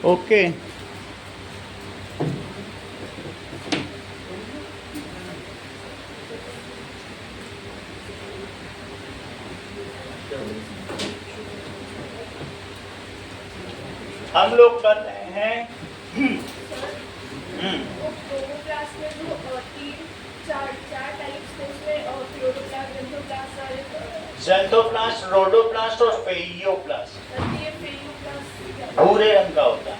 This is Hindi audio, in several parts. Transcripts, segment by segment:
ओके। हम लोग कर रहे हैं क्लोरोप्लास्ट में जो चार टाइप्स थे उसमें क्लोरोप्लास्ट, ज़ेंथोप्लास्ट, रोडोप्लास्ट और फेइयोप्लास्ट। ये फेलियोप्लास्ट भूरे रंग का होता है।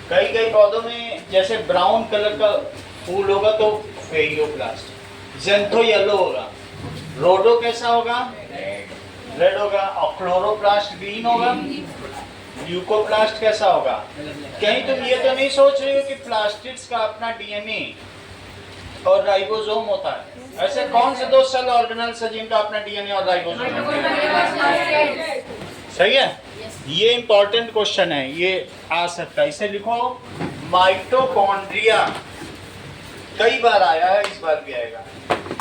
कई कई पौधों में जैसे ब्राउन कलर का फूल होगा तो फेइयोप्लास्ट, ज़ेंथो येलो होगा, रोडो कैसा होगा, रेड होगा, और क्लोरोप्लास्ट ग्रीन होगा, ल्यूकोप्लास्ट कैसा होगा। कहीं तुम ये तो नहीं सोच रही हो कि प्लास्टिड्स का अपना डीएनए और राइबोसोम होता है। ऐसे कौन से दो सेल ऑर्गेनल्स हैं जिनका अपना डीएनए और राइबोसोम है? सही है। ये इंपॉर्टेंट क्वेश्चन है, ये आ सकता है। इसे लिखो माइटोकॉन्ड्रिया। कई बार आया है, इस बार भी आएगा।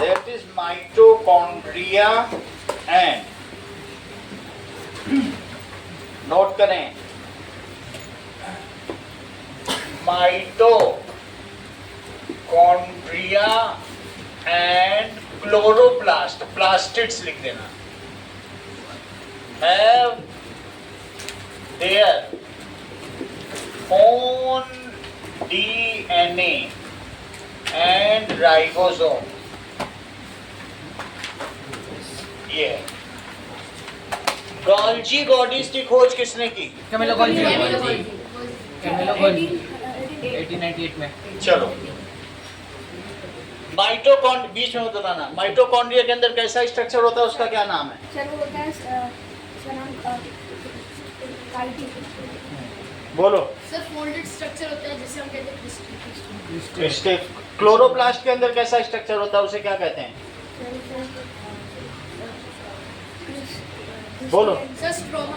That is mitochondria and, note करें, माइटोकॉन्ड्रिया एंड क्लोरोप्लास्ट, प्लास्टिड्स लिख देना, have their own DNA and ribosome. ये गोल्जी बॉडीज की खोज किसने की? कैमिलो गोल्जी 1898 में। चलो, माइटोकॉन्ड बीच में बताना, माइटोकॉन्ड्रिया के अंदर कैसा स्ट्रक्चर होता है, उसका क्या नाम है? बोलो। सर फोल्डेड स्ट्रक्चर होता है जिसे हम कहते हैं क्रिस्टल। क्लोरोप्लास्ट के अंदर कैसा स्ट्रक्चर होता है, उसे क्या कहते हैं? बोलो। Sir stroma.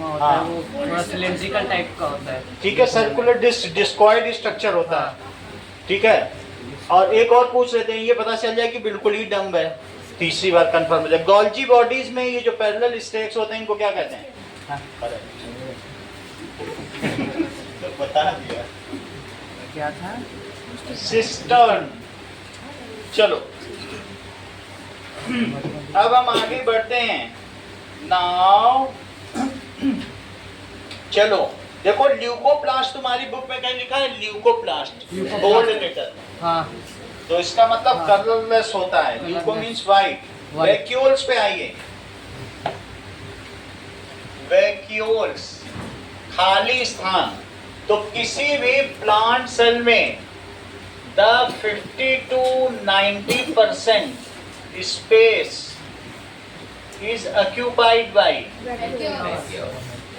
होता है, वो थोड़ा सिलेंड्रिकल टाइप का होता है। ठीक है, सर्कुलर डिस्कॉइड स्ट्रक्चर होता है। ठीक है, और एक और पूछ लेते हैं, ये पता चल जाए कि बिल्कुल ही डम्ब है, तीसरी बार कंफर्म हो जाए। गोल्जी बॉडीज में ये जो पैरेलल स्टेक्स होते हैं, इनको क्या कहते हैं? तो बता दिया क्या था? सिस्टर्न। चलो, अब हम आगे बढ़ते हैं। नाउ चलो देखो, ल्यूकोप्लास्ट तुम्हारी बुक में कहीं लिखा है, ल्यूकोप्लास्ट गोल्ड लेटर। हाँ, तो इसका मतलब कलरलेस होता है। Leuco means white. वैक्यूल्स पे आइए। वैक्यूल्स, खाली स्थान। तो किसी भी प्लांट सेल में the 50 to 90% space is occupied by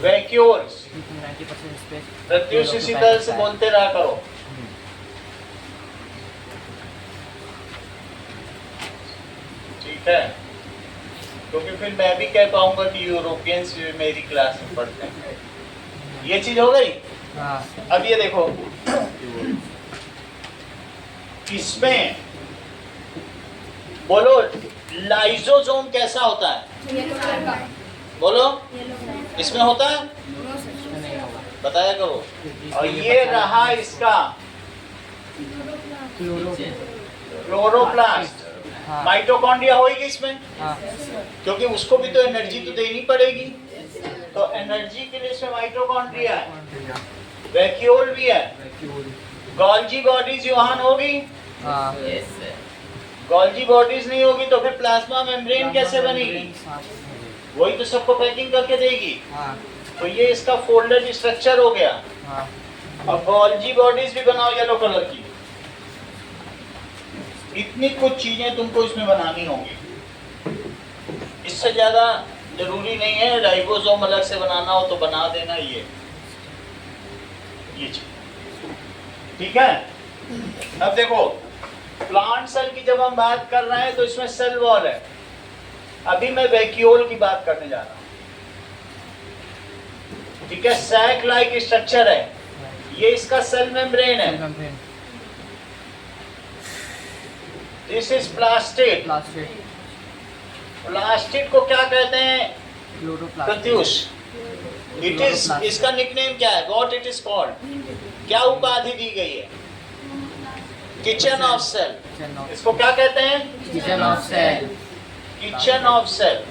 vacuoles. 90% space. Pratyush इसी तरह से बोलते रहा करो। ठीक है, क्योंकि फिर मैं भी कह पाऊंगा कि यूरोपियंस मेरी क्लास में पढ़ते हैं। ये चीज हो गई। हाँ, अब ये देखो, इसमें बोलो लाइसोसोम कैसा होता है? बोलो, इसमें होता है? नहीं होगा। बताया करो। और ये रहा इसका क्लोरोप्लास्ट। हाँ, माइटोकॉन्ड्रिया होगी इसमें, हाँ, क्योंकि उसको भी तो एनर्जी तो देनी पड़ेगी। तो एनर्जी के लिए इसमें माइटोकॉन्ड्रिया है, वैक्यूल भी है। गोल्जी बॉडीज वहां होगी। हाँ, गोल्जी बॉडीज नहीं होगी तो फिर प्लाज्मा मेम्ब्रेन कैसे बनेगी? वही तो सबको पैकिंग करके देगी। हाँ, तो ये इसका फोल्डेड स्ट्रक्चर हो गया। हाँ, अब गोल्जी बॉडीज भी बनाओ येलो कलर की। इतनी कुछ चीजें तुमको इसमें बनानी होंगी, इससे ज्यादा जरूरी नहीं है। राइबोसोम अलग से बनाना हो तो बना देना। ये चीज ठीक है। अब देखो, प्लांट सेल की जब हम बात कर रहे हैं तो इसमें सेल वॉल है। अभी मैं वैक्यूल की बात करने जा रहा हूं। ठीक है, सैक लाइक स्ट्रक्चर है। ये इसका सेल मेम्ब्रेन है। This is plastid. प्लास्टिड को क्या कहते हैं? प्रत्युष, इट इज, इसका निकनेम क्या है? What it is called? क्या उपाधि दी गई है? Kitchen of cell. इसको क्या कहते हैं? Kitchen of cell. Kitchen of cell.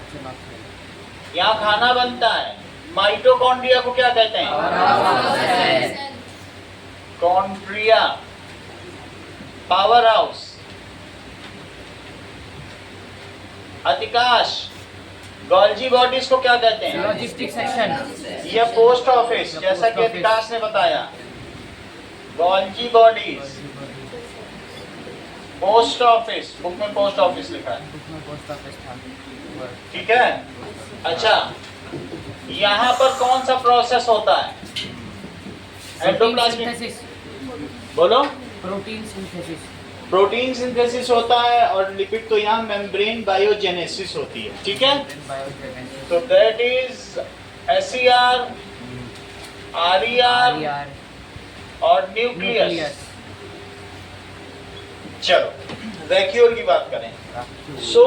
यहाँ खाना बनता है। माइटोकॉन्ड्रिया को क्या कहते हैं? कॉन्ड्रिया। Power house. अधिकांश गोल्जी बॉडीज को क्या कहते हैं? Logistic section. यह पोस्ट ऑफिस, जैसा कि अधिकांश ने बताया। Golgi bodies, post office, book में पोस्ट ऑफिस लिखा है, पोस्ट ऑफिस था। ठीक है। अच्छा, यहाँ पर कौन सा प्रोसेस होता है? Endoplasmic, synthesis. बोलो। Protein synthesis. प्रोटीन सिंथेसिस होता है, और लिपिड तो यहाँ मेम्ब्रेन बायोजेनेसिस होती है, ठीक है। तो दैट इज SER, RER और न्यूक्लियस। चलो वैक्यूल की बात करें। So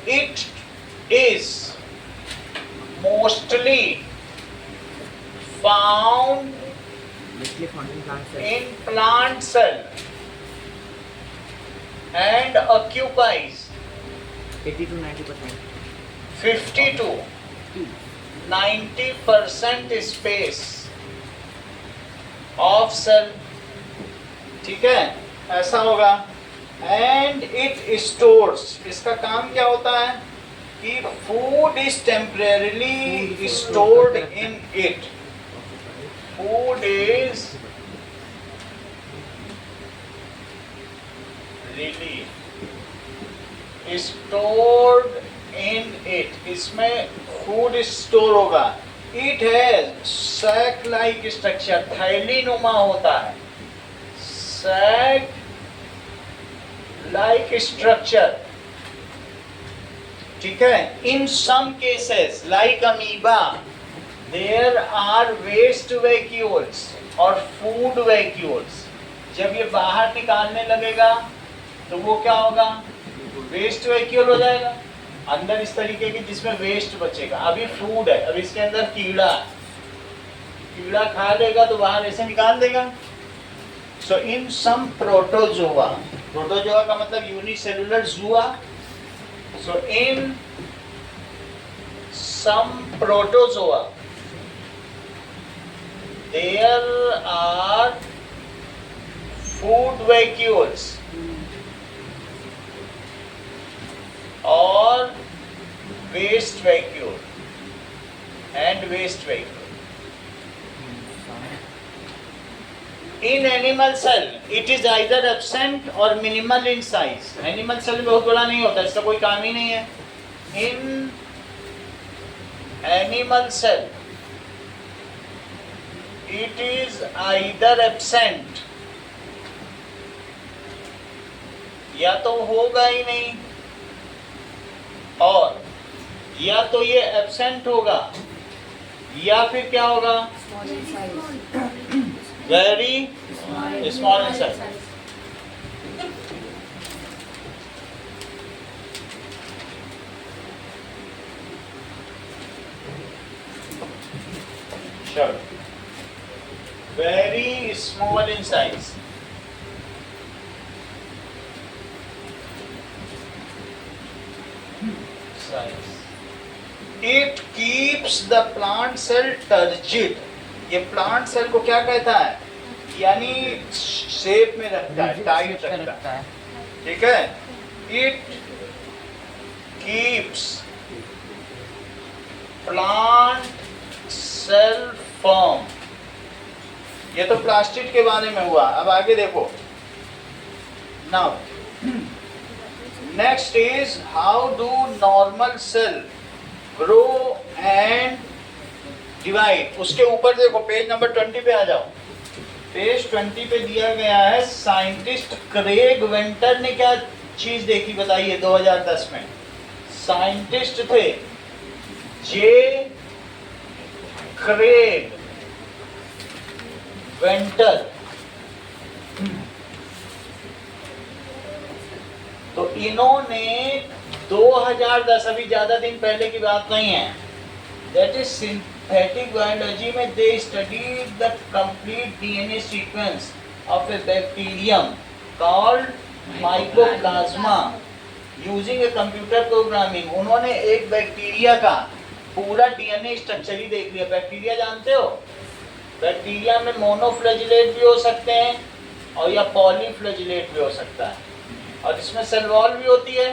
it is mostly found in plant cell and occupies 80 to 90%. 50 to 90% space of cell, ठीक है, ऐसा होगा। and it stores, इसका काम क्या होता है कि food is temporarily stored in it. Food is really stored in it. इसमें फूड स्टोर होगा। It has sac like structure, थैली नुमा होता है। sac like structure, ठीक है। In some cases like amoeba there are waste vacuoles और food vacuoles। जब ये बाहर निकालने लगेगा तो वो क्या होगा? वेस्ट वैक्यूल हो जाएगा। अंदर इस तरीके की जिसमें वेस्ट बचेगा। अभी फूड है, अब इसके अंदर कीड़ा है, कीड़ा खा लेगा तो बाहर ऐसे निकाल देगा। सो इन सम प्रोटोजोआ, प्रोटोजोआ का मतलब यूनिसेलुलर जुआ। सो इन सम protozoa there are food vacuoles or waste vacuole and waste vacuole. In animal cell it is either absent or minimal in size. Animal cell बहुत बड़ा नहीं होता, इसका कोई काम ही नहीं है। In animal cell it is either absent, या तो होगा ही नहीं, और या तो ये एब्सेंट होगा, या फिर क्या होगा? Very small in size. Sure. Very small in size. It keeps the plant cell turgid. ये प्लांट सेल को क्या कहता है? यानी शेप में रखता है, टाइट रखता है, ठीक है। It keeps plant cell firm. ये तो प्लास्टिड के बारे में हुआ। अब आगे देखो। Now next is how do normal cell grow and divide. उसके ऊपर देखो, पेज नंबर 20 पे आ जाओ। पेज 20 पे दिया गया है, साइंटिस्ट क्रेग वेंटर ने क्या चीज देखी बताइए 2010 में। साइंटिस्ट थे जे क्रेग वेंटर। तो इन्होंने 2010, अभी ज्यादा दिन पहले की बात नहीं है, दैट इज सिंथेटिक बायोलॉजी में दे studied the complete DNA sequence of A bacterium called mycoplasma using a computer programming. उन्होंने एक बैक्टीरिया का पूरा डीएनए स्ट्रक्चर ही देख लिया। बैक्टीरिया जानते हो, बैक्टीरिया में मोनोफ्लैजिलेट भी हो सकते हैं और या पॉलीफ्लैजिलेट भी हो सकता है, और इसमें सेल वॉल भी होती है।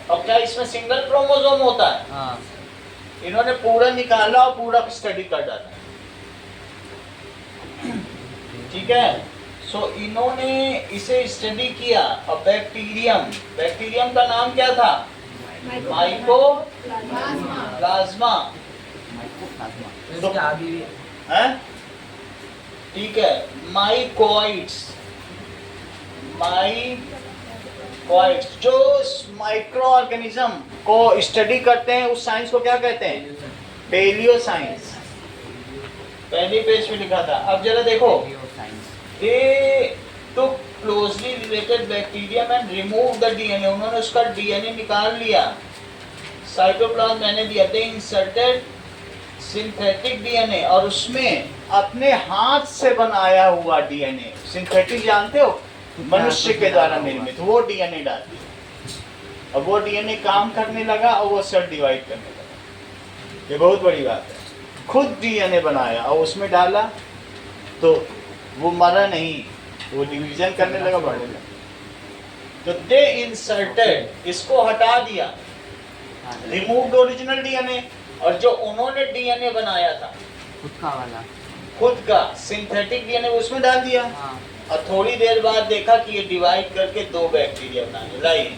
और क्या इसमें सिंगल क्रोमोसोम होता है? हाँ। इन्होंने पूरा निकाला और पूरा स्टडी कर डाला। ठीक है, सो इन्होंने इसे स्टडी किया। और बैक्टीरियम का नाम क्या था? माइकोप्लाज्मा। तो हैं? ठीक है, माइकोइड्स जो माइक्रो ऑर्गेनिज्म को स्टडी करते हैं उस साइंस को क्या कहते हैं? Paleo science. पहले पेज पे लिखा था। अब जरा देखो, ये तो closely related bacterium and remove the DNA. उन्होंने उसका डीएनए निकाल लिया, साइटोप्लाज्म मैंने दिया, दे इंसर्टेड सिंथेटिक डीएनए, और उसमें अपने हाथ से बनाया हुआ डीएनए। सिंथेटिक जानते हो, मनुष्य के द्वारा निर्मित, वो डीएनए डाल दिया। और वो डीएनए काम करने लगा और वो सेल डिवाइड करने लगा। ये बहुत बड़ी बात है। खुद डीएनए बनाया और उसमें डाला तो वो मरा नहीं, वो डिवीजन करने लगा, बढ़ने लगा। तो दे इंसर्टेड, इसको हटा दिया, रिमूव्ड ओरिजिनल डीएनए, और जो उन्होंने डीएनए बनाया था खुद का सिंथेटिक डीएनए उसमें डाल दिया। हाँ। और थोड़ी देर बाद देखा कि ये डिवाइड करके 2 बैक्टीरिया बनाने लाइए।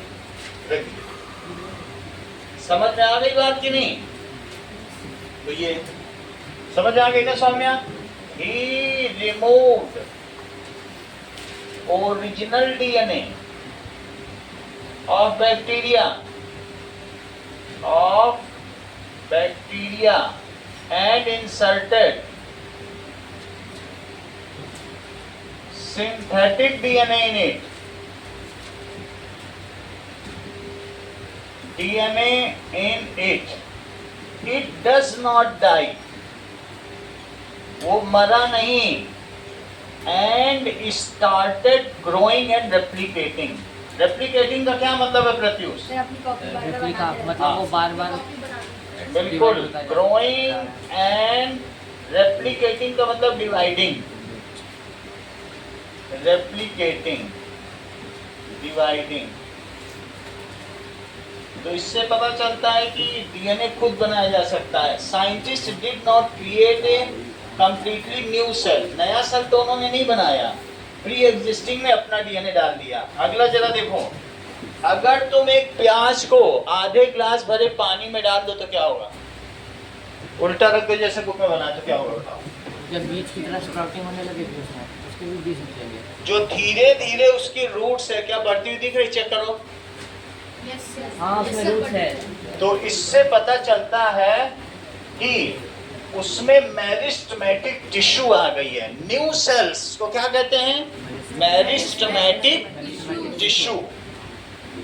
समझ में आ गई बात कि नहीं? तो ये समझ आ गई ना Saumya? He removed original DNA of bacteria and inserted synthetic DNA in it. It does not die. वो मरा नहीं, and started growing and replicating. Replicating का क्या मतलब है प्रत्युष? रेप्लिका मतलब वो बार-बार बिल्कुल, ग्रोइंग एंड रेप्लिकेटिंग का मतलब डिवाइडिंग। Replicating, dividing. तो इससे पता चलता है कि डीएनए खुद बनाया जा सकता है। Scientist did not create a completely new cell. नया सेल तो उन्होंने नहीं बनाया, प्री एग्जिस्टिंग में अपना डीएनए डाल दिया। अगला जरा देखो, अगर तुम एक प्याज को आधे ग्लास भरे पानी में डाल दो तो क्या होगा? उल्टा रख दो जैसे बुक में बना तो क्या होगा बताओ? जब बीज की तरह स्प्राउटिंग होने लगे उसके भी बीज निकलेंगे। जो धीरे धीरे उसकी रूट्स है क्या बढ़ती हुई दिख रही? चेक करो। हाँ, उसमें रूट्स है। तो इससे पता चलता है कि उसमें मेरिस्टेमेटिक टिश्यू आ गई है। न्यू सेल्स को क्या कहते हैं? मेरिस्टेमेटिक टिश्यू,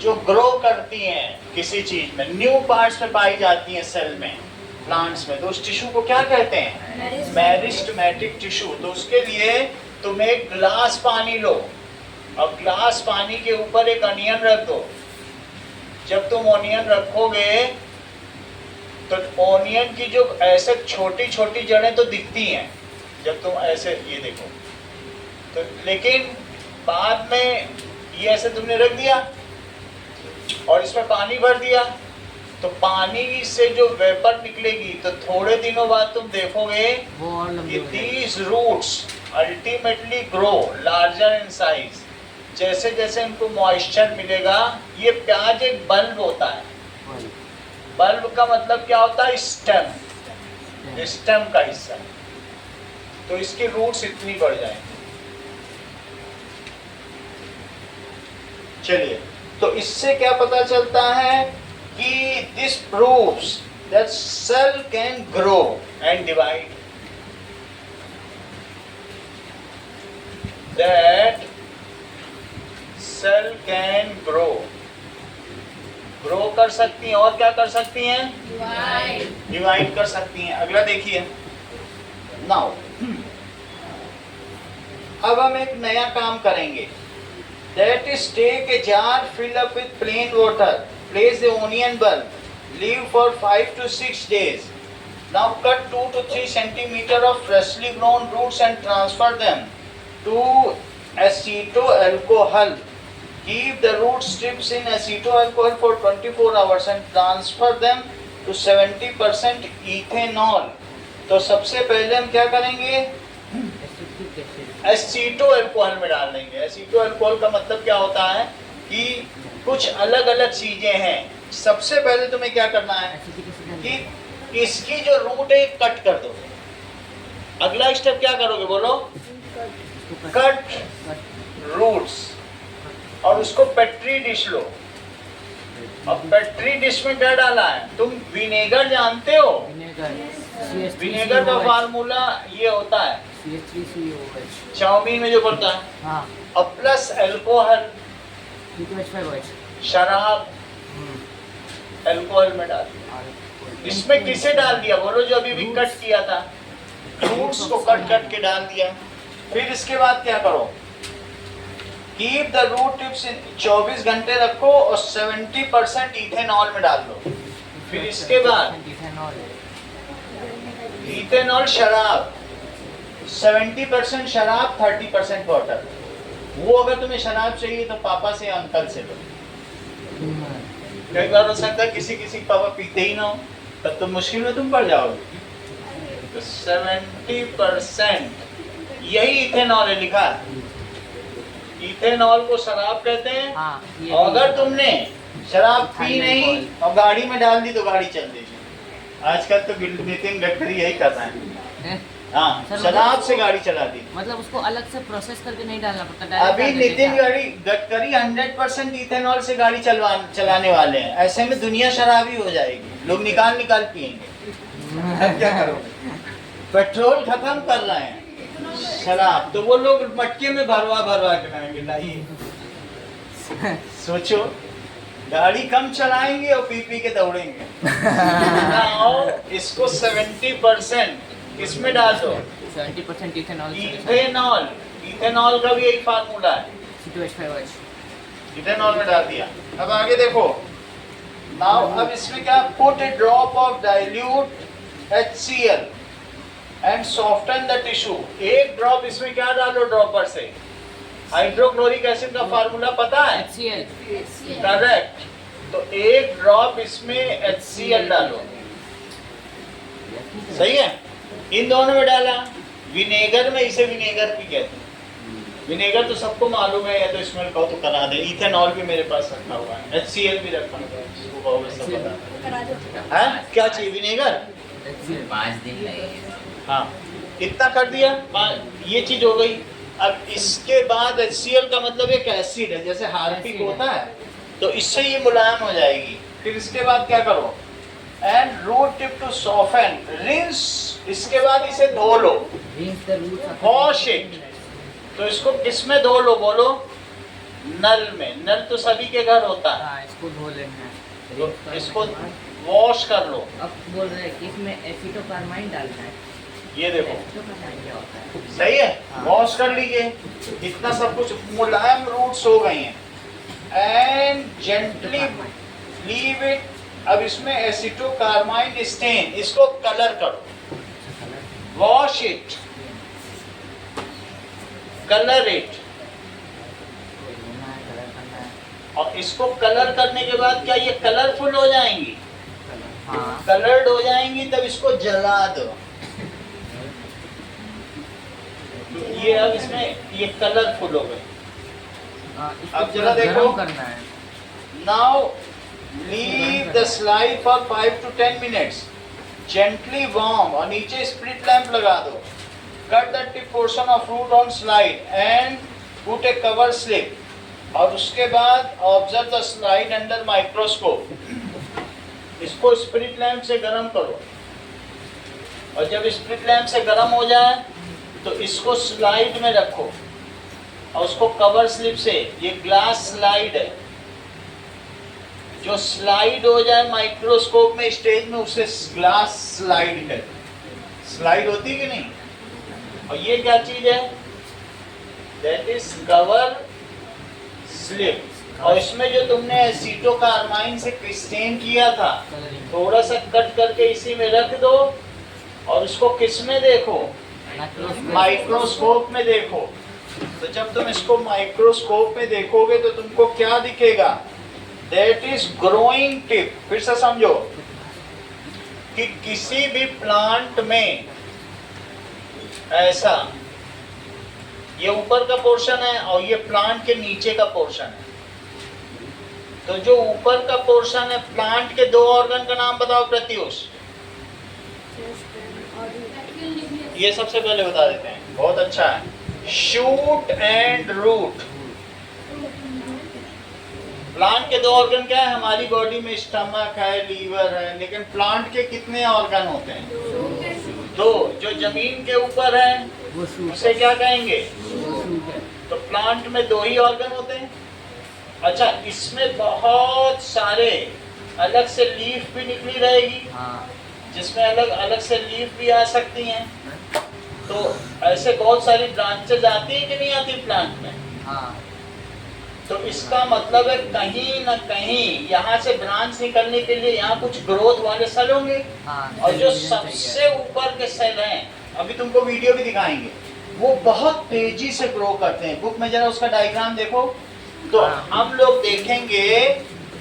जो ग्रो करती हैं किसी चीज में, न्यू पार्ट्स में पाई जाती हैं सेल में, प्लांट्स में। तो उस टिश्यू को क्या कहते हैं? Meristematic tissue. तो उसके लिए तुम एक ग्लास पानी लो और ग्लास पानी के ऊपर एक अनियन रख दो। जब तुम ऑनियन रखोगे तो ऑनियन की जो ऐसे छोटी छोटी जड़ें तो दिखती हैं जब तुम ऐसे ये देखो तो, लेकिन बाद में ये ऐसे तुमने रख दिया और इसमें पानी भर दिया तो पानी से जो वेपर निकलेगी तो थोड़े दिनों बाद तुम देखोगे कि these roots ultimately grow larger in size। जैसे जैसे इनको मॉइस्चर मिलेगा, ये प्याज एक बल्ब होता है। बल्ब का मतलब क्या होता है? स्टेम, स्टेम का हिस्सा। तो इसकी रूट्स इतनी बढ़ जाएंगी। चलिए, तो इससे क्या पता चलता है कि this proves that cell can grow and divide, that cell can grow grow कर सकती हैं और क्या कर सकती हैं, डिवाइड कर सकती हैं। अगला देखिए, नाउ अब हम एक नया काम करेंगे। That is take a jar, fill up with plain water, place the onion bulb, leave for 5 to 6 days. Now cut 2 to 3 centimeter of freshly grown roots and transfer them to aceto alcohol. Keep the root strips in aceto alcohol for 24 hours and transfer them to 70% ethanol. तो सबसे पहले हम क्या करेंगे, एसीटो अल्कोहल में डाल देंगे। एसीटो अल्कोहल का मतलब क्या होता है कि कुछ अलग अलग चीजें हैं। सबसे पहले तुम्हें क्या करना है कि इसकी जो रूट है कट कर दो। अगला स्टेप क्या करोगे, बोलो, कट रूट्स, और उसको पेट्री डिश लो। अब पेट्री डिश में क्या डाला है, तुम विनेगर जानते हो, विनेगर का फार्मूला ये होता है CH3COOH। चाउमीन में जो पड़ता है, हाँ, अब प्लस अल्कोहल, C2H5OH। शराब अल्कोहल में डाल दिया। इसमें किसे डाल दिया, बोलो, जो अभी भी कट किया था, रूट्स को कट कट के डाल दिया। फिर इसके बाद क्या करो, कीप द रूट टिप्स 24 घंटे रखो और 70% इथेनॉल में डाल दो। फिर इसके बाद इथेनॉल, शराब 70% शराब, 30% वाटर। वो अगर तुम्हें शराब चाहिए तो पापा से, अंकल से लो। कई बार हो सकता है किसी किसी पापा पीते ही ना हो, तब तो मुश्किल में तुम पड़ जाओगे। तो 70% यही इथेनॉल है, लिखा है। इथेनॉल को शराब कहते हैं। हाँ, और अगर तुमने शराब पी नहीं और गाड़ी में डाल दी तो गाड़ी चल देगी। आजकल तो नितिन गडकरी यही कर रहे हैं। हाँ, सर, शराब मतलब से गाड़ी चला दी। मतलब उसको अलग से प्रोसेस करके नहीं डालना पड़ता, अभी नितिन गडकरी 100% इथेनॉल से गाड़ी चलाने वाले हैं। ऐसे में दुनिया शराबी हो जाएगी, लोग निकाल निकाल पिएंगे। अब क्या करोगे, पेट्रोल खत्म कर रहे हैं, शराब तो वो लोग मटके में भरवा भरवा के खाएंगे। लाइए सोचो, गाड़ी कम चलाएंगे और पी पी के दौड़ेंगे। इसको 70% किसमें डाल दो, 70% इथेनॉल। इथेनॉल, इथेनॉल का भी एक फार्मूला है, C2H5OH। इथेनॉल में डाल दिया। अब आगे देखो, नाउ अब इसमें क्या, put A drop of dilute HCl and soften the tissue. एक ड्रॉप इसमें क्या डालो, ड्रॉपर से हाइड्रोक्लोरिक एसिड का फार्मूला पता है, HCl। करेक्ट। तो एक ड्रॉप इसमें HCl डालो, सही है। इन दोनों में डाला, विनेगर में, इसे विनेगर भी कहते हैं। विनेगर तो सबको मालूम है, या तो स्मेल कहो तो करा दे। इथेनॉल भी मेरे पास रखा हुआ है, HCl भी रखा हुआ है, जिसको कहोगे सब पता है। क्या चाहिए, विनेगर 5 दिन लगेंगे। हाँ, इतना कर दिया, ये चीज हो गई। अब इसके बाद HCl का मतलब एक एसिड है, जैसे हार्पिक होता है, तो इससे ये मुलायम हो जाएगी। फिर इसके बाद क्या करो, and root tip to soften, rinse. इसके बाद इसे धो लो, वॉश इट। तो इसको किस में धो लो, बोलो, नल में। नल तो सभी के घर होता है। हाँ, इसको धो लेना है। तो इसको वॉश कर लो। अब बोल रहे हैं कि इसमें एसिटोकार्बाइन डालना है। ये देखो, एसिटोकार्बाइन क्या होता है? सही है, हाँ। वॉश कर लीजिए। इतना सब कुछ मुलायम रूट्स हो गई हैं, एंड जेंटली लीव इट। अब इसमें एसिटोकार्बाइन स्टेन, इसको कलर करो, वॉश इट, कलर इट। और इसको कलर करने के बाद क्या ये कलरफुल हो जाएंगी, हाँ। कलर्ड हो जाएंगी, तब इसको जला दो। ये अब इसमें ये कलरफुल हो गए। अब जरा देखो, करना है। Now leave the slide for 5 to 10 minutes, gently warm, और नीचे स्प्लिट लैंप लगा दो। Cut the tip portion of root on slide and put a cover slip. और उसके बाद observe the slide under microscope. इसको स्प्लिट लैंप से गर्म करो, और जब स्प्लिट लैंप से गर्म हो जाए तो इसको स्लाइड में रखो, और उसको कवर स्लिप से, ये ग्लास स्लाइड है, जो स्लाइड हो जाए माइक्रोस्कोप में स्टेज में, उसे ग्लास स्लाइड है। स्लाइड होती कि नहीं? और ये क्या चीज है? That is cover slip. और इसमें जो तुमने एसीटोकार्बाइन से क्रिस्टेन किया था, थोड़ा सा कट करके इसी में रख दो और उसको किस में देखो? माइक्रोस्कोप में देखो। तो जब तुम इसको माइक्रोस्कोप में देखोगे तो तुमको क्या दिखेगा? That is growing tip. फिर से समझो कि किसी भी प्लांट में ऐसा, ये ऊपर का पोर्शन है और ये प्लांट के नीचे का पोर्शन है। तो जो ऊपर का पोर्शन है, प्लांट के 2 ऑर्गन का नाम बताओ प्रत्युष। ये सबसे पहले बता देते हैं, बहुत अच्छा है। Shoot and root. प्लांट के 2 ऑर्गन क्या है? हमारी बॉडी में स्टमक है, लीवर है, लेकिन प्लांट के कितने ऑर्गन होते हैं? 2। जो जमीन के ऊपर है उसे क्या कहेंगे? तो प्लांट में 2 ही ऑर्गन होते हैं। अच्छा, इसमें बहुत सारे अलग से लीफ भी निकली रहेगी, जिसमें अलग अलग से लीफ भी आ सकती हैं। तो ऐसे बहुत सारी ब्रांचेज आती है कि नहीं आती प्लांट में? तो इसका मतलब है कहीं न कहीं यहाँ से ब्रांच निकलने के लिए यहाँ कुछ ग्रोथ वाले सेल होंगे। और जो सबसे ऊपर के सेल हैं, अभी तुमको वीडियो भी दिखाएंगे, वो बहुत तेजी से ग्रो करते हैं। बुक में जरा उसका डायग्राम देखो तो हम लोग देखेंगे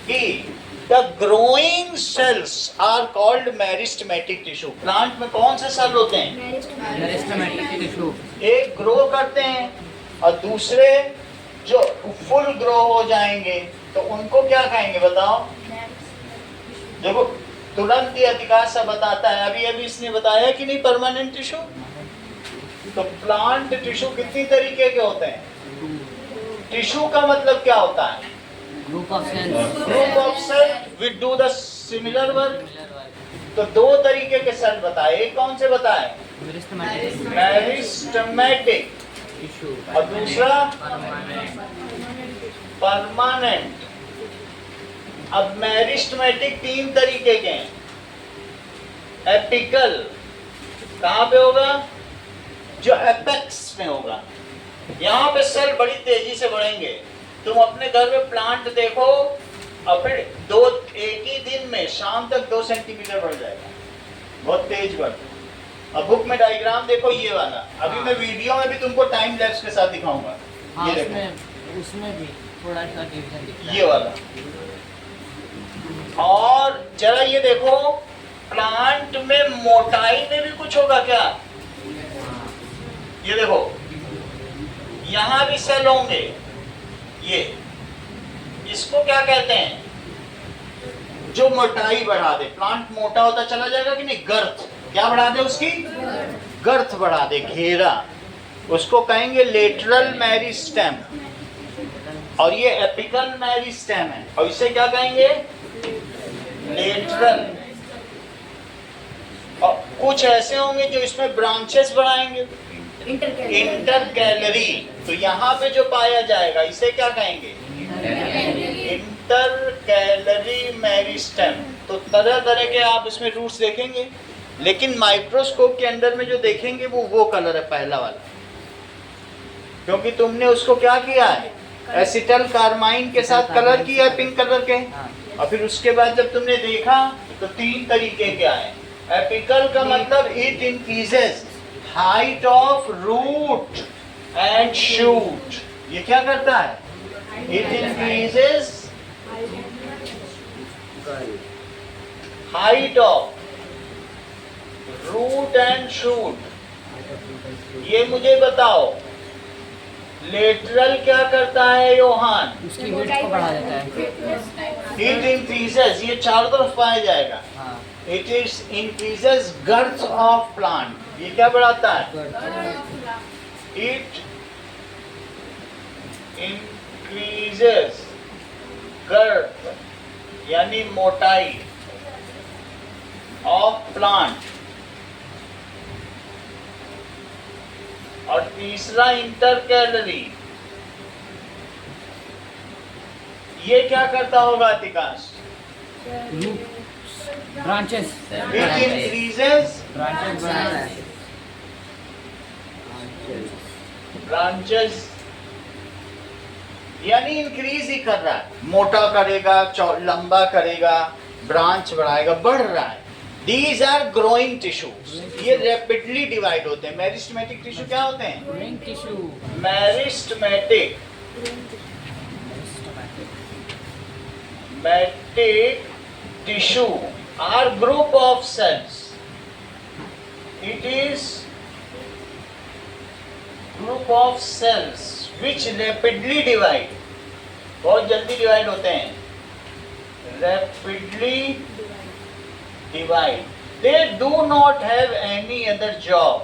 कि the growing cells are called meristematic tissue. Plant में कौन से सेल होते हैं? Meristematic tissue. एक ग्रो करते हैं और दूसरे जो फुल ग्रो हो जाएंगे तो उनको क्या कहेंगे बताओ? देखो तुरंत ही अधिकार से बताता है, अभी अभी इसने बताया कि नहीं परमानेंट टिश्यू। तो प्लांट टिश्यू कितनी तरीके के होते हैं? टिश्यू का मतलब क्या होता है? Group of cells. Group of cell which do the similar work. तो 2 तरीके के सेल बताए, एक कौन से बताए? मेरिस्टेमेटिक टिश्यू और दूसरा परमानेंट। अब मेरिस्टेमेटिक 3 तरीके के हैं। एपिकल कहाँ पे होगा? जो एपेक्स में होगा। यहाँ पे सेल बड़ी तेजी से बढ़ेंगे। तुम अपने घर में प्लांट देखो और फिर एक ही दिन में शाम तक 2 सेंटीमीटर बढ़ जाएगा, बहुत तेज बढ़ता। अब बुक में डायग्राम देखो ये वाला, अभी मैं वीडियो में भी तुमको टाइम लैप्स के साथ दिखाऊंगा। ये देखो उसमें भी थोड़ा सा डिवीजन दिखता है। ये वाला। और जरा ये देखो, प्लांट में मोटाई में भी कुछ होगा क्या? ये देखो यहां भी सेल होंगे। ये इसको क्या कहते हैं? जो मोटाई बढ़ा दे। प्लांट मोटा होता चला जाएगा कि नहीं? गर्थ। क्या बढ़ा दे उसकी? गर्थ बढ़ा दे, घेरा। उसको कहेंगे लेटरल मेरिस्टेम। और ये एपिकल मेरिस्टेम है, और इसे क्या कहेंगे? लेटरल। और कुछ ऐसे होंगे जो इसमें ब्रांचेस बढ़ाएंगे, इंटरकैलरी। तो यहाँ पे जो पाया जाएगा इसे क्या कहेंगे? Intercalary meristem. तो तरह तरह के आप इसमें रूट्स देखेंगे, लेकिन माइक्रोस्कोप के अंदर में जो देखेंगे वो कलर है पहला वाला, क्योंकि तुमने उसको क्या किया है? एसिटल कार्बाइन के साथ कलर किया है, पिंक कलर के। और फिर उसके बाद जब तुमने देखा तो 3 तरीके के आए। एपिकल का मतलब it increases height of root and shoot. ये क्या करता है? It increases height of root and shoot. ये मुझे बताओ लेटरल क्या करता है योहान? उसकी वेट को बढ़ा देता है। इट इंक्रीजेस, ये चारों तरफ पाया जाएगा। It is increases girth of plant. ये क्या बढ़ाता है? इट इंक्रीजेस गर्थ यानी मोटाई ऑफ प्लांट। और तीसरा इंटरकैलरी। ये क्या करता होगा अतिकाश? ब्रांचेस It increases branches, यानी इंक्रीज ही कर रहा है, मोटा करेगा, लंबा करेगा, ब्रांच बढ़ाएगा, बढ़ रहा है. These are growing tissues. ये rapidly divide होते हैं. मेरिस्टेमेटिक टिश्यू क्या होते हैं? Growing tissue meristematic tissue are group of cells. It is group of cells which rapidly divide. बहुत जल्दी डिवाइड होते हैं. Rapidly divide. They do not have any other job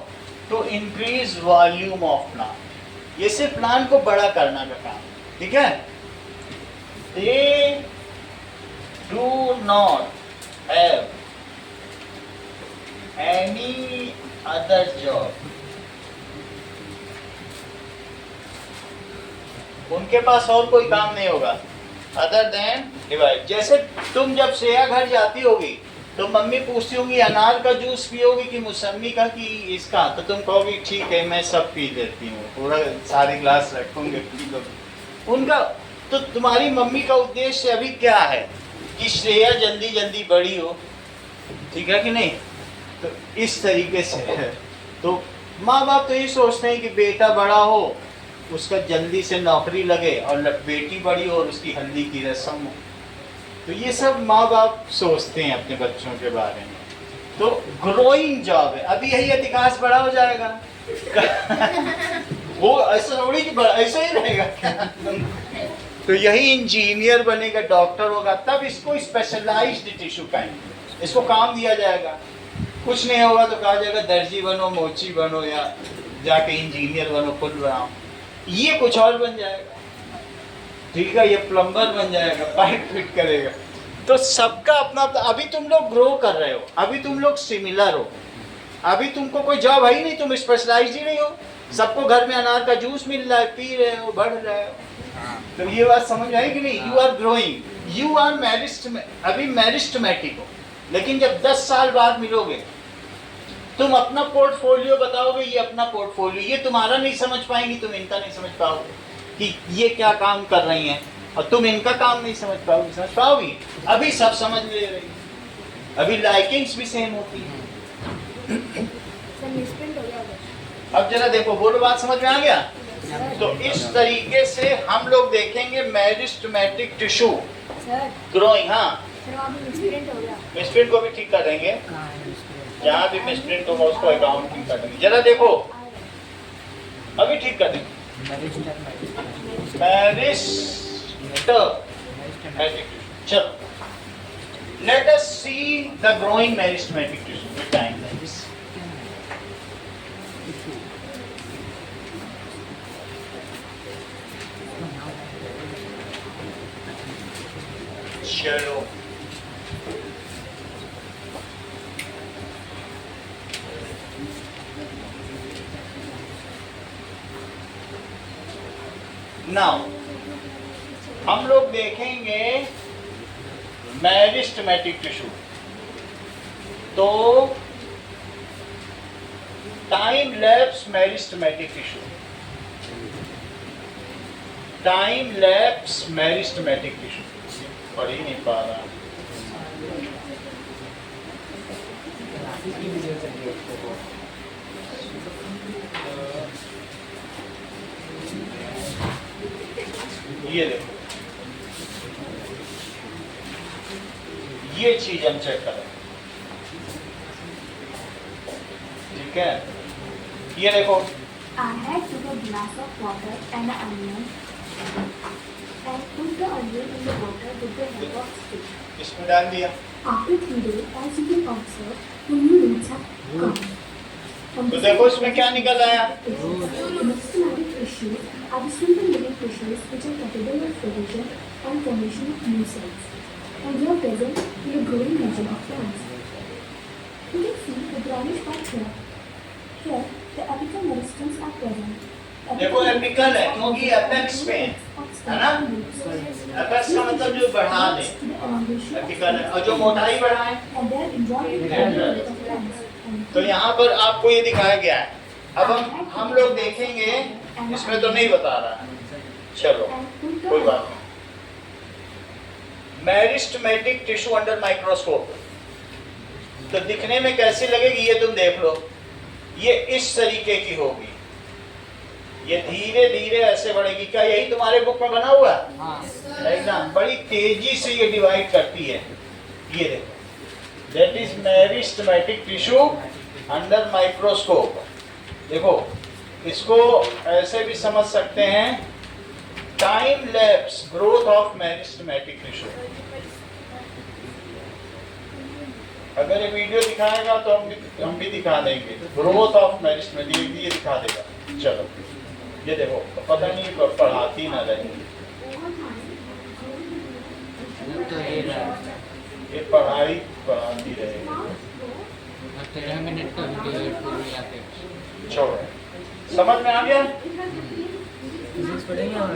to increase volume of plant. ये सिर्फ प्लांट को बड़ा करना का काम. ठीक है? They do not have any other job. उनके पास और कोई काम नहीं होगा अदर देन डिवाइड. जैसे तुम जब श्रेया घर जाती होगी तो मम्मी पूछती होगी अनार का जूस पियोगी कि मौसमी का कि इसका, तो तुम कहोगी ठीक है मैं सब पी लेती हूँ, पूरा सारे ग्लास रखूंगे पी लो. उनका तो तुम्हारी मम्मी का उद्देश्य अभी क्या है कि श्रेया जल्दी जल्दी बड़ी हो. ठीक है कि नहीं? तो इस तरीके से है. तो माँ बाप तो ये सोचते हैं कि बेटा बड़ा हो, उसका जल्दी से नौकरी लगे, और बेटी बड़ी हो और उसकी हल्दी की रस्म हो. तो ये सब माँ बाप सोचते हैं अपने बच्चों के बारे में. तो ग्रोइंग जॉब है. अभी यही अधिकांश बड़ा हो जाएगा वो ऐसा थोड़ी कि ऐसा ही रहेगा तो यही इंजीनियर बनेगा, डॉक्टर होगा, तब इसको स्पेशलाइज्ड टिश्यू कहेंगे. इसको काम दिया जाएगा. कुछ नहीं होगा तो कहा जाएगा दर्जी बनो, मोची बनो, या जाके इंजीनियर बनो, पुल बनाओ. ये कुछ और बन जाएगा. ठीक है? ये प्लम्बर बन जाएगा, पाइप फिट करेगा. तो सबका अपना अपना. अभी तुम लोग ग्रो कर रहे हो, अभी तुम लोग सिमिलर हो, अभी तुमको कोई जॉब है ही नहीं, तुम स्पेशलाइज ही नहीं हो. सबको घर में अनार का जूस मिल रहा है, पी रहे हो, बढ़ रहे हो. तो ये बात समझ आई कि नहीं? You are growing, you are अभी मेरिस्टेमेटिक हो, लेकिन जब 10 साल बाद मिलोगे तुम अपना पोर्टफोलियो बताओगे, ये अपना पोर्टफोलियो, ये तुम्हारा नहीं समझ पाएंगी, तुम इनका नहीं समझ पाओगे कि ये क्या काम कर रही हैं, और तुम इनका काम नहीं समझ पाओगी. समझ पाओगी? अभी सब समझ ले रही, अभी लाइकिंग्स भी सेम होती हैं. अब जरा देखो, बोलो बात समझ में आ गया? तो इस तरीके से हम लोग देखेंगे मेरिस्टेमेटिक टिश्यू ग्रोइंग. हाँ, मिसप्रिंट को भी ठीक कर देंगे. जहाँ भी मिसप्रिंट होगा उसको अकाउंटिंग कर देंगे. जरा देखो, अभी ठीक कर देंगे. चलो, let us see the growing meristematic tissue with time like this. चलो, नाउ हम लोग देखेंगे मेरिस्टेमेटिक टिश्यू. तो time lapse meristematic tissue, time lapse meristematic tissue. पढ़ ही नहीं पा रहा. ये देखो, ये चीज हम चेक करें. ठीक है? ये देखो, I had took a glass of water and an onion and put the onion in the water with the help of stick. इसमें डाल दिया. After 3 days, as you can observe, the new roots have come. तो देखो इसमें क्या निकल आया. Meristematic tissues are the simple living tissues which are capable of division and formation of new cells, and they are present in the growing region of plants. You can see the brownish part here. Here, the apical meristums are present. देखो एपिकल है क्योंकि एपेक्स पे है ना? एपेक्स का मतलब जो बढ़ा दे, एपिकल है, और जो मोटाई बढ़ाए। तो यहाँ पर आपको ये दिखाया गया है। अब हम लोग देखेंगे, इसमें तो नहीं बता रहा है, चलो कोई बात नहीं। मेरिस्टेमेटिक टिश्यू अंडर माइक्रोस्कोप, तो दिखने में कैसी लगेगी ये तुम देख लो। ये इस तरीके की होगी, ये धीरे धीरे ऐसे बढ़ेगी। क्या यही तुम्हारे बुक में बना हुआ है? हाँ। एकदम बड़ी तेजी से ये डिवाइड करती है। ये देखो, that is meristematic tissue under microscope. देखो इसको ऐसे भी समझ सकते हैं, time lapse growth of meristematic tissue. अगर ये वीडियो दिखाएगा तो हम भी दिखा देंगे, ग्रोथ ऑफ मेरिस्टेमेटिक ये दिखा देगा। चलो ये देखो, पता नहीं पढ़ाती ना रही, तो ये पढ़ाती रहेगी। 13 मिनट का वीडियो है पूरी आके। छोड़ो, समझ में आ गया? फिजिक्स पढ़ेंगे और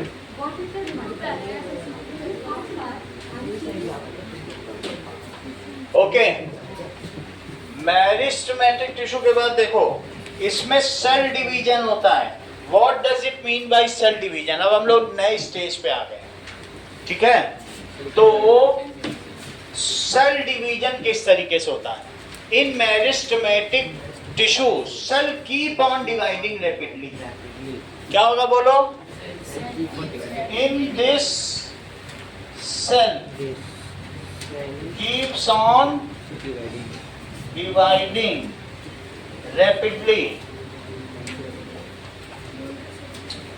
ओके। मेरिस्टेमेटिक टिश्यू के बाद देखो, इसमें सेल डिवीजन होता है। What does it mean by cell division? अब हम लोग नए स्टेज पे आ गए, ठीक है? तो सेल डिवीजन किस तरीके से होता है? In meristematic tissue cell keep on dividing rapidly. क्या होगा बोलो? In this cell keeps on dividing rapidly।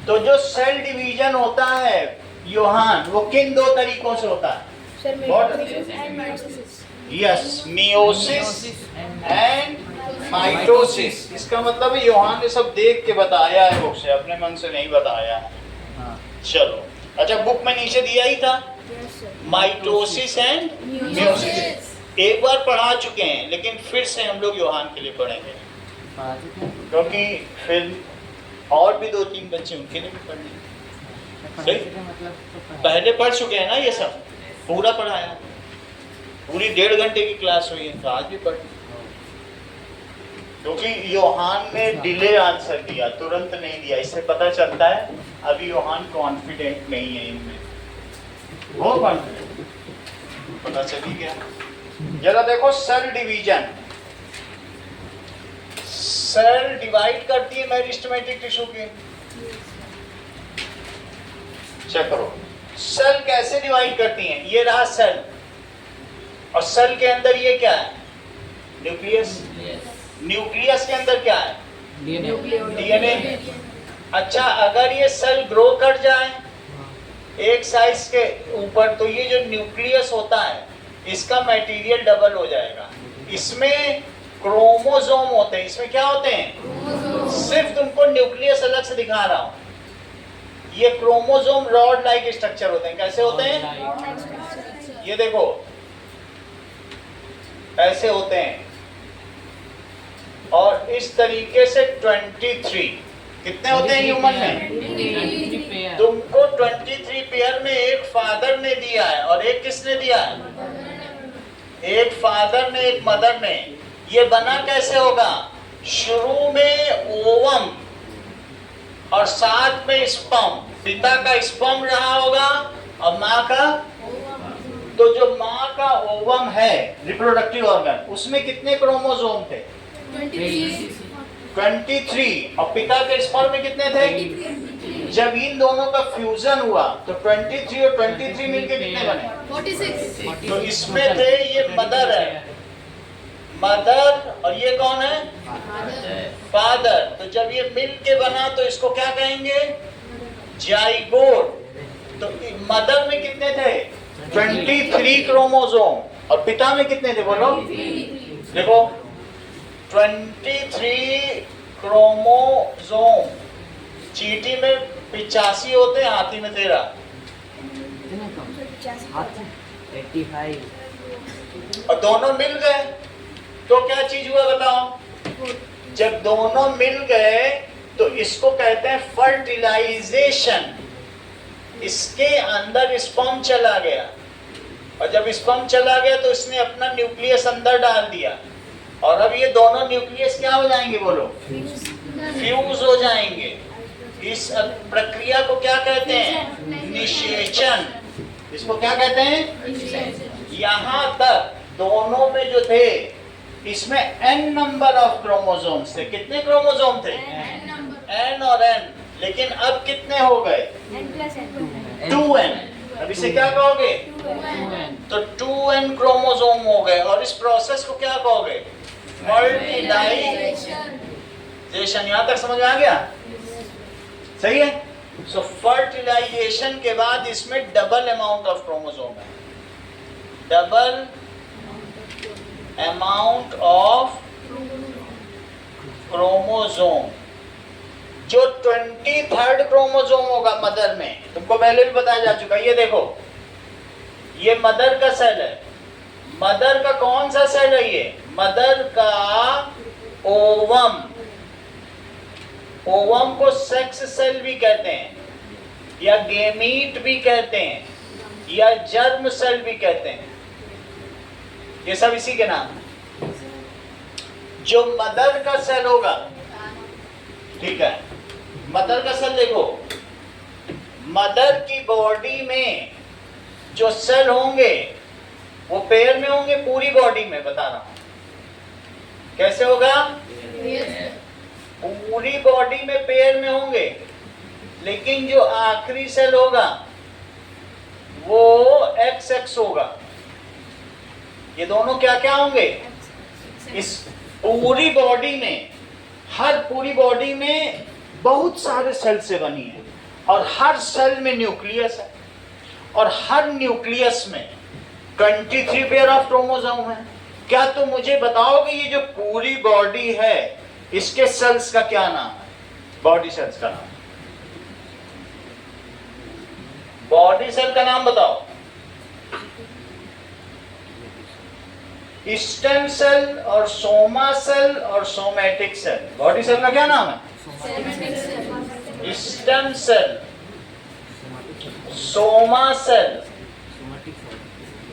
तो जो सेल डिवीजन होता है योहान, वो किन दो तरीकों से होता है? Yes, meiosis and mitosis. इसका मतलब है योहान ने सब देख के बताया है बुक से, अपने मन से नहीं बताया है। चलो अच्छा, बुक में नीचे दिया ही था माइटोसिस एंड मियोसिस। एक बार पढ़ा चुके हैं, लेकिन फिर से हम लोग योहान के लिए पढ़ेंगे, क्योंकि फिर और भी 2-3 बच्चे उनके लिए भी पढ़ने। सही, पहले पढ़ चुके हैं ना, ये सब पूरा पढ़ाया, पूरी 1.5 घंटे की क्लास हुई है, तो आज भी पढ़। क्योंकि योहान ने डिले आंसर दिया, तुरंत नहीं दिया। इससे पता चलता है अभी योहान कॉन्फिडेंट नहीं है इनमें, बहुत कॉन्फिडेंट, पता चल ही गया। जरा देखो सेल डिवीजन, सेल डिवाइड करती है मेरिस्टेमेटिक टिश्यू की। चेक करो सेल कैसे डिवाइड करती हैं। ये रहा सेल, और सेल के अंदर ये क्या है? न्यूक्लियस। न्यूक्लियस के अंदर क्या है? डीएनए। अच्छा, अगर ये सेल ग्रो कर जाए एक साइज के ऊपर, तो ये जो न्यूक्लियस होता है इसका मटेरियल डबल हो जाएगा। इसमें क्रोमोसोम होते हैं। इसमें क्या होते हैं? सिर्फ तुमको न्यूक्लियस अलग से दिखा रहा हूं। ये क्रोमोसोम रॉड लाइक स्ट्रक्चर होते हैं। कैसे होते हैं? ये देखो ऐसे होते हैं, और इस तरीके से 23 कितने होते हैं ह्यूमन में? तुमको 23 पेयर में एक फादर ने दिया है, और एक किसने दिया है? एक फादर ने, एक मदर ने। ये बना कैसे होगा? शुरू में ओवम और साथ में स्पर्म। पिता का स्पर्म रहा होगा और माँ का, तो जो माँ का ओवम है रिप्रोडक्टिव ऑर्गन, उसमें कितने क्रोमोसोम थे? 23। और पिता के स्पर्म में कितने थे? जब इन दोनों का फ्यूजन हुआ तो 23 और 23 मिलके कितने बने? 46। तो इसमें थे, ये मदर है, मदर, और ये कौन है? फादर। तो जब ये मिल के बना तो इसको क्या कहेंगे? जाइगोट। तो मदर में कितने थे? 23 क्रोमोसोम, और पिता में कितने थे बोलो? देखो 23 क्रोमोसोम। चींटी में 85 होते हैं, हाथी में 13। 85। और दोनों मिल गए तो क्या चीज हुआ बताओ? जब दोनों मिल गए तो इसको कहते हैं फर्टिलाइजेशन। इसके अंदर स्पर्म चला गया, और जब स्पर्म चला गया तो इसने अपना न्यूक्लियस अंदर डाल दिया, और अब ये दोनों न्यूक्लियस क्या हो जाएंगे, बोलो, फ्यूज हो जाएंगे। इस प्रक्रिया को क्या कहते हैं, निषेचन। इसको क्या कहते हैं? यहाँ तक दोनों में जो थे, इसमें n नंबर ऑफ क्रोमोसोम्स थे। कितने क्रोमोसोम थे? n और n। लेकिन अब कितने हो गए? 2n। अब इसे क्या कहोगे? तो 2n क्रोमोसोम हो गए, और इस प्रोसेस को क्या कहोगे? फर्टिलाइजेशन। यहाँ तक समझ में आ गया? सही है। सो फर्टिलाइजेशन के बाद इसमें डबल अमाउंट ऑफ क्रोमोसोम है, डबल अमाउंट ऑफ क्रोमोसोम। जो 23rd क्रोमोसोम होगा मदर में, तुमको पहले भी बताया जा चुका है। ये देखो, ये मदर का सेल है। मदर का कौन सा सेल है? ये मदर का ओवम। ओवम को सेक्स सेल भी कहते हैं, या गेमीट भी कहते हैं, या जर्म सेल भी कहते हैं। ये सब इसी के नाम है। जो मदर का सेल होगा, ठीक है, मदर का सेल देखो, मदर की बॉडी में जो सेल होंगे वो पेयर में होंगे, पूरी बॉडी में, बता रहा हूं कैसे होगा। पूरी बॉडी में पेयर में होंगे, लेकिन जो आखिरी सेल होगा वो XX होगा। ये दोनों क्या क्या होंगे? इस पूरी बॉडी में, हर पूरी बॉडी में बहुत सारे सेल से बनी है, और हर सेल में न्यूक्लियस है, और हर न्यूक्लियस में 23 पेयर ऑफ क्रोमोसोम है। क्या तुम मुझे बताओगे ये जो पूरी बॉडी है, इसके सेल्स का क्या नाम है? बॉडी सेल्स का नाम, बॉडी सेल का नाम बताओ। स्टेम सेल और सोमा सेल और सोमैटिक सेल। बॉडी सेल का क्या नाम है? स्टेम सेल, सोमा सेल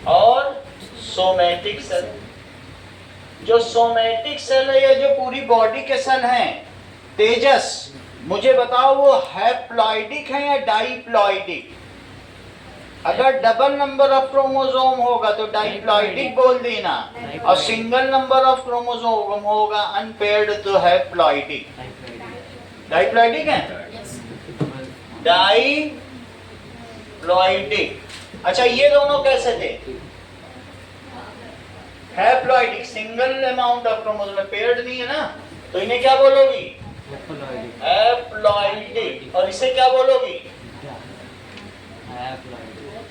और सोमैटिक सेल। जो सोमैटिक सेल है, ये जो पूरी बॉडी के सेल हैं, तेजस मुझे बताओ वो हैप्लॉइडिक है या डाइप्लॉइडिक? अगर डबल नंबर ऑफ क्रोमोसोम होगा तो डाइप्लॉइडिक बोल देना, और सिंगल नंबर ऑफ क्रोमोसोम होगा अनपेयर्ड तो हैप्लॉइडिक। डाइप्लॉइडिक है, डाइप्लॉइडिक। अच्छा, ये दोनों कैसे थे? Haploidic, single amount of chromosome, paired नहीं है ना, तो इन्हें क्या बोलोगी? हैप्लॉइडिक। और इसे क्या बोलोगी?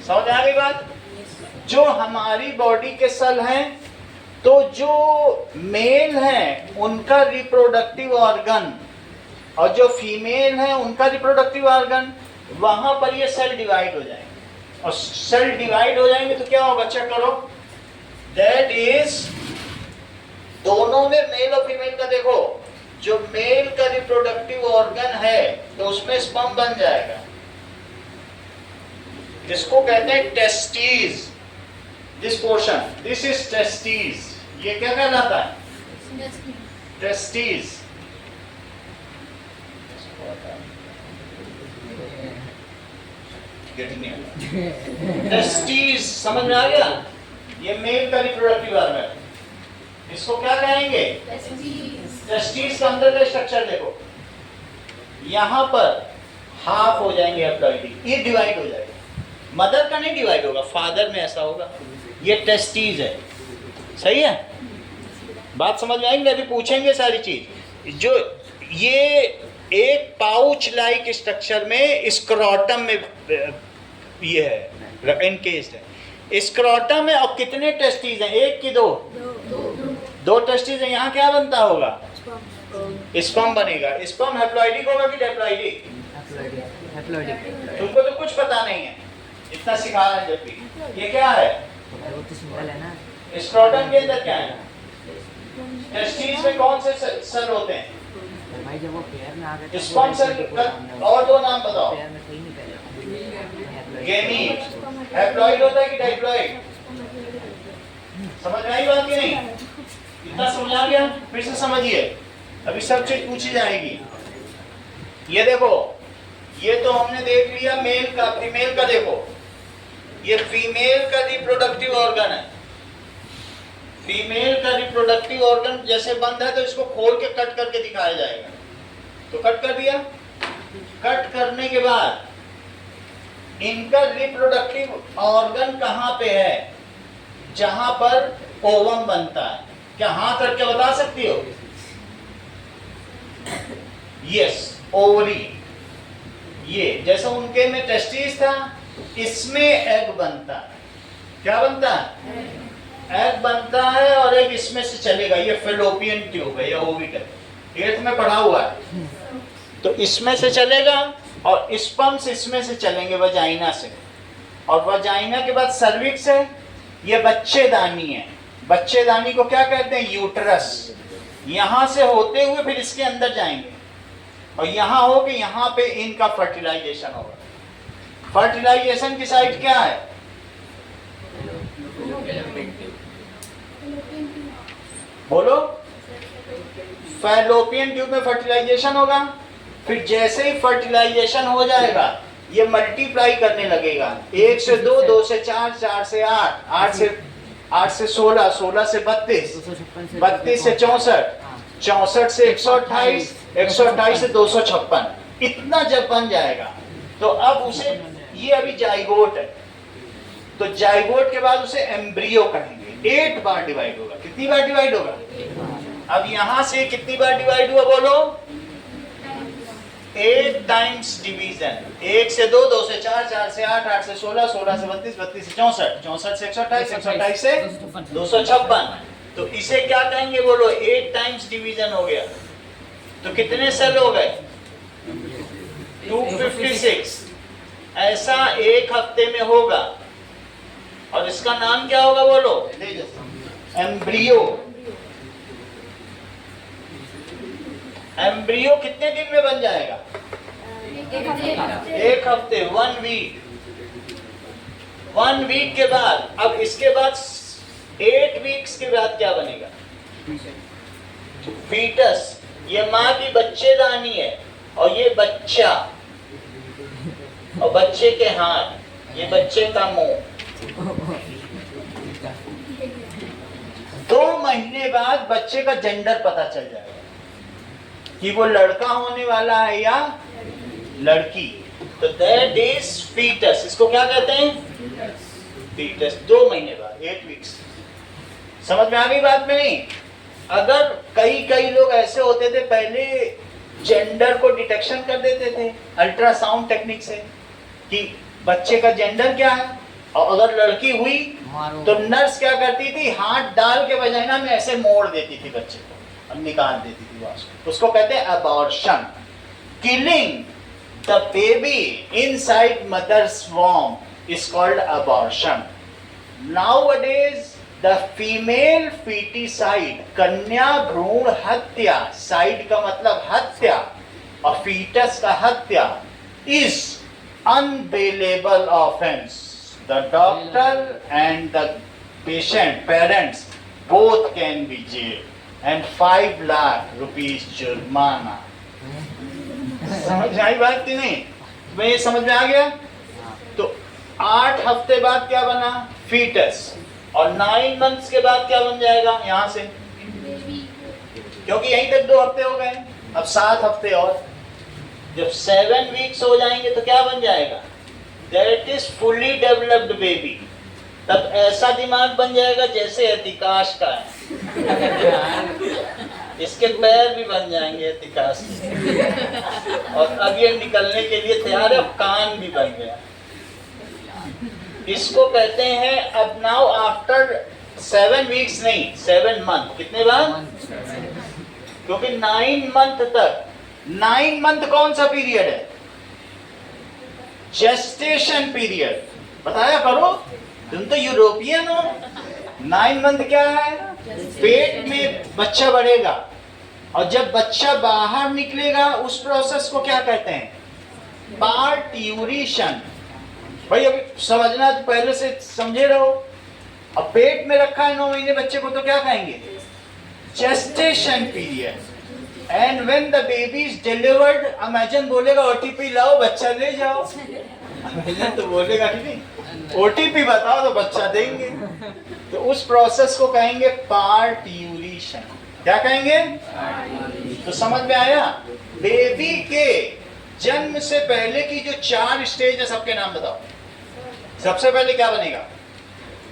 समझ आ गई बात? जो हमारी बॉडी के सेल हैं, तो जो मेल हैं उनका रिप्रोडक्टिव ऑर्गन, और जो फीमेल हैं उनका रिप्रोडक्टिव ऑर्गन, वहां पर ये सेल डिवाइड हो जाएंगे। और सेल डिवाइड हो जाएंगे तो क्या होगा? चेक करो। दैट इज, दोनों में मेल और फीमेल का देखो, जो मेल का रिप्रोडक्टिव ऑर्गन है तो उसमें स्पर्म बन जाएगा, जिसको कहते हैं testes. This portion, this is testes. ये क्या कहलाता है? टेस्टीज। टेस्टीज समझ में आ गया? ये मेल का रिप्रोडक्टिव ऑर्गन, इसको क्या कहेंगे? टेस्टीज का अंदर का स्ट्रक्चर देखो, यहां पर हाफ हो जाएंगे हैप्लॉइडिक, ये डिवाइड हो जाएगा। मदर का नहीं डिवाइड होगा, फादर में ऐसा होगा। ये टेस्टीज है, सही है? बात समझ में आएंगे? अभी पूछेंगे सारी चीज। जो ये एक पाउच लाइक स्ट्रक्चर में स्क्रोटम में ये है एनकेस्ड है। स्क्रोटम में अब कितने टेस्टीज हैं? एक की दो? दो टेस्टीज हैं। यहाँ क्या बनता होगा? स्पर्म बनेगा। स्पर्म हैप्लॉइडिक होगा कि डिप्लॉइडिक? तुमको तो कुछ पता नहीं है, इतना सिखा रहे हैं जब भी। ये क्या है? स्क्रोटम के अंदर क्या है? टेस्टीज में कौन से सेल होते हैं? भाई जब वो पेयर में आ गए थे स्पॉन्सर और दो नाम बताओ। पेयर में कहीं नहीं पहले गेमीट हैप्लॉइड होता है कि डाइप्लॉइड? समझ में आई बात की नहीं? इतना समझ आ गया? फिर से समझिए, अभी सब चीज पूछी जाएगी। ये देखो, ये तो हमने देख लिया मेल का। फीमेल का देखो, ये फीमेल का रिप्रोडक्टिव ऑर्गन है। फीमेल का रिप्रोडक्टिव ऑर्गन जैसे बंद है तो इसको खोल के कट करके दिखाया जाएगा। तो कट कर दिया। कट करने के बाद इनका रिप्रोडक्टिव ऑर्गन कहाँ पे है? जहां पर ओवम बनता है। क्या हाथ रख के बता सकती हो? Yes, ovary. ये जैसे उनके में टेस्टिस था, इसमें एग बनता है। क्या बनता है? एग बनता है और एग इसमें से चलेगा। ये फेलोपियन ट्यूब है या ओविटल, 8th में पढ़ा हुआ है। तो इसमें से चलेगा और स्पर्म्स इसमें से चलेंगे वजाइना से, और वजाइना के बाद सर्विक्स है। ये बच्चेदानी है। बच्चेदानी को क्या कहते हैं? यूट्रस। यहां से होते हुए फिर इसके अंदर जाएंगे और यहां हो के यहां पे इनका फर्टिलाइजेशन होगा। फर्टिलाइजेशन की साइट क्या है? बोलो। फैलोपियन ट्यूब में फर्टिलाइजेशन होगा। फिर जैसे ही फर्टिलाइजेशन हो जाएगा ये मल्टीप्लाई करने लगेगा। 1 से 2, 2 से 4, 4 से 8, 8 से 16, 16 से 32, 32 से 64, 64 से 128, 128 से 256। इतना जब बन जाएगा तो अब उसे, ये अभी जाइगोट है, तो जाइगोट के बाद उसे एम्ब्रियो कहेंगे। 8 बार डिवाइड होगा। कितनी बार डिवाइड होगा? अब यहां से कितनी बार डिवाइड हुआ बोलो? 8 टाइम्स डिवीजन। 1 से 2, 2 से 4, 4 से 8, 8 से 16, 16 से 32, 32 से 64, 64 से 128, 128 से 256। तो इसे क्या कहेंगे बोलो? 8 टाइम्स डिवीजन हो गया। तो कितने सेल हो गए? 256। ऐसा 1 हफ्ते में होगा और इसका नाम क्या होगा बोलो? एम्ब्रियो। एम्ब्रियो कितने दिन में बन जाएगा? 1 हफ्ते, 1 वीक। 1 वीक के बाद, अब इसके बाद 8 वीक्स के बाद क्या बनेगा? फीटस। ये माँ की बच्चेदानी है और ये बच्चा, और बच्चे के हाथ, ये बच्चे का मुंह। 2 महीने बाद बच्चे का जेंडर पता चल जाएगा कि वो लड़का होने वाला है या लड़की। तो दैट इज फीटस। इसको क्या कहते हैं? फीटस। 2 महीने बाद, 8 वीक्स। समझ में आ गई बात में? नहीं। अगर कई लोग ऐसे होते थे, पहले जेंडर को डिटेक्शन कर देते थे अल्ट्रासाउंड टेक्निक से कि बच्चे का जेंडर क्या है, और अगर लड़की हुई तो नर्स क्या करती थी? हाथ डाल के वजाइना में ऐसे मोड़ देती थी बच्चे को और निकाल देती थी वापस। उसको कहते हैं abortion. Killing the baby inside mother's वॉर्म is called abortion. Nowadays the female foeticide, कन्या भ्रूण हत्या, साइड का मतलब हत्या और फीटस का हत्या, is अनबेलेबल offence. The doctor and the patient, parents, both can be jailed and 5 lakh rupees जुर्माना। समझ आई बात की नहीं? मैं ये समझ में आ गया? तो 8 हफ्ते बाद क्या बना? फीटस। और 9 मंथ्स के बाद क्या बन जाएगा? यहाँ से, क्योंकि यहीं तक 2 हफ्ते हो गए, अब 7 हफ्ते और। जब 7 वीक्स हो जाएंगे तो क्या बन जाएगा? That is fully developed baby। तब ऐसा दिमाग बन जाएगा जैसे एतिकाश का है। इसके पैर भी बन जाएंगे एतिकाश के, और अब ये निकलने के लिए तैयार है, कान भी बन गया। इसको कहते हैं, अब नाउ आफ्टर 7 वीक्स नहीं, 7 मंथ। कितने बाद? क्योंकि 9 मंथ तक, 9 मंथ कौन सा पीरियड है? Gestation period. बताया करो, तुम तो यूरोपियन हो। 9 मंथ क्या है? पेट में बच्चा बढ़ेगा, और जब बच्चा बाहर निकलेगा उस प्रोसेस को क्या कहते हैं? पार्ट्यूरेशन। भाई अभी समझना तो पहले से समझे रहो। अब पेट में रखा है 9 महीने बच्चे को तो क्या कहेंगे? Gestation period. And when the baby is delivered, imagine बोलेगा ओटीपी लाओ बच्चा ले जाओ। इमेजिन तो बोलेगा कि नहीं, ओटीपी बताओ तो बच्चा देंगे। तो उस प्रोसेस को कहेंगे पार्ट्यूरेशन। क्या कहेंगे? तो समझ में आया? बेबी के जन्म से पहले की जो 4 स्टेज है सबके नाम बताओ। सबसे पहले क्या बनेगा?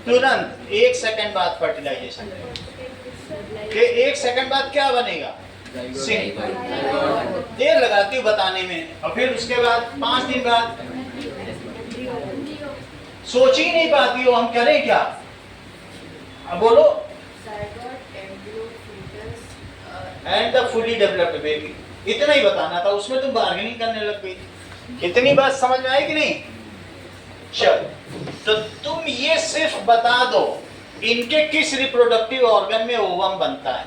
तुरंत 1 सेकंड बाद फर्टिलाइजेशन के 1 सेकंड बाद क्या बनेगा? देर लगाती हूँ बताने में। और फिर उसके बाद 5 दिन बाद सोच ही नहीं पाती हो हम करें क्या? अब बोलो। And the fully developed baby. इतना ही बताना था, उसमें तुम बार्गेनिंग करने लग गई। इतनी बात समझ में आई कि नहीं? चल, तो तुम ये सिर्फ बता दो इनके किस रिप्रोडक्टिव ऑर्गन में ओवम बनता है?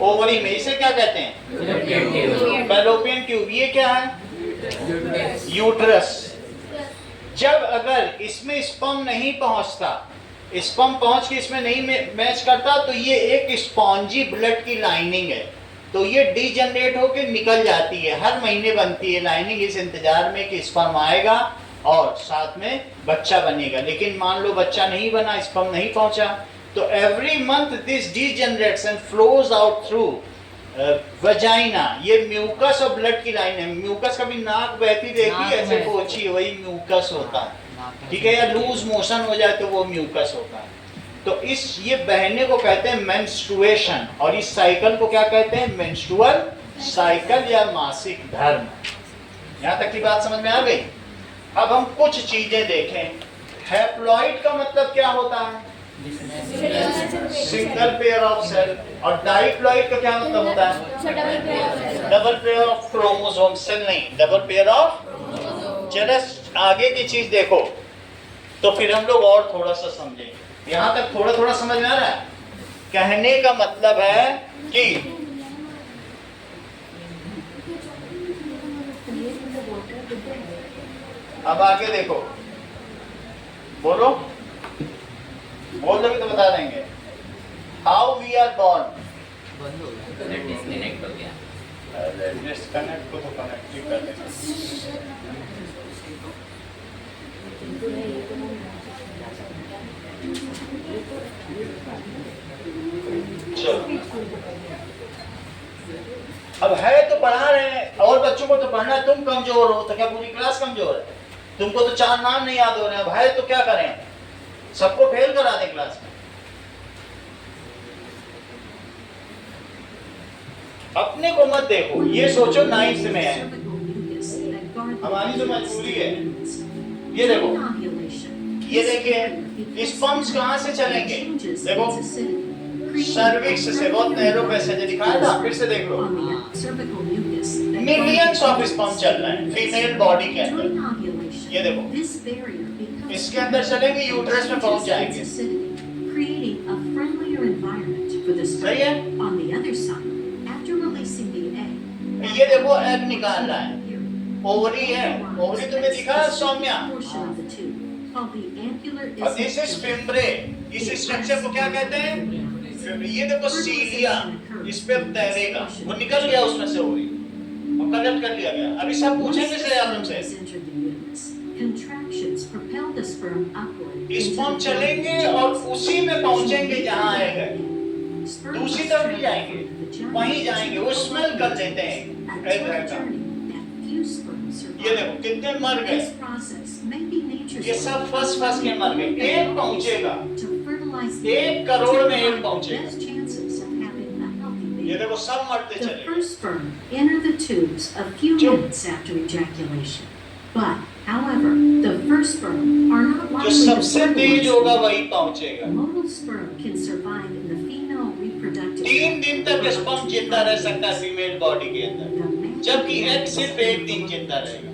ओवरी में। इसे क्या कहते हैं? Fallopian tube. ये क्या है? यूट्रस। जब अगर इसमें स्पर्म नहीं पहुंचता, स्पर्म पहुंच के इसमें नहीं मैच करता, तो ये एक स्पॉन्जी ब्लड की लाइनिंग है, तो ये डीजनरेट होकर निकल जाती है। हर महीने बनती है लाइनिंग इस इंतजार में कि स्पर्म आएगा और साथ में बच्चा बनेगा। लेकिन मान लो बच्चा नहीं बना, स्पर्म नहीं पहुंचा, तो every month this degenerates and flows out through vagina. ये म्यूकस और ब्लड की लाइन है। म्यूकस कभी नाक बहती देखी ऐसे पोछी, वही म्यूकस होता है। ठीक है, या लूज मोशन हो जाए तो वो म्यूकस होता है। तो इस ये बहने को कहते हैं मेंस्ट्रुएशन, और इस साइकिल को क्या कहते हैं? मेंस्ट्रुअल साइकिल या मासिक धर्म। यहाँ तक की बात समझ में आ गई? अब हम कुछ चीजें देखें। हैप्लॉइड का मतलब क्या होता है? Single pair of cell. और डाइप्लॉइड का क्या मतलब होता है? Double pair of chromosome. Cell नहीं, डबल पेयर ऑफ। जरा आगे की चीज देखो तो फिर हम लोग और थोड़ा सा समझें। यहाँ तक थोड़ा थोड़ा समझ में आ रहा है? कहने का मतलब है कि अब आगे देखो, बोलो, बोल दोगे तो बता देंगे। How we are born. Disconnect हो गया। डिस्कनेक्ट को तो कनेक्ट ही कर देना। चलो, अब है तो पढ़ा रहे हैं और बच्चों को तो पढ़ना है। तुम कमजोर हो तो क्या पूरी क्लास कमजोर है? तुमको तो 4 नाम नहीं याद हो रहे हैं। अब है तो क्या करें? सबको फेल करा दें क्लास में? अपने को मत देखो, ये सोचो 9th में है, हमारी जो मजबूरी है। ये देखो, ये देखिए स्पर्म्स कहां से चलेंगे? देखो सर्विक्स से, बहुत नैरो पैसेज दिखाया था, फिर से देख लो। मिलियंस ऑफ स्पर्म चल रहे हैं फीमेल बॉडी के अंदर। ये देखो, इसके अंदर चलेंगे, यूट्रस में पहुंच जाएंगे। सही है? ये देखो एग निकाल रहा है, ओवरी है। ओवरी तुम्हें दिखा सौम्या? और दिस इज फिम्ब्रे। इस स्ट्रक्चर को क्या कहते हैं? ये देखो सीलिया, इस पे तैरेगा, वो निकल गया उसमें से, ओवरी और कलेक्ट कर लिया गया। अभी सब पूछेंगे से आप तुमसे, स्पर्म चलेंगे और उसी में पहुंचेंगे जहां आएगा, दूसरी तरफ नहीं जाएंगे, वहीं जाएंगे। वो स्मेल कर देते हैं एग का। ये देखो कितने मर गए, ये सब फंस के मर गए। एक पहुंचेगा, 1 करोड़ में एक पहुंचेगा। ये देखो सब मरते The चले। first sperm enter the tubes a few minutes after ejaculation. But, however, the first sperm are not जो likely to सबसे तेज होगा fertilize. वही पहुंचेगा। Motile sperm can survive in the female reproductive 3 दिन तक स्पर्म जिंदा रह सकता है फीमेल बॉडी के अंदर, जबकि एग सिर्फ 1 दिन जिंदा रहेगा।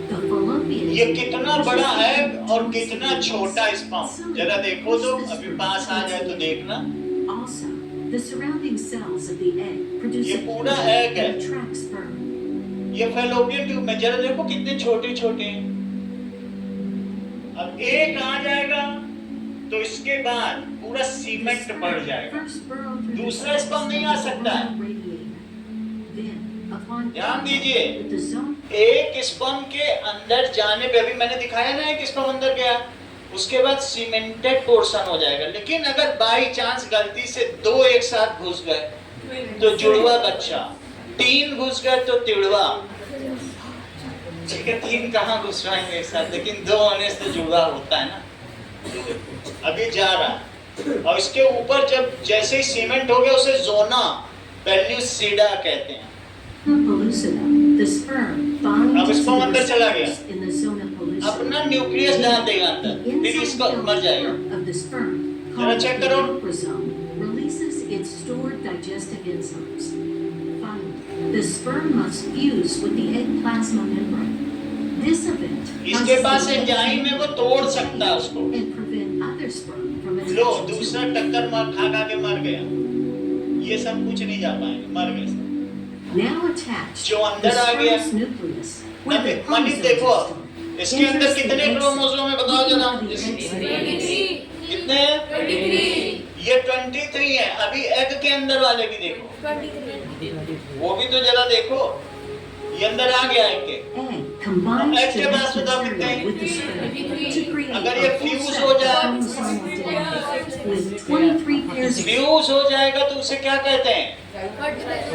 The fallopian ये कितना बड़ा एग और कितना छोटा स्पर्म, जरा देखो तो, अभी पास आ जाए तो देखना। also The surrounding cells of the egg produce ये a पूरा pigment egg है। that attracts sperm. ये फैलोपियन ट्यूब में जरा देखो कितने छोटे छोटे हैं। अब एक आ जाएगा तो इसके बाद पूरा सीमेंट बढ़ जाएगा, First burrow through the दूसरा cells स्पर्म नहीं आ of the सकता है। hormone radiator. Then, upon ध्यान contact दीजिए, with the zone एक स्पर्म के अंदर जाने पे, अभी मैंने दिखाया ना एक स्पर्म अंदर गया, उसके बाद सीमेंटेड पोर्शन हो जाएगा। लेकिन अगर बाई चांस गलती से दो एक साथ घुस गए तो जुड़वा बच्चा, तीन घुस गए तो तिड़वा। ठीक है, तीन कहाँ घुस पाएंगे एक साथ, लेकिन दो होने से तो जुड़वा होता है ना। अभी जा रहा है और इसके ऊपर जब जैसे ही सीमेंट हो गया उसे जोना पेल्यूसिडा कहते हैं। pellucida, the sperm binds अब to स्पर्म the अंदर चला गया, receptors in the zona pellucida. अपना न्यूक्लियस डाल देगा The अंदर, फिर inside इसको मर जाएगा। of the sperm, जरा called check the करो। acrosome, releases its stored digestive enzymes. Finally, the sperm must fuse with the egg plasma membrane. This event इसके causes pass the egg enzyme है, वो तोड़ सकता है उसको। and prevent other sperm from low attaching to दूसरा it. टक्कर मार खा के मर गया, ये सब कुछ नहीं जा पाएंगे, मर गए सब। Now attached, जो the अंदर आ गया, sperm's nucleus, where the money chromosomes देखो are stored, इसके अंदर enters the कितने egg क्रोमोसोम है बताओ जरा। cell, the egg cell. कितने हैं? 23 ये 23 है। अभी एग के अंदर वाले भी देखो, 23 वो भी तो जरा देखो, ये अंदर आ गया एग के। Egg combines Egg के genetic पास बताओ कितने हैं? material with the sperm to create अगर ये a full fuse set हो of जाए, chromosomal DNA with 23 pairs of fuse हो जाएगा तो उसे क्या कहते हैं?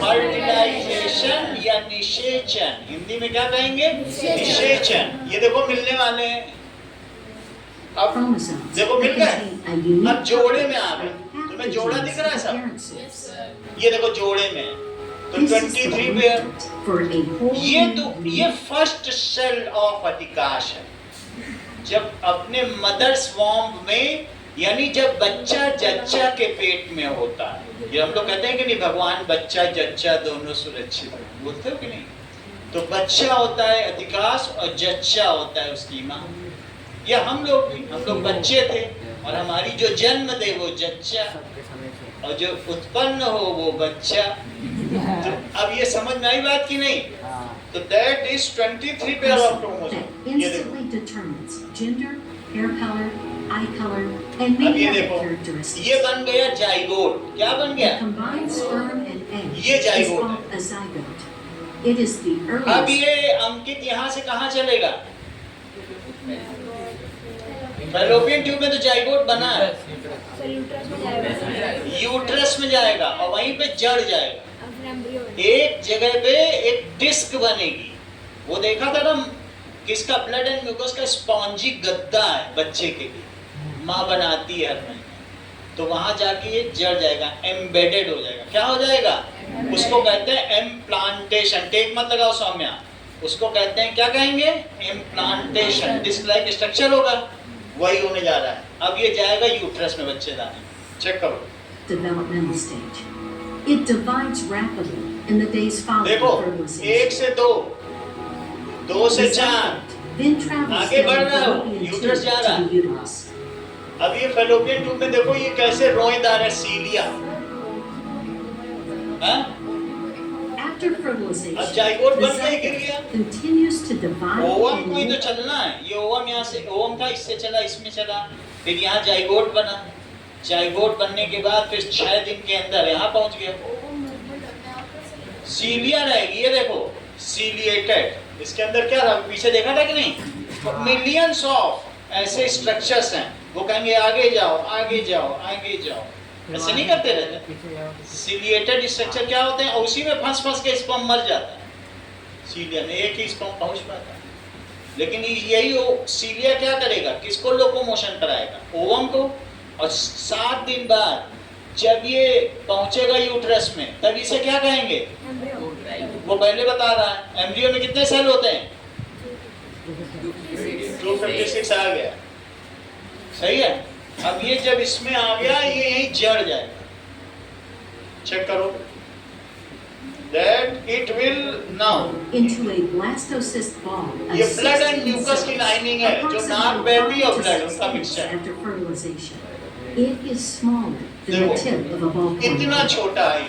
फर्टिलाइजेशन या निषेचन। हिंदी में क्या कहेंगे? निषेचन। ये देखो मिलने वाले हैं। अब chromosomes देखो that मिल गए, contain a unique अब जोड़े में आ copy गए। of तुम्हें जोड़ा दिख रहा है सब? appearances. ये देखो जोड़े में है। तो This is 23 the pair. blueprint for a whole ये तो new ये फर्स्ट सेल ऑफ अधिकाश है। जब अपने मदर स्वॉम्ब में, यानी जब बच्चा जच्चा के पेट में होता है, ये हम लोग कहते हैं कि नहीं, भगवान बच्चा जच्चा दोनों सुरक्षित है, बोलते हो कि नहीं? तो बच्चा होता है अधिकाश और जच्चा होता है उसकी माँ। या हम लोग बच्चे थे और हमारी जो जन्म दे वो जच्चा और जो उत्पन्न हो वो बच्चा। तो अब ये समझ में आई बात की नहीं? तो that is 23 pair of that chromosome. ये देखो, instantly determines gender, hair color, eye color, and अब many ये other देखो, characteristics. ये बन गया जाइगोट। क्या बन The गया? combined sperm and egg ये is zygote called a zygote. It is the अब earliest ये अंकित यहाँ से कहाँ चलेगा? फैलोपियन ट्यूब में तो जाइगोट बना है, यूट्रस में जाएगा और वहीं पे जड़ जाएगा। एक जगह पे एक डिस्क बनेगी। वो देखा था ना, किसका ब्लड एंड म्यूकस का स्पॉन्जी गद्दा है बच्चे के लिए, माँ बनाती है हर महीने। तो वहां जाके ये जड़ जाएगा, एम्बेडेड हो जाएगा। क्या हो जाएगा? उसको कहते हैं एम्प्लांटेशन। टेक मत लगाओ सौम्या, उसको कहते हैं, क्या कहेंगे? एम्प्लांटेशन। डिस्क लाइक स्ट्रक्चर होगा, वही होने जा रहा है। अब ये जाएगा यूट्रस में बच्चेदानी। चेक करो, developmental stage. It divides rapidly in the days following देखो, fertilization. 1 से 2, 2 से The 4, zygote then travels आगे down बढ़ the रहा हो, fallopian यूट्रस tube जा रहा to है। the uterus. अब ये फैलोपियन ट्यूब में देखो ये कैसे रोएदार है, सीलिया। हाँ? After fertilization, अब जाइगोट the बन गया, गिर गया। zygote continues to divide ovum and को ही तो make चलना है। ये ओवम यहाँ से, ओवम का इससे चला, इसमें चला, फिर यहाँ जाइगोट बना। जाइगोट बनने के बाद फिर 6 दिन के अंदर यहाँ पहुँच गया। सीलिया रहेगी, ये देखो सीलिएटेड। इसके अंदर क्या था, पीछे देखा था कि नहीं? मिलियंस ऑफ ऐसे स्ट्रक्चर्स हैं। वो कहेंगे आगे जाओ, आगे जाओ, आगे जाओ, ऐसे नहीं करते रहते। सीलिएटेड स्ट्रक्चर क्या होते हैं? उसी में फंस के स्पर्म मर जाता है। सीलिया में एक ही स्पर्म पहुंच पाता है। लेकिन यही सीलिया क्या करेगा? किसको लोकोमोशन कराएगा? ओवम को। और 7 दिन बाद जब ये पहुंचेगा यूट्रस में, तब इसे क्या कहेंगे? वो पहले बता रहा है, एम्ब्रियो में कितने सेल होते हैं? 256 आ गया, सही है। अब ये जब इसमें आ गया, ये यहीं जड़ जाएगा। चेक करो, that it will now into a blastocyst ball of ये ब्लड एंड 16 म्यूकस की cells, लाइनिंग है, जो नाक approximately बहती है और 5 to ब्लड 6 उनका months mixture. after fertilization. It is smaller than the tip of a ballpoint इतना pen. छोटा है।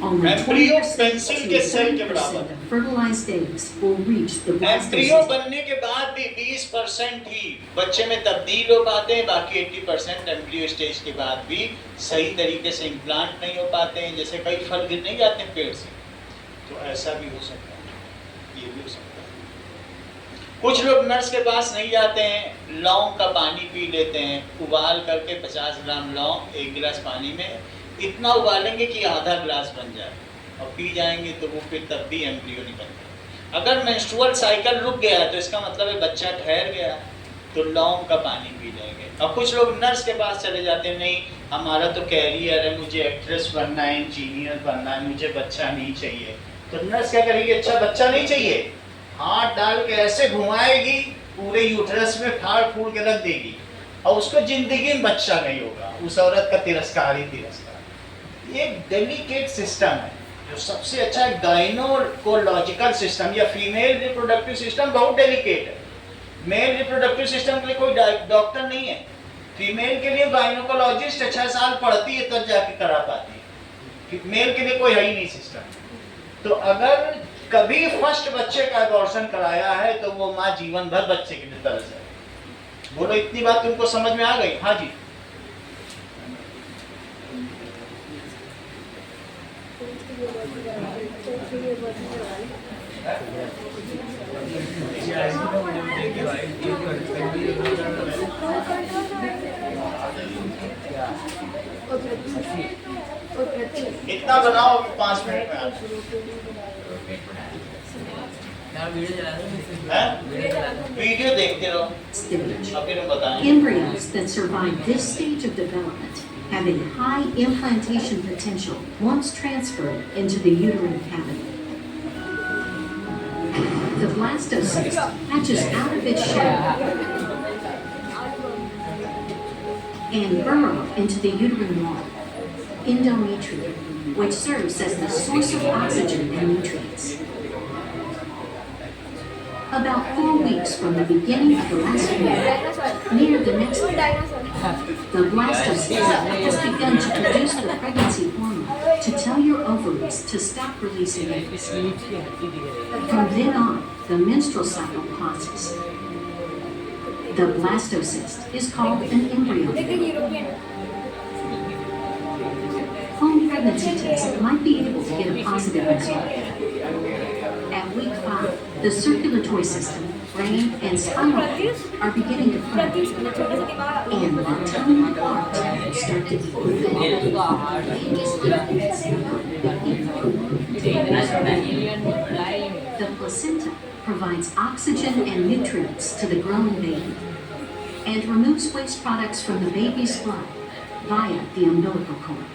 Only Embryo 20% pencil to के cell के 30% बराबर। of fertilized eggs will reach the embryo blastocyst. बनने के बाद भी 20% ही बच्चे में तब्दील हो पाते हैं, बाकी 80% एम्ब्रियो स्टेज के बाद भी सही तरीके से इम्प्लांट नहीं हो पाते हैं। जैसे कई फल गिर नहीं जाते हैं पेड़ से, तो ऐसा भी हो सकता है, ये भी हो सकता है। कुछ लोग नर्स के पास नहीं जाते हैं, लौंग का पानी पी लेते हैं, उबाल करके 50 ग्राम लौंग 1 गिलास पानी में इतना उबालेंगे कि आधा गिलास बन जाए और पी जाएंगे, तो वो फिर तब भी एम्ब्रियो नहीं बनता। अगर मेंस्ट्रुअल साइकिल रुक गया है तो इसका मतलब है बच्चा ठहर गया, तो लौंग का पानी पी लेंगे। और कुछ लोग नर्स के पास चले जाते हैं, नहीं हमारा तो कैरियर है, मुझे एक्ट्रेस बनना है, इंजीनियर बनना है, मुझे बच्चा नहीं चाहिए। तो नर्स क्या करेगी, अच्छा बच्चा नहीं चाहिए, हाथ डाल के ऐसे घुमाएगी, पूरे यूट्रस में फाड़ फूड़ के रख देगी और उसको जिंदगी में बच्चा नहीं होगा। उस औरत का तिरस्कार ही तिरस्कार। ये डेलिकेट सिस्टम है। जो सबसे अच्छा गाइनोकोलॉजिकल सिस्टम या फीमेल रिप्रोडक्टिव सिस्टम बहुत डेलिकेट है। मेल रिप्रोडक्टिव सिस्टम के लिए कोई डॉक्टर नहीं है, फीमेल के लिए गाइनोकोलॉजिस्ट 6 साल पढ़ती है तब जाके करा पाती है, मेल के लिए कोई है ही नहीं सिस्टम। तो अगर कभी फर्स्ट बच्चे का अबॉर्शन कराया है तो वो माँ जीवन भर बच्चे के लिए तरस है। बोलो इतनी बात तुमको समझ में आ गई? हाँ जी। इतना बनाओ 5 मिनट में आप। वीडियो देखते रहो, Stage. अब फिर हम बताएंगे। Embryos that survive this stage of development have a high implantation potential once transferred into the uterine cavity. The blastocyst hatches out of its shell and burrow into the uterine wall, endometrium, which serves as the source of oxygen and nutrients. About 4 weeks from the beginning of the last year, near the next the blastocyst has begun to produce the pregnancy hormone to tell your ovaries to stop releasing eggs. From then on, the menstrual cycle pauses. The blastocyst is called an embryo. Home pregnancy tests might be able to get a positive result. At week 5, the circulatory system, brain, and spinal cord are beginning to form, and the tongue part start to The placenta provides oxygen and nutrients to the growing baby and removes waste products from the baby's blood via the umbilical cord.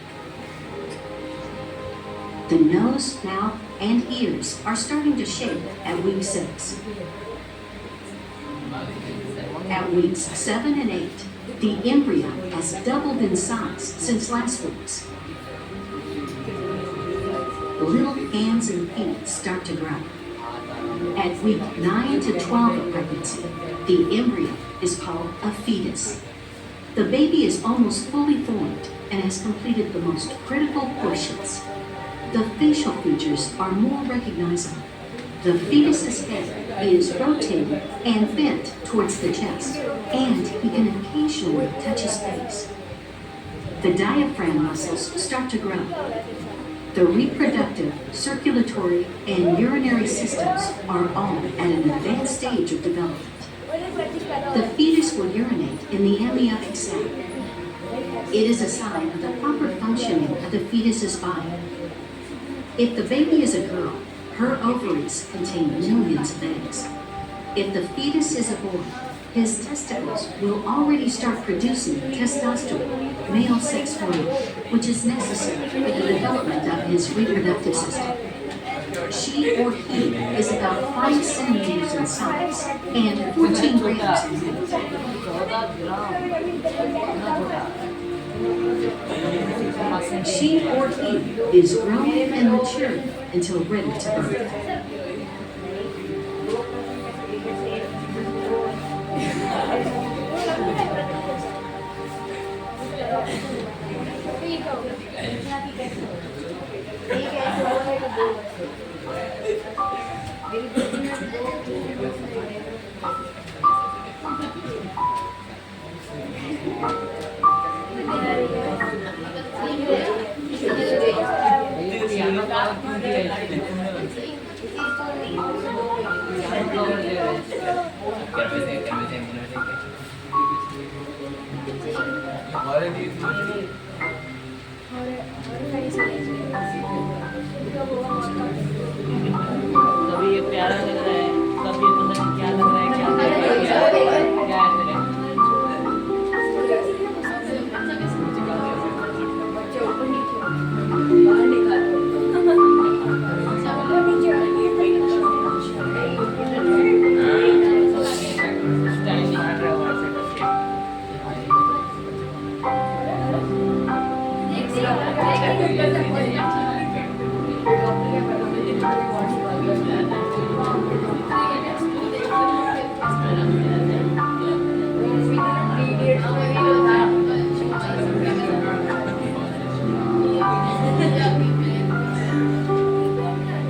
The nose, mouth, and ears are starting to shape at week 6. At weeks 7 and 8, the embryo has doubled in size since last week's. Little hands and feet start to grow. At week 9 to 12 of pregnancy, the embryo is called a fetus. The baby is almost fully formed and has completed the most critical portions. The facial features are more recognizable. The fetus's head is rotated and bent towards the chest, and he can occasionally touch his face. The diaphragm muscles start to grow. The reproductive, circulatory, and urinary systems are all at an advanced stage of development. The fetus will urinate in the amniotic sac. It is a sign of the proper functioning of the fetus's body. If the baby is a girl, her ovaries contain millions of eggs. If the fetus is a boy, his testicles will already start producing testosterone, male sex hormone, which is necessary for the development of his reproductive system. She or he is about 5 centimeters in size and 14 grams in weight. She or he is growing and maturing until ready to birth. Piano का क्यों दिया है? पियानो कवर दे रहे हैं। कभी ये प्यारा लग रहा है, कभी पता नहीं क्या लग रहा है, क्या लग रहा है, क्या है तेरे? स्टाइल निकाल रहा है वहाँ से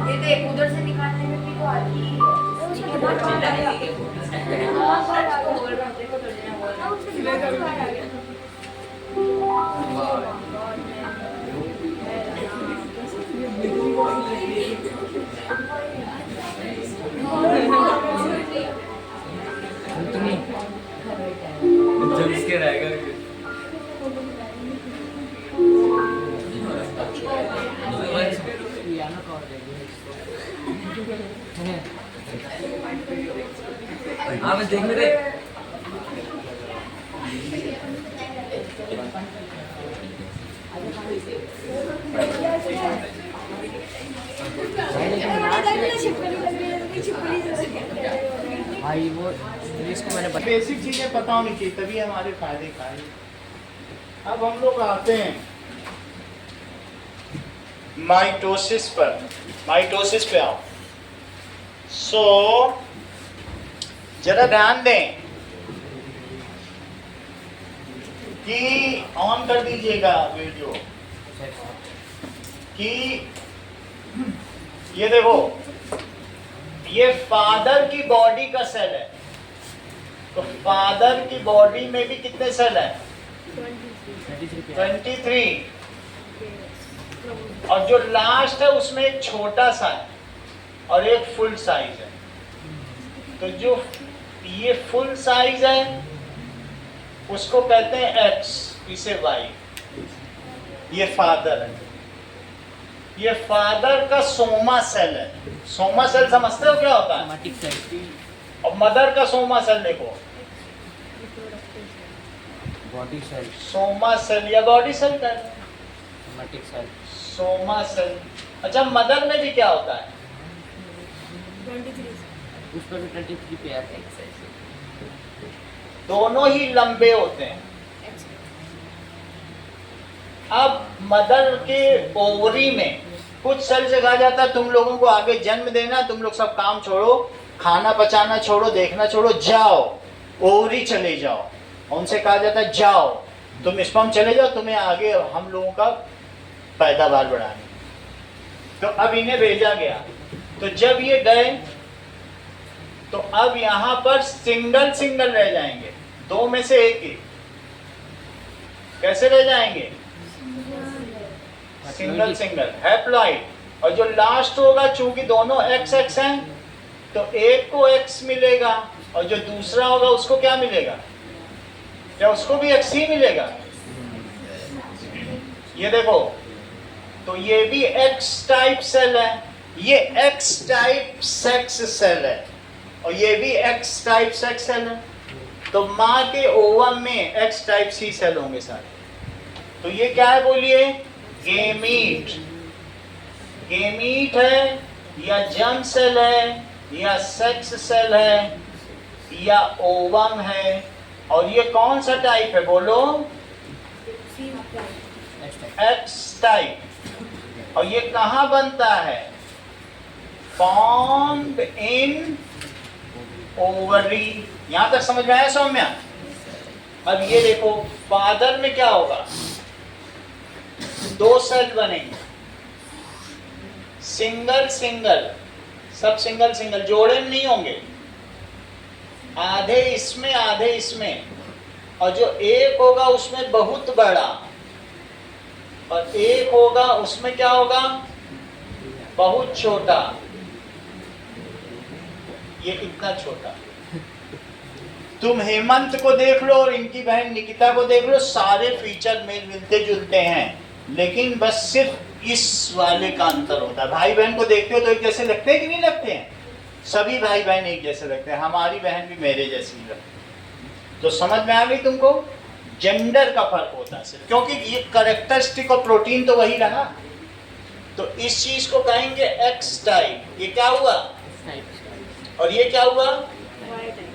ये देख उधर से निकालने में भी तो आती है। जब इसके रहेगा पियानो कवर दे दिया। हाँ मैं देखने दे भाई वो इसको मैंने बता बेसिक चीजें पता होनी चाहिए, तभी हमारे फायदे खाए। अब हम लोग आते हैं माइटोसिस पर। माइटोसिस पे आओ। सो जरा ध्यान दें कि ऑन कर दीजिएगा वीडियो कि ये देखो, ये फादर की बॉडी का सेल है। तो फादर की बॉडी में भी कितने सेल है? 23। और जो लास्ट है उसमें एक छोटा सा है और एक फुल साइज है। तो जो ये फुल साइज है उसको कहते हैं एक्स, इसे वाई। ये फादर है। ये फादर का सोमा सेल है। सोमा सेल समझते हो क्या होता है? सोमैटिक सेल, और मदर का सोमा सेल देखो, बॉडी सेल, सोमा सेल या बॉडी सेल का सोमैटिक सेल। सोमा सेल। अच्छा, मदर में भी क्या होता है? उस पर भी 23 पेयर है। दोनों ही लंबे होते हैं। अब मदर के ओवरी में कुछ सेल से कहा जाता है तुम लोगों को आगे जन्म देना, तुम लोग सब काम छोड़ो, खाना पचाना छोड़ो, देखना छोड़ो, जाओ ओवरी चले जाओ। उनसे कहा जाता है जाओ तुम स्पर्म चले जाओ, तुम्हें आगे हम लोगों का पैदावार बढ़ानी। तो अब इन्हें भेजा गया। तो जब ये गए तो अब यहाँ पर सिंगल सिंगल रह जाएंगे, दो में से एक ही। कैसे रह जाएंगे? Single single, haploid. और जो लास्ट होगा, चूंकि दोनों एक्स एक्स हैं तो एक को एक्स मिलेगा और जो दूसरा होगा उसको क्या मिलेगा? क्या उसको भी एक्स ही मिलेगा? ये देखो, तो ये भी एक्स टाइप सेल है, ये एक्स टाइप सेक्स सेल है और ये भी एक्स टाइप सेक्स सेल है। तो माँ के ओवम में एक्स टाइप सी सेल होंगे सारे। तो ये क्या है बोलिए? गेमीट। गेमीट है या जर्म सेल है या सेक्स सेल है या ओवम है। और ये कौन सा टाइप है बोलो? X type. और ये कहाँ बनता है? Formed in ovary. यहां तक समझ में आया सौम्या? अब ये देखो, फादर में क्या होगा? दो सेल बनेंगे, सिंगल सिंगल, सब सिंगल सिंगल, जोड़े में नहीं होंगे, आधे इसमें आधे इसमें, और जो एक होगा उसमें बहुत बड़ा, और एक होगा उसमें क्या होगा, बहुत छोटा, ये कितना छोटा। तुम हेमंत को देख लो और इनकी बहन निकिता को देख लो, सारे फीचर में मिलते जुलते हैं, लेकिन बस सिर्फ इस वाले का अंतर होता है। भाई बहन को देखते हो तो एक जैसे लगते हैं कि नहीं लगते हैं? सभी भाई बहन एक जैसे लगते हैं, हमारी बहन भी मेरे जैसी लगती है। तो समझ में आ गई तुमको? जेंडर का फर्क होता है सिर्फ, क्योंकि ये कैरेक्टरिस्टिक और प्रोटीन तो वही रहा। तो इस चीज को कहेंगे एक्स टाइप, ये क्या हुआ, और ये क्या हुआ,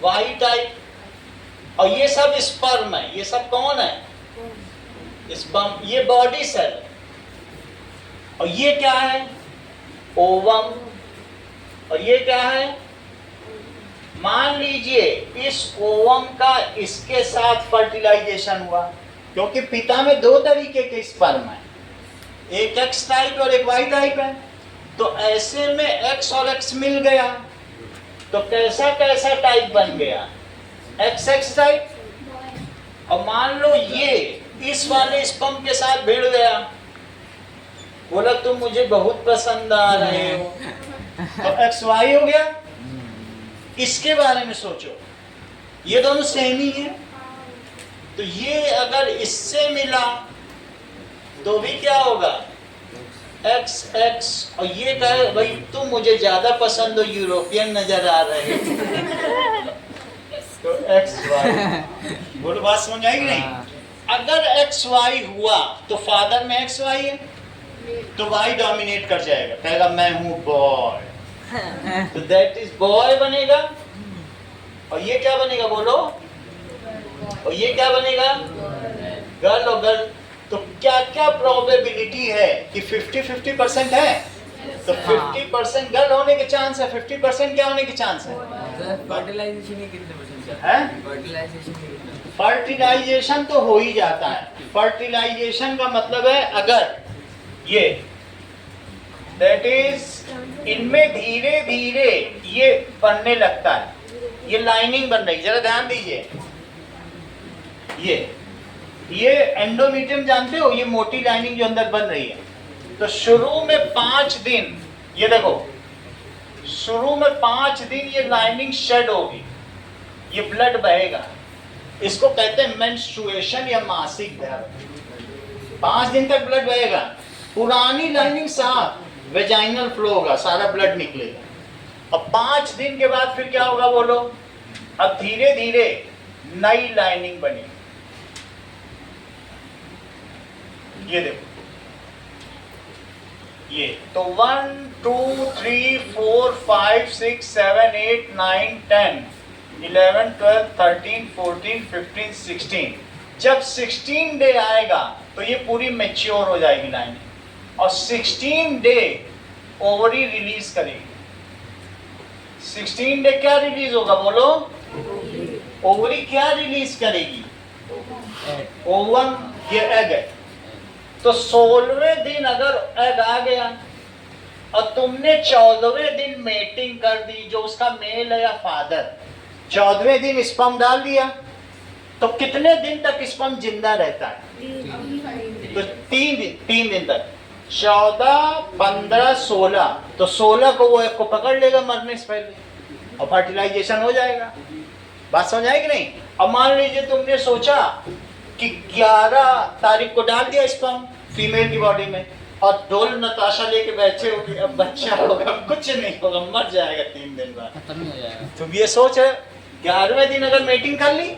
वाई टाइप। और ये सब स्पर्म है, ये सब कौन है, स्पर्म, ये बॉडी सेल। और ये क्या है, ओवम। और ये क्या है, मान लीजिए इस ओवम का इसके साथ फर्टिलाइजेशन हुआ, क्योंकि पिता में दो तरीके के स्पर्म है, एक एक्स टाइप और एक वाई टाइप है। तो ऐसे में एक्स और एक्स मिल गया तो कैसा कैसा टाइप बन गया, एक्स एक्स टाइप। और मान लो ये इस वाले स्पर्म के साथ भिड़ गया, बोला तुम मुझे बहुत पसंद आ रहे हो, तो एक्स वाई हो गया। इसके बारे में सोचो, ये दोनों सेम ही है, तो ये अगर इससे मिला तो भी क्या होगा, एक्स एक्स। और ये कहे भाई तुम मुझे ज्यादा पसंद हो, यूरोपियन नजर आ रहे हो, तो एक्स वाई। बोलो बात समझ आएगी नहीं? अगर एक्स वाई हुआ तो फादर में एक्स वाई है, तो वाई डोमिनेट कर जाएगा, कहेगा मैं हूं बॉय, तो दैट इज बॉय बनेगा। और ये क्या बनेगा बोलो, और ये क्या बनेगा, गर्ल और गर्ल। तो क्या क्या प्रोबेबिलिटी है कि 50-50% है, तो 50% गर्ल होने के चांस है, 50% क्या होने के चांस है, फर्टिलाइजेशन के कितने परसेंट है? फर्टिलाइजेशन के कितने? फर्टिलाइजेशन तो हो ही जाता है। फर्टिलाइजेशन का मतलब है अगर ये दैट इज इनमें धीरे धीरे ये बनने लगता है, ये लाइनिंग बन रही, जरा ध्यान दीजिए, ये एंडोमीट्रियम जानते हो, ये मोटी लाइनिंग जो अंदर बन रही है। तो शुरू में 5 दिन, ये देखो शुरू में 5 दिन ये लाइनिंग शेड होगी, ये ब्लड बहेगा, इसको कहते हैं मेंस्ट्रुएशन या मासिक धर्म। 5 दिन तक ब्लड बहेगा, पुरानी लाइनिंग साफ, वेजाइनल फ्लो होगा, सारा ब्लड निकलेगा। और 5 दिन के बाद फिर क्या होगा बोलो, अब धीरे धीरे नई लाइनिंग बनेगी। ये देखो, ये तो 1 2 3 4 5 6 7 8 9 10 11 12 13 14 15 16। जब 16 डे आएगा तो ये पूरी मैच्योर हो जाएगी लाइनिंग, और 16 डे ओवरी रिलीज करेगी। 16 डे क्या रिलीज होगा बोलो, ओवरी क्या रिलीज करेगी, ओवम, ये एग है। तो 16वें दिन अगर एग आ गया और तुमने 14वें दिन मेटिंग कर दी, जो उसका मेल है या फादर, 14वें दिन स्पर्म डाल दिया, तो कितने दिन तक स्पर्म जिंदा रहता है, तो 3 दिन तक, 14 15 16, तो 16 को वो एग को पकड़ लेगा मरने से पहले और फर्टिलाइजेशन हो जाएगा। बात समझ आएगी नहीं? अब मान लीजिए तुमने सोचा कि 11 तारीख को डाल दिया स्पर्म फीमेल की बॉडी में, और ढोल नताशा लेके बैठे हो कि अब बच्चा होगा, कुछ नहीं होगा, मर जाएगा 3 दिन बाद, खत्म हो जाएगा। तुम ये सोच है 11वें दिन अगर मेटिंग कर ली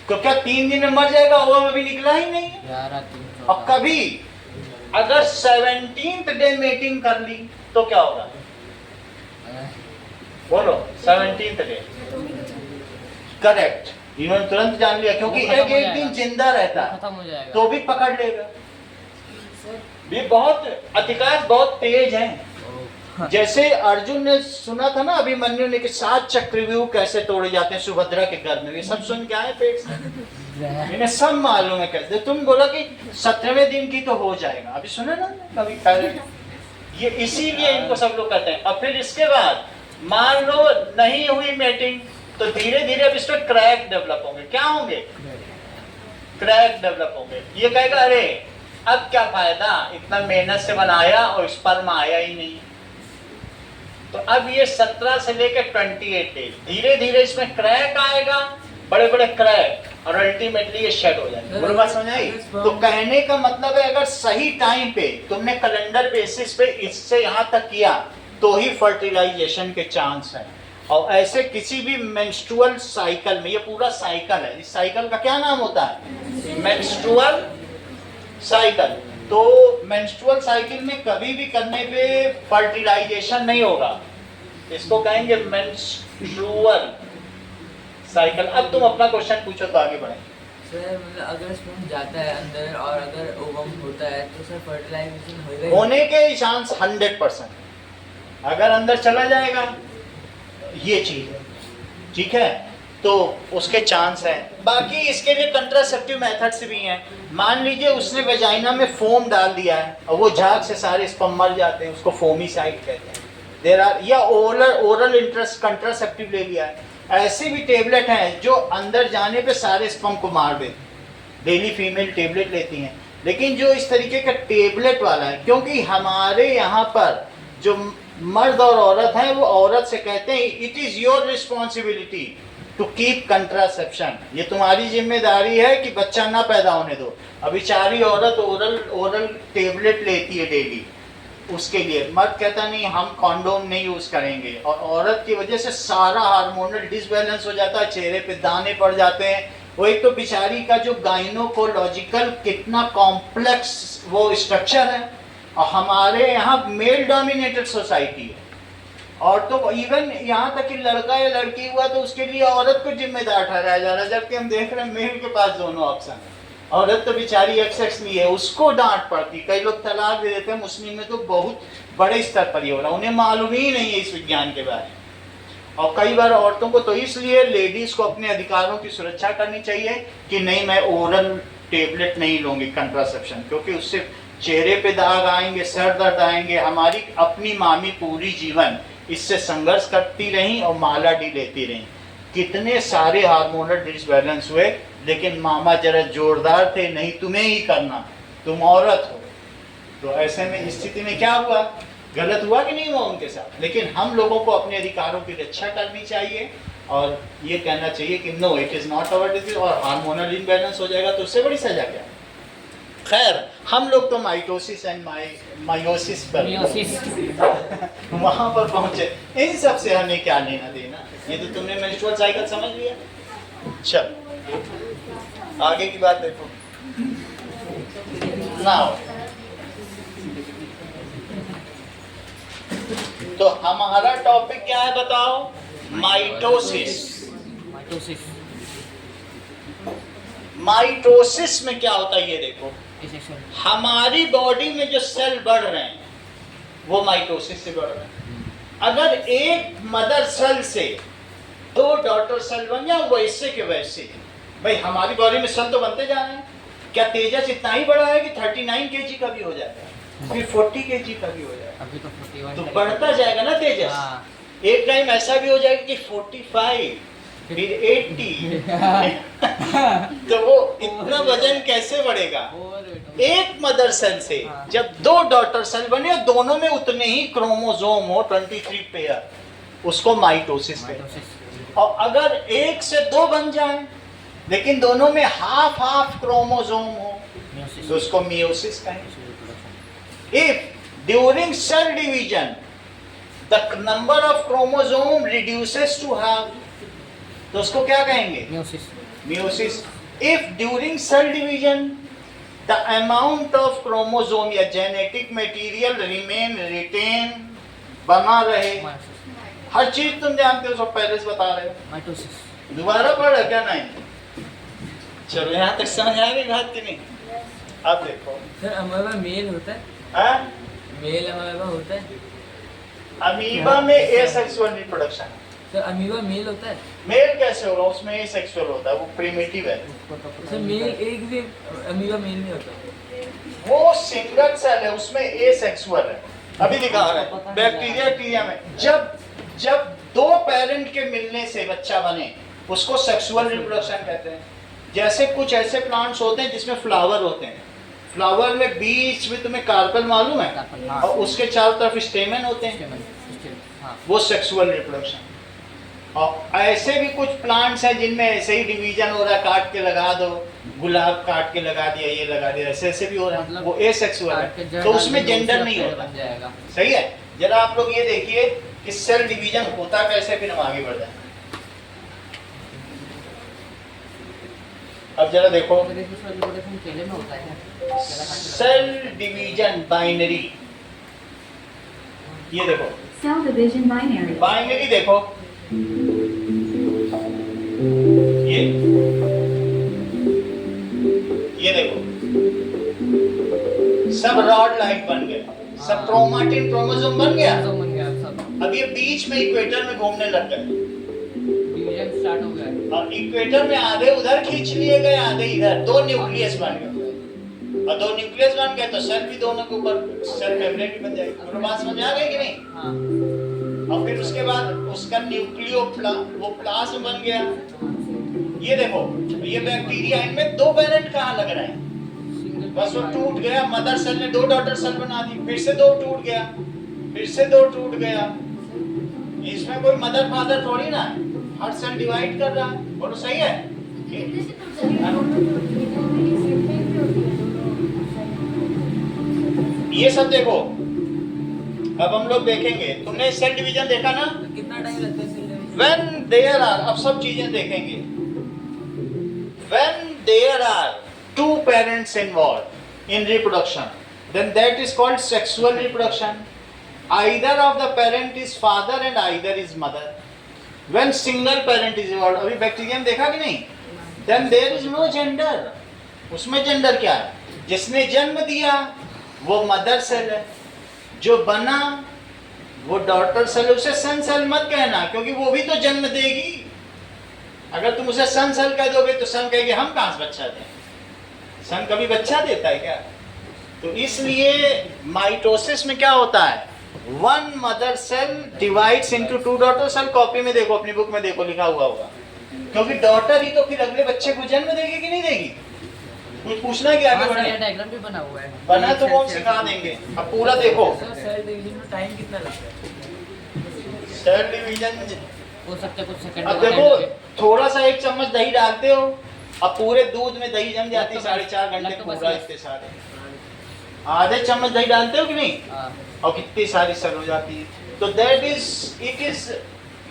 तो क्या 3 दिन में मर जाएगा, ओवम अभी निकला ही नहीं है। 11 3 और कभी अगर 17th डे मेटिंग कर ली तो क्या होगा बोलो, 17th डे करेक्ट, इन्होंने तुरंत जान लिया, क्योंकि एक दिन जिंदा रहता है खत्म हो जाएगा, तो भी पकड़ लेगा। ये बहुत अधिकांश बहुत तेज हैं। जैसे अर्जुन ने सुना था ना अभिमन्यु ने कि 7 चक्रव्यूह कैसे तोड़े जाते हैं सुभद्रा के घर में, ये सब सुन के आए पेट से, इन्हें सब मालूम है कैसे। तुम बोला कि 17वें दिन की तो हो जाएगा, अभी सुना ना कभी, ये इसीलिए इनको सब लोग करते हैं। अब फिर इसके बाद मान लो नहीं हुई मेटिंग, तो धीरे धीरे अब इसमें क्रैक डेवलप होंगे। क्या होंगे? क्रैक डेवलप होंगे। ये कहेगा अरे अब क्या फायदा, इतना मेहनत से बनाया और स्पर्म आया ही नहीं। तो अब ये 17 से लेकर 28 डेज धीरे धीरे इसमें क्रैक आएगा, बड़े बड़े क्रैक, और अल्टीमेटली ये शेड हो जाएगा। पूरी बात समझ आई? तो कहने का मतलब है अगर सही टाइम पे तुमने कैलेंडर बेसिस पे इससे यहाँ तक किया तो ही फर्टिलाइजेशन के चांस है। और ऐसे किसी भी मेंस्ट्रुअल साइकिल में, ये पूरा साइकिल है, इस साइकिल का क्या नाम होता है? Menstrual cycle. तो मेंस्ट्रुअल साइकिल में कभी भी करने पे फर्टिलाइजेशन नहीं होगा, इसको कहेंगे मेंस्ट्रुअल साइकिल। अब तुम अपना क्वेश्चन पूछो तो आगे बढ़े। सर मतलब अगर स्पर्म जाता है अंदर और अगर ओवम होता है तो सर फर्टिलाइजेशन होएगा? होने के चांस 100%, अगर अंदर चला जाएगा ये चीज है, ठीक है, तो उसके चांस है। बाकी इसके लिए कंट्रासेप्टिव मेथड्स भी हैं। मान लीजिए उसने वेजाइना में फोम डाल दिया है और वो झाग से सारे स्पर्म मर जाते हैं, उसको फोमिसाइड कहते हैं। देयर आर, या ओरल इंटरेस्ट कंट्रासेप्टिव ले लिया है। ऐसे भी टेबलेट हैं जो अंदर जाने पे सारे स्पर्म को मार देते। डेली फीमेल टेबलेट लेती हैं, लेकिन जो इस तरीके का टेबलेट वाला है, क्योंकि हमारे यहाँ पर जो मर्द और औरत हैं वो औरत से कहते हैं it is your responsibility to keep contraception, ये तुम्हारी जिम्मेदारी है कि बच्चा ना पैदा होने दो। अब बेचारी औरत ओरल टेबलेट लेती है डेली, उसके लिए मर्द कहता नहीं हम कॉन्डोम नहीं यूज करेंगे, और औरत की वजह से सारा हार्मोनल डिसबैलेंस हो जाता है, चेहरे पे दाने पड़ जाते हैं। वो एक तो बेचारी का जो गाइनोकोलॉजिकल कितना कॉम्प्लेक्स वो स्ट्रक्चर है, और हमारे यहाँ मेल डोमिनेटेड सोसाइटी है। और तो इवन यहाँ तक कि लड़का या लड़की हुआ तो उसके लिए औरत को जिम्मेदार ठहराया जा रहा है, जबकि हम देख रहे हैं मेल के पास दोनों ऑप्शन है। औरत तो बेचारी एक्सेस नहीं है, उसको डांट पड़ती, कई लोग तलाक दे देते हैं। मुस्लिम में तो बहुत बड़े स्तर पर ही हो रहा है, उन्हें मालूम ही नहीं है इस विज्ञान के बारे में। और कई बार औरतों को तो इसलिए लेडीज को अपने अधिकारों की सुरक्षा करनी चाहिए कि नहीं मैं ओरल टेबलेट नहीं लूंगी कंट्रासेप्शन, क्योंकि उससे चेहरे पे दाग आएंगे, सर दर्द आएंगे। हमारी अपनी मामी पूरी जीवन इससे संघर्ष करती रही और माला डी लेती रही, कितने सारे हार्मोनल डिसबैलेंस हुए, लेकिन मामा जरा जोरदार थे, नहीं तुम्हें ही करना, तुम औरत हो। तो ऐसे में स्थिति में क्या हुआ, गलत हुआ कि नहीं हुआ उनके साथ। लेकिन हम लोगों को अपने अधिकारों की रक्षा करनी चाहिए और ये कहना चाहिए कि no it is not our disease, और हार्मोनल इम्बैलेंस हो जाएगा तो उससे बड़ी सजा क्या। खैर हम लोग तो माइटोसिस एंड मायोसिस पर वहाँ पर पहुँचे, इन सब से हमें क्या लेना देना। ये तो तुमने मेंस्ट्रुअल साइकिल समझ लिया। चल आगे की बात देखो नाउ। तो हमारा टॉपिक क्या है बताओ? माइटोसिस। माइटोसिस में क्या होता है ये देखो, हमारी बॉडी में जो सेल बढ़ रहे हैं वो माइटोसिस से बढ़ रहे हैं। अगर एक मदर सेल से 2 डॉटर सेल बन जाए वैसे के वैसे, भाई हमारी बॉडी में सेल तो बनते जा रहे हैं, क्या तेजस इतना ही बड़ा है कि 39 kg का भी हो जाता है, फिर 40 kg का भी हो जाएगा, अभी तो 41 तो बढ़ता जाएगा ना तेजस। एक टाइम ऐसा भी हो जाएगा कि 45 फिर 80 तो वो इतना वजन कैसे बढ़ेगा? एक मदर सेल से जब 2 डॉटर सेल बने और दोनों में उतने ही क्रोमोसोम हो 23 पेयर, उसको माइटोसिस कहते हैं। और अगर 1 से 2 बन जाए लेकिन दोनों में हाफ क्रोमोसोम हो तो उसको मियोसिस कहेंगे। If during cell division the number of chromosome reduces to half तो उसको क्या कहेंगे? Meiosis. If during cell division the amount of chromosome या जेनेटिक मटेरियल रिमेन रिटेन, बना रहे, हर चीज तुम जानते हो, सब पहले से बता रहे हो, दोबारा पढ़ा क्या? नहीं, चलो यहाँ तक समझ आ गई बात की नहीं? अब देखो सर अमीबा मेल होता है? हाँ? मेल अमीबा होता है? अमीबा में एसेक्सुअल रिप्रोडक्शन है। सर अमीबा मेल होता है? मेल कैसे होगा? उसमें एसेक्सुअल होता है, वो प्रिमिटिव है। सर मेल एक भी अमीबा मेल नहीं होता? वो सिंगल सेल है, उसमें एसेक्सुअल है। अभी दिखा रहा है बैक्टीरिया में जब जब दो पेरेंट के मिलने से बच्चा बने उसको सेक्सुअल रिप्रोडक्शन कहते हैं। जैसे कुछ ऐसे प्लांट्स होते हैं जिसमें फ्लावर होते हैं, फ्लावर में बीच में तुम्हें कार्पल मालूम है, कार्पल, हाँ। और उसके चारों तरफ स्टेमन होते हैं, हाँ। वो सेक्सुअल रिप्रोडक्शन। और ऐसे भी कुछ प्लांट्स हैं जिनमें ऐसे ही डिवीजन हो रहा है, काट के लगा दो, गुलाब काट के लगा दिया, ये लगा दिया, ऐसे ऐसे भी हो रहा है, मतलब वो एसेक्सुअल है, तो उसमें जेंडर नहीं होता। बन जाएगा। सही है। जरा आप लोग ये देखिए कि सेल डिवीजन होता कैसे, फिर हम आगे बढ़ जाए। अब जरा देखो केले में होता है क्या? सेल डिवीजन बाइनरी, ये देखो Cell division binary. बाइनरी देखो, ये देखो सब रॉड लाइक बन गए, सब क्रोमाटिन क्रोमोसोम बन गया। बन गया सब। अब ये बीच में इक्वेटर में घूमने लग गए, डिवीजन स्टार्ट हो गया। और इक्वेटर में आधे उधर खींच लिए गए, आधे इधर, दो न्यूक्लियस बन गए, और दो न्यूक्लियस बन गए तो सेल भी दोनों के ऊपर सेल मेम्ब्रेन भी बन जाएगी। दोनों बात समझ आ गई कि नहीं? हाँ। और फिर उसके बाद उसका वो प्लाज्म बन गया। ये देखो ये बैक्टीरिया, इनमें दो पेरेंट कहाँ लग रहे हैं, बस वो टूट गया, मदर सेल ने दो डॉटर सेल बना दी, फिर से दो टूट गया, फिर से दो टूट गया। इसमें कोई मदर फादर थोड़ी ना है, हर सेल डिवाइड कर रहा है, बोलो सही है? ये सब देखो, अब हम लोग देखेंगे, तुमने सेल डिवीजन देखा ना? कितना टाइम लगता है cell division? When there are, अब सब चीजें देखेंगे। When there are two parents involved in reproduction, then that is called sexual reproduction. Either of the parent is father and either is mother. When single parent is involved, अभी बैक्टीरियम देखा कि नहीं? Then there is no gender. उसमें जेंडर क्या है? जिसने जन्म दिया वो मदर सेल है, जो बना वो डॉटर सेल, उसे सन सेल मत कहना, क्योंकि वो भी तो जन्म देगी। अगर तुम उसे सन सेल कह दोगे तो सन कहेगी हम कहाँ से बच्चा दें, सन कभी बच्चा देता है क्या? तो इसलिए माइटोसिस में क्या होता है, one mother cell divides into two daughter cell. Copy में देखो, अपनी बुक में देखो, लिखा हुआ होगा, क्योंकि डॉटर ही तो फिर अगले बच्चे को जन्म देगी कि नहीं देगी। कुछ पूछना है कि आगे बढ़े? डायग्राम भी बना हुआ है, बना तो वो हम सिखा देंगे। अब पूरा देखो सेल डिवीजन में टाइम कितना लगता है? सेल डिवीजन हो सकता है कुछ सेकंड। अब देखो, थोड़ा सा एक चम्मच दही डालते हो, अब पूरे दूध में दही जम जाती है 4.5 घंटे पूरा, इतने सारे। आधे चम्मच दही डालते हो कि नहीं, और कितनी सारी सेल हो जाती है। तो दैट इज, इट इज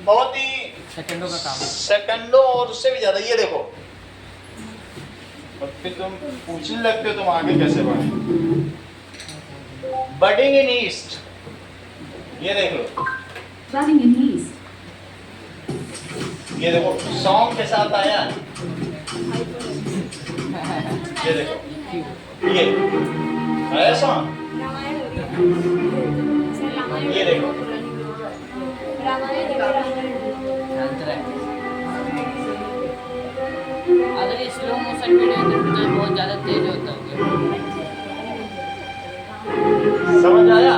बहुत ही सेकंडों का काम है, सेकंडों और उससे भी ज्यादा। ये देखो, और फिर तुम पूछने लगते हो तुम आगे कैसे बढ़े। बडिंग इन ईस्ट, ये देख लो, Budding in yeast. ये देखो सॉन्ग के साथ आया, ये देखो, ये आया सॉन्ग, ये देखो, चलता है। अगर ये स्लो मोशन वीडियो है तो बहुत ज़्यादा तेज होता है। समझ आया?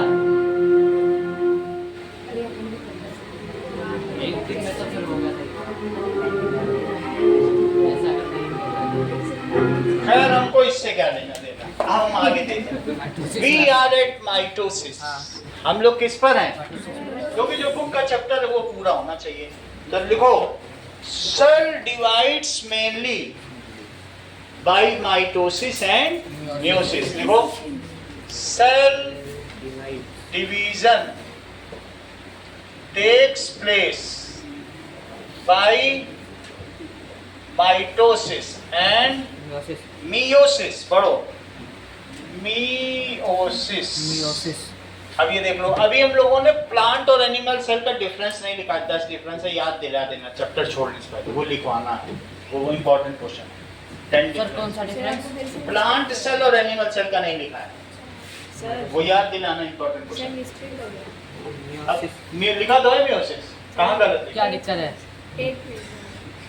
एक दिन में तो फिर हो गया ऐसा करते ही। खैर हमको इससे क्या लेना देना, हम आगे देखते हैं। We are at mitosis. हम लोग किस पर हैं? क्योंकि जो बुक का चैप्टर है वो पूरा होना चाहिए। तो लिखो, cell divides mainly by mitosis and meiosis. लिखो, cell division takes place by mitosis and meiosis. पढ़ो, meiosis. अब ये देख लो, अभी हम लोगों ने प्लांट और एनिमल सेल का डिफरेंस नहीं लिखा, 10 डिफरेंस है, याद दिला देना, चैप्टर छोड़ने से पहले वो लिखवाना है, वो इंपॉर्टेंट क्वेश्चन है। 10 सर कौन सा डिफरेंस? प्लांट सेल और एनिमल सेल का नहीं लिखा है, वो याद दिलाना, इंपॉर्टेंट क्वेश्चन। लिखा दो है मियोसिस, कहाँ गलत है? क्या दिक्कत है?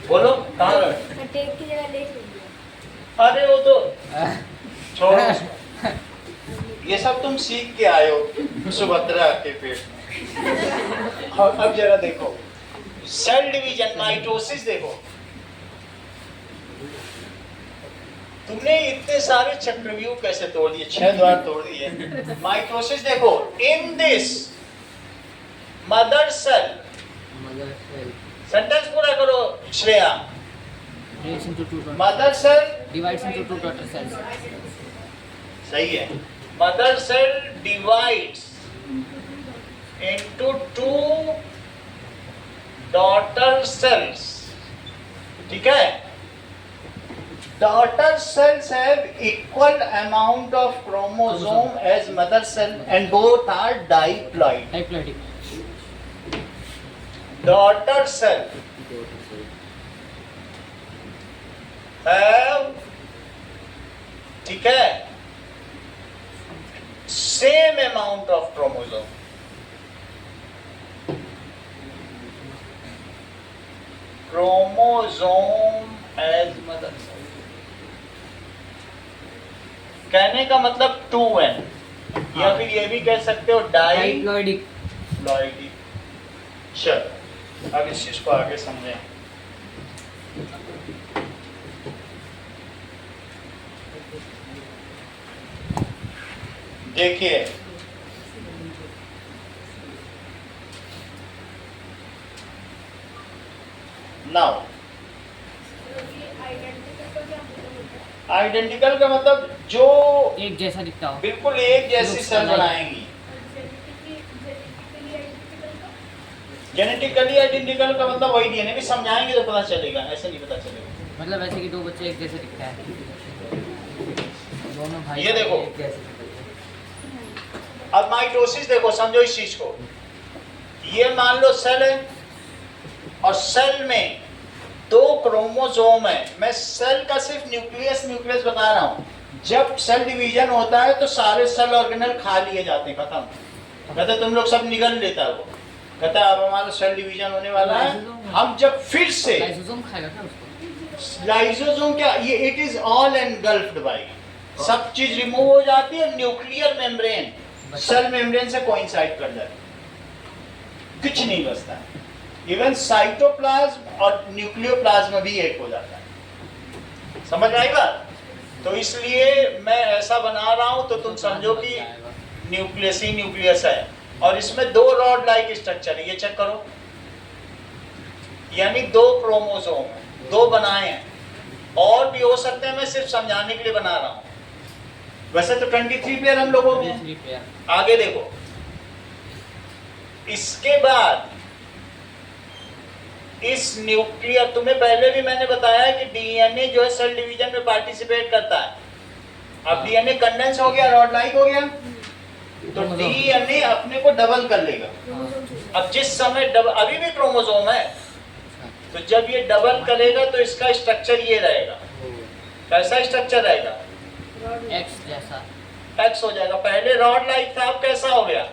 बोलो कहाँ गलत? टेक की जगह लेख लिया। अरे वो तो छोड़ो उसको। ये सब तुम सीख के आए हो सुभद्रा के पेट में। और अब जरा देखो सेल डिवीजन, माइटोसिस देखो। तुमने इतने सारे चक्रव्यूह कैसे तोड़ दिए, 6 द्वार तोड़ दिए। माइटोसिस देखो, in this mother cell, sentence पूरा करो Shreya. Mother cell divides into two daughter cells. सही है। Mother cell divides into 2 daughter cells, ठीक है। Daughter cells have equal amount of chromosome as mother cell and both are diploid. Diploidic. Daughter cell have, ठीक है, same amount of chromosome. Chromosome as mother cell. कहने का मतलब 2n, या फिर ये भी कह सकते हो Diploidic. डाइप्लॉइडिक। चलो अब इस चीज को आगे समझें। देखिए नाउ आइडेंटिकल का मतलब जो एक जैसा दिखता हो। बिल्कुल एक जैसी Looks सेल alike. बनाएंगी। जेनेटिकली आइडेंटिकल का मतलब वही डीएनए भी समझाएंगे तो पता चलेगा, ऐसे नहीं पता चलेगा। मतलब ऐसे कि दो बच्चे एक जैसे दिखता है, दोनों भाई ये देखो। एक जैसे दिखते हैं। अब माइटोसिस देखो, समझो इस चीज को। ये मान लो सेल है और सेल में 2 क्रोमोसोम है। मैं सेल का सिर्फ न्यूक्लियस बता रहा हूँ। जब सेल डिवीजन होता है तो सारे सेल ऑर्गेनल खा लिए जाते हैं, खत्म। कहते तुम लोग सब निगल लेता है वो, कहता है अब हमारा सेल डिवीजन होने वाला है। हम जब फिर से लाइसोसोम खाएगा क्या उसको? लाइसोसोम क्या, ये it is all engulfed by, सब चीज रिमूव हो जाती है। न्यूक्लियर मेम्ब्रेन सेल मेम्ब्रेन से कोइंसाइड कर जाती है, कुछ नहीं बचता। इवन साइटोप्लाज्म और न्यूक्लियोप्लाज्म भी एक हो जाता है। समझ आएगा? तो इसलिए मैं ऐसा बना रहा हूं तो तुम समझो कि न्यूक्लियस ही न्यूक्लियस है और इसमें 2 रॉड लाइक स्ट्रक्चर है। ये चेक करो, यानी 2 क्रोमोसोम, 2 बनाए हैं। और भी हो सकते हैं, मैं सिर्फ समझाने के लिए बना रहा हूं। वैसे तो 23 पेयर हम लोगों में। आगे देखो, इसके बाद इस न्यूक्लियर, तुम्हें पहले भी मैंने बताया कि डीएनए जो है सेल डिवीजन में पार्टिसिपेट करता है। अब डीएनए कंडेंस हो गया, रॉड लाइक हो गया, तो डीएनए अपने को डबल कर लेगा। अब जिस समय डबल, अभी भी क्रोमोसोम है, तो जब ये डबल करेगा तो इसका स्ट्रक्चर ये रहेगा। कैसा स्ट्रक्चर रहेगा? एक्स जैसा। एक्स हो जाएगा। पहले रॉड लाइक था, अब कैसा हो गया?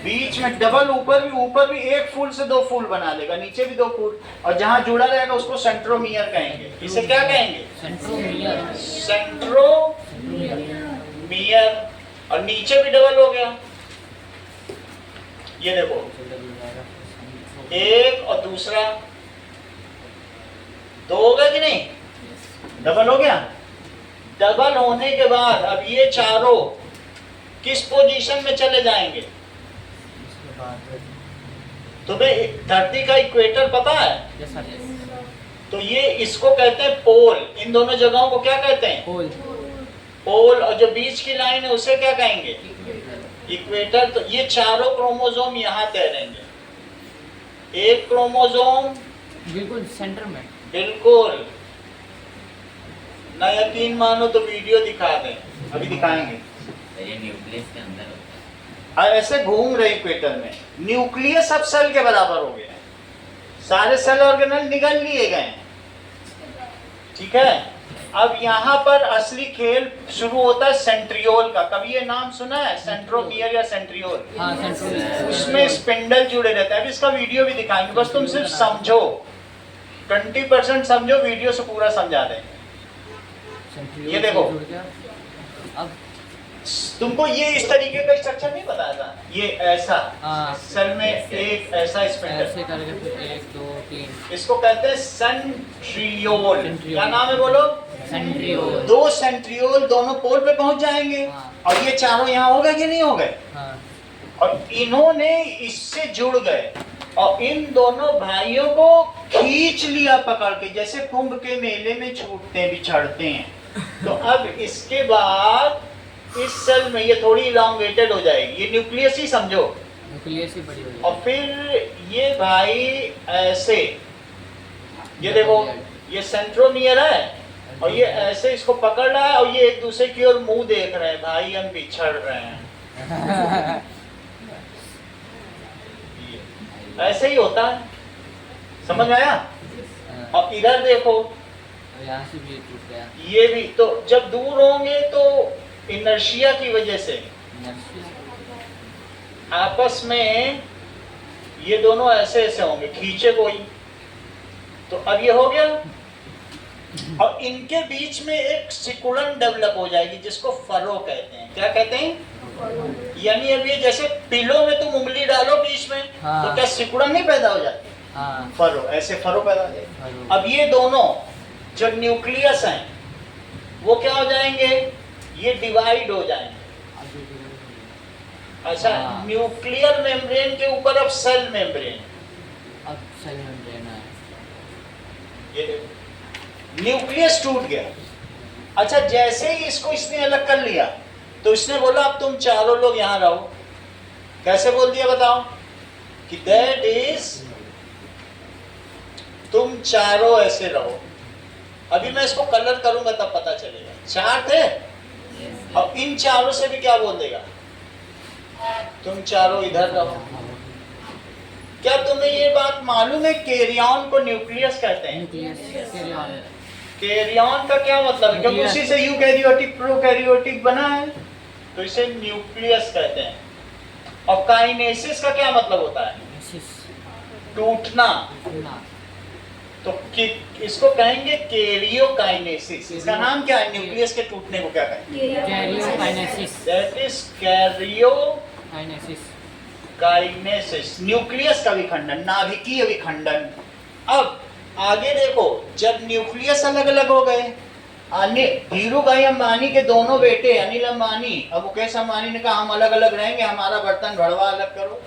बीच में डबल, ऊपर भी 1 फूल से 2 फूल बना लेगा, नीचे भी 2 फूल, और जहां जुड़ा रहेगा उसको सेंट्रोमियर कहेंगे। इसे क्या कहेंगे? सेंट्रोमियर। सेंट्रोमियर। और नीचे भी डबल हो गया। ये देखो, एक और दूसरा 2 हो गया कि नहीं? डबल हो गया। डबल होने के बाद अब ये चारों किस पोजीशन में चले जाएंगे? तुम्हें धरती का इक्वेटर पता है? तो ये इसको कहते हैं पोल। इन दोनों जगहों को क्या कहते हैं? पोल। पोल। और जो बीच की लाइन है उसे क्या कहेंगे? इक्वेटर। तो ये चारों क्रोमोसोम यहाँ तैरेंगे। एक क्रोमोसोम बिल्कुल सेंटर में। बिल्कुल। ना यकीन मानो तो वीडियो दिखा दें, अभी दिखाएंगे। ये न्यूक्लियस के अंदर होता ऐसे घूम रहे इक्वेटर में। न्यूक्लियस अब सेल के बराबर हो गया है, सारे सेल ऑर्गेनल निगल लिए गए हैं, ठीक है। अब यहाँ पर असली खेल शुरू होता है सेंट्रियोल का। कभी ये नाम सुना है? सेंट्रोमियर या सेंट्रियोल? हाँ, सेंट्रोमियर। उसमें स्पिंडल जुड़े रहते हैं। अभी इसका वीडियो भी दिखाएंगे, बस तुम सिर्फ समझो। 20% समझो, वीडियो से पूरा समझा देंगे। ये देखो, अब तुमको ये इस तरीके का स्ट्रक्चर नहीं बताया था, ये ऐसा हाँ। सेल में एक ऐसा स्पिंडल, ऐसे करके फिर 1 2 3 इसको कहते हैं सेंट्रियोल। सेंट्रियोल। क्या नाम है बोलो? सेंट्रियोल। दो सेंट्रियोल दोनों पोल पे पहुंच जाएंगे हाँ। और ये चारों यहाँ हो गए कि नहीं हो गए? हाँ और इन्होंने इससे जुड़ गए और इन दोनों भाइयों को खींच लिया पकड़ के, जैसे कुंभ के मेले में छूटते बिछड़ते हैं। तो अब इसके बाद इस सेल में ये थोड़ी इलांगेटेड हो जाएगी, ये न्यूक्लियस ही समझो। न्यूक्लियस ही बड़ी हो और फिर ये भाई ऐसे, ये देखो ये सेंट्रोमियर है और ये ऐसे इसको पकड़ रहा है और ये एक दूसरे की ओर मुंह देख रहे हैं, भाई हम बिछड़ रहे हैं। ऐसे ही होता है, समझ में आया? और इधर देखो यहाँ से भी टूट गया। ये भी, तो जब दूर होंगे तो इनर्शिया की वजह से आपस में ये दोनों ऐसे ऐसे होंगे, खींचे कोई, तो अब ये हो गया। और इनके बीच में एक सिकुड़न डेवलप हो जाएगी जिसको फरो कहते हैं। क्या कहते हैं? यानी अब ये जैसे पिलो में तुम उंगली डालो बीच में, हाँ। तो क्या सिकुड़न नहीं पैदा हो जाती? हाँ फरो, ऐसे फरो पैदा हो जाएगी। फरो। अब ये दोनों जो न्यूक्लियस हैं वो क्या हो जाएंगे? ये डिवाइड हो जाएंगे। अच्छा, हाँ। न्यूक्लियर मेम्ब्रेन के ऊपर अब सेल मेम्ब्रेन, अब सेल मेम्ब्रेन है। ये देखो न्यूक्लियस टूट गया। अच्छा, जैसे ही इसको इसने अलग कर लिया तो इसने बोला अब तुम चारों लोग यहाँ रहो। कैसे बोल दिया बताओ? कि दैट इज, तुम चारों ऐसे रहो। अभी मैं इसको कलर करूंगा तब पता चलेगा। चार थे और इन चारों से भी क्या बोल देगा? तुम चारों इधर रहो। क्या तुम्हें ये बात मालूम है कैरियन को न्यूक्लियस कहते हैं? Nucleus carrion. कैरियन का क्या मतलब है? क्योंकि न्यूक्लियस। उसी से यूकैरियोटिक प्रोकैरियोटिक बना है, तो इसे न्यूक्लियस कहते हैं। और काइनेसिस का क्या मतलब होता है? टूटना। तो इसको कहेंगे कैरियोकाइनेसिस। इसका नाम क्या है? न्यूक्लियस के टूटने को क्या कहेंगे? Karyokinesis. That is karyokinesis. Kinesis. Nucleus का विखंडन, नाभिकीय विखंडन। अब आगे देखो, जब न्यूक्लियस अलग अलग हो गए, धीरू भाई अंबानी के दोनों बेटे अनिल अंबानी और मुकेश अंबानी ने कहा हम अलग अलग रहेंगे, हमारा बर्तन भड़वा अलग करो।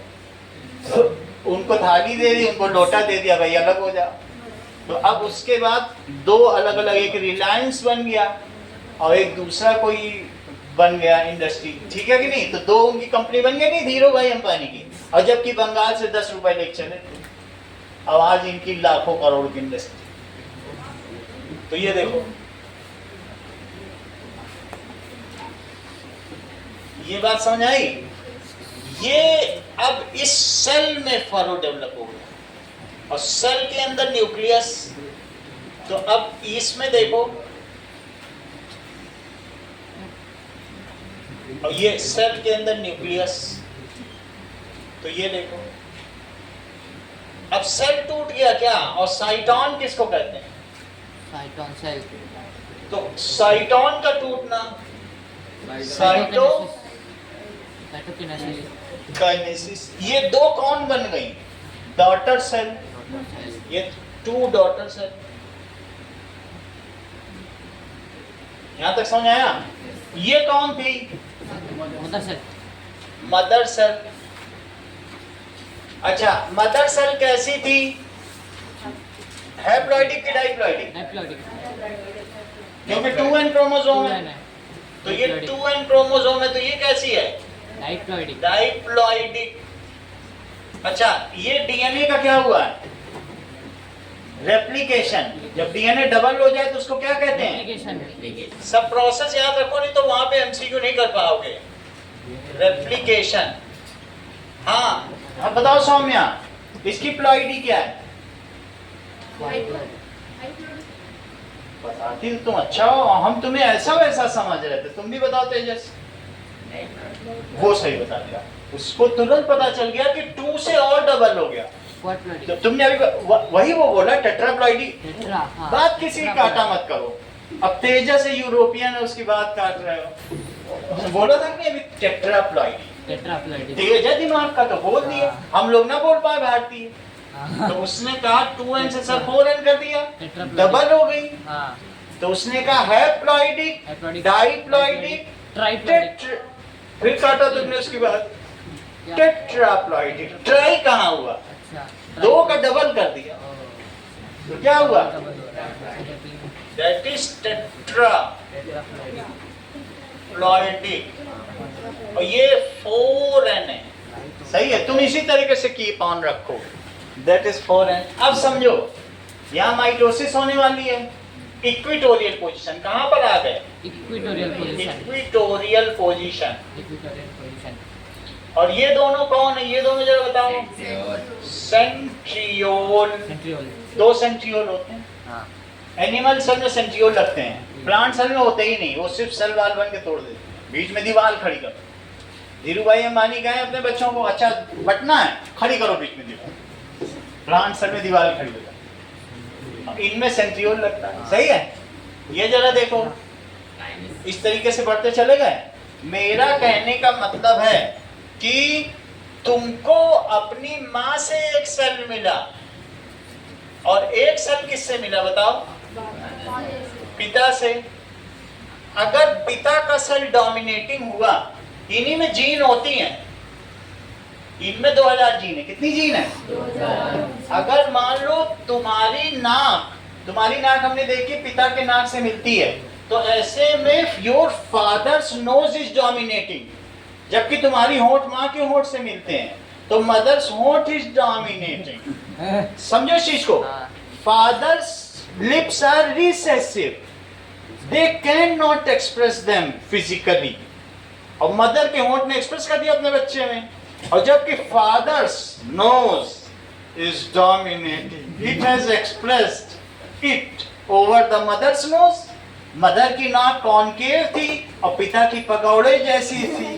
तो उनको थाली दे दी, उनको लोटा दे दिया, भाई अलग हो जाओ। तो अब उसके बाद दो अलग अलग, एक रिलायंस बन गया और एक दूसरा कोई बन गया इंडस्ट्री, ठीक है कि नहीं? तो दो उनकी कंपनी बन गई नहीं, धीरू भाई अंबानी की। और जबकि बंगाल से 10 रुपए लेके चले, अब आज इनकी लाखों करोड़ की इंडस्ट्री। तो ये देखो, ये बात समझ आई? ये अब इस सेल में फरो डेवलप हो गया और सेल के अंदर न्यूक्लियस। तो अब इसमें देखो, और ये सेल के अंदर न्यूक्लियस। तो ये देखो, अब सेल टूट गया क्या? और साइटोन किसको कहते हैं? Cyton cell. तो साइटोन का टूटना, साइटोकाइनेसिस। ये दो कौन बन गई? Daughter cell. ये 2 डॉटर सेल। यहां तक समझ आया? ये कौन थी? Mother cell. Mother cell. अच्छा, मदर सेल कैसी थी? हैप्लॉइडिक की डाइप्लॉइडिक? डाइप्लॉइडिक। क्योंकि 2n क्रोमोसोम है। तो ये 2n क्रोमोसोम है, तो ये कैसी है? डाइप्लॉइडिक। डाइप्लॉइडिक। अच्छा, ये डीएनए का क्या हुआ है? रेप्लिकेशन। जब डीएनए डबल हो जाए तो उसको क्या कहते हैं? रेप्लिकेशन। सब प्रोसेस याद रखो, नहीं तो वहां पे एमसीक्यू नहीं कर पाओगे। रेप्लिकेशन। हाँ, अब बताओ सौम्या, इसकी प्लॉइडी क्या है? बताती तो तुम अच्छा हो, हम तुम्हें ऐसा वैसा समझ रहे थे, तुम भी बताओ तेजस। वो सही बता दिया, उसको तुरंत पता चल गया कि 2 से और डबल हो गया। तो तुमने अभी वही वो बोला टेट्राप्लॉइडी। टेट्रा, हाँ। बात किसी की काटा मत करो। अब तेजस से यूरोपियन है, उसकी बात काट रहे हो। बोला था कि अभी टेट्राप्लॉइडी। टेट्राप्लॉइडी। तेज है दिमाग का, तो बोल दिया। हम लोग ना बोल पाए भारतीय, तो उसने कहा 2n से सर 4n कर दिया, डबल हो गई। हाँ। तो उसने कहा हैप्लॉइडिक, हैप्लॉइडिक, डाइप्लॉइडिक, ट्राइप्लॉइडिक। फिर काटा तुमने उसके बाद टेट्राप्लॉइडिक। ट्राई कहाँ हुआ? अच्छा। 2 का डबल कर दिया, तो क्या हुआ? डबल हो रहा है। That is tetraploidic. और ये 4n है, सही है। तुम इसी तरीके से कीप ऑन रखो, दैट इज 4n। अब समझो यहाँ माइटोसिस होने वाली है। इक्विटोरियल पोजीशन कहाँ पर आ गए? Equatorial position. Equatorial position. Equatorial position. और ये दोनों कौन है? ये दोनों जरा बताओ। सेंट्रियोल। सेंट्रियोल। 2 सेंट्रियोल होते हैं। हाँ। एनिमल सेल में सेंट्रियोल लगते हैं, प्लांट सेल में होते ही नहीं, वो सिर्फ सेल वाल बन के तोड़ देते, बीच में दीवार खड़ी कर। धीरू भाई अंबानी कहे अपने बच्चों को, अच्छा बटना है, खड़ी करो बीच में दीवार। प्लांट सेल में दीवार खड़ी हो जाती, इनमें सेंट्रियोल लगता है, सही है। ये जरा देखो, इस तरीके से बढ़ते चले गए। मेरा कहने का मतलब है कि तुमको अपनी माँ से एक सेल मिला, और एक सेल किससे मिला बताओ? पिता से। अगर पिता का सेल डोमिनेटिंग हुआ, इन्हीं में जीन होती हैं, इनमें 2000 जीन है। कितनी जीन है? 2000। अगर मान लो तुम्हारी नाक हमने देखी पिता के नाक से मिलती है, तो ऐसे में your father's nose is dominating, जबकि तुम्हारी होंठ माँ के होंठ से मिलते हैं, तो मदर्स होंठ इज डोमिनेटिंग। समझो इस चीज को। Father's lips are recessive, they can not express them physically, और मदर के होंठ ने एक्सप्रेस कर दिया अपने बच्चे में। और जबकि father's nose is dominating, it has expressed it over the mother's nose. Mother की नाक कॉनकेव थी और पिता की पकौड़े जैसी थी,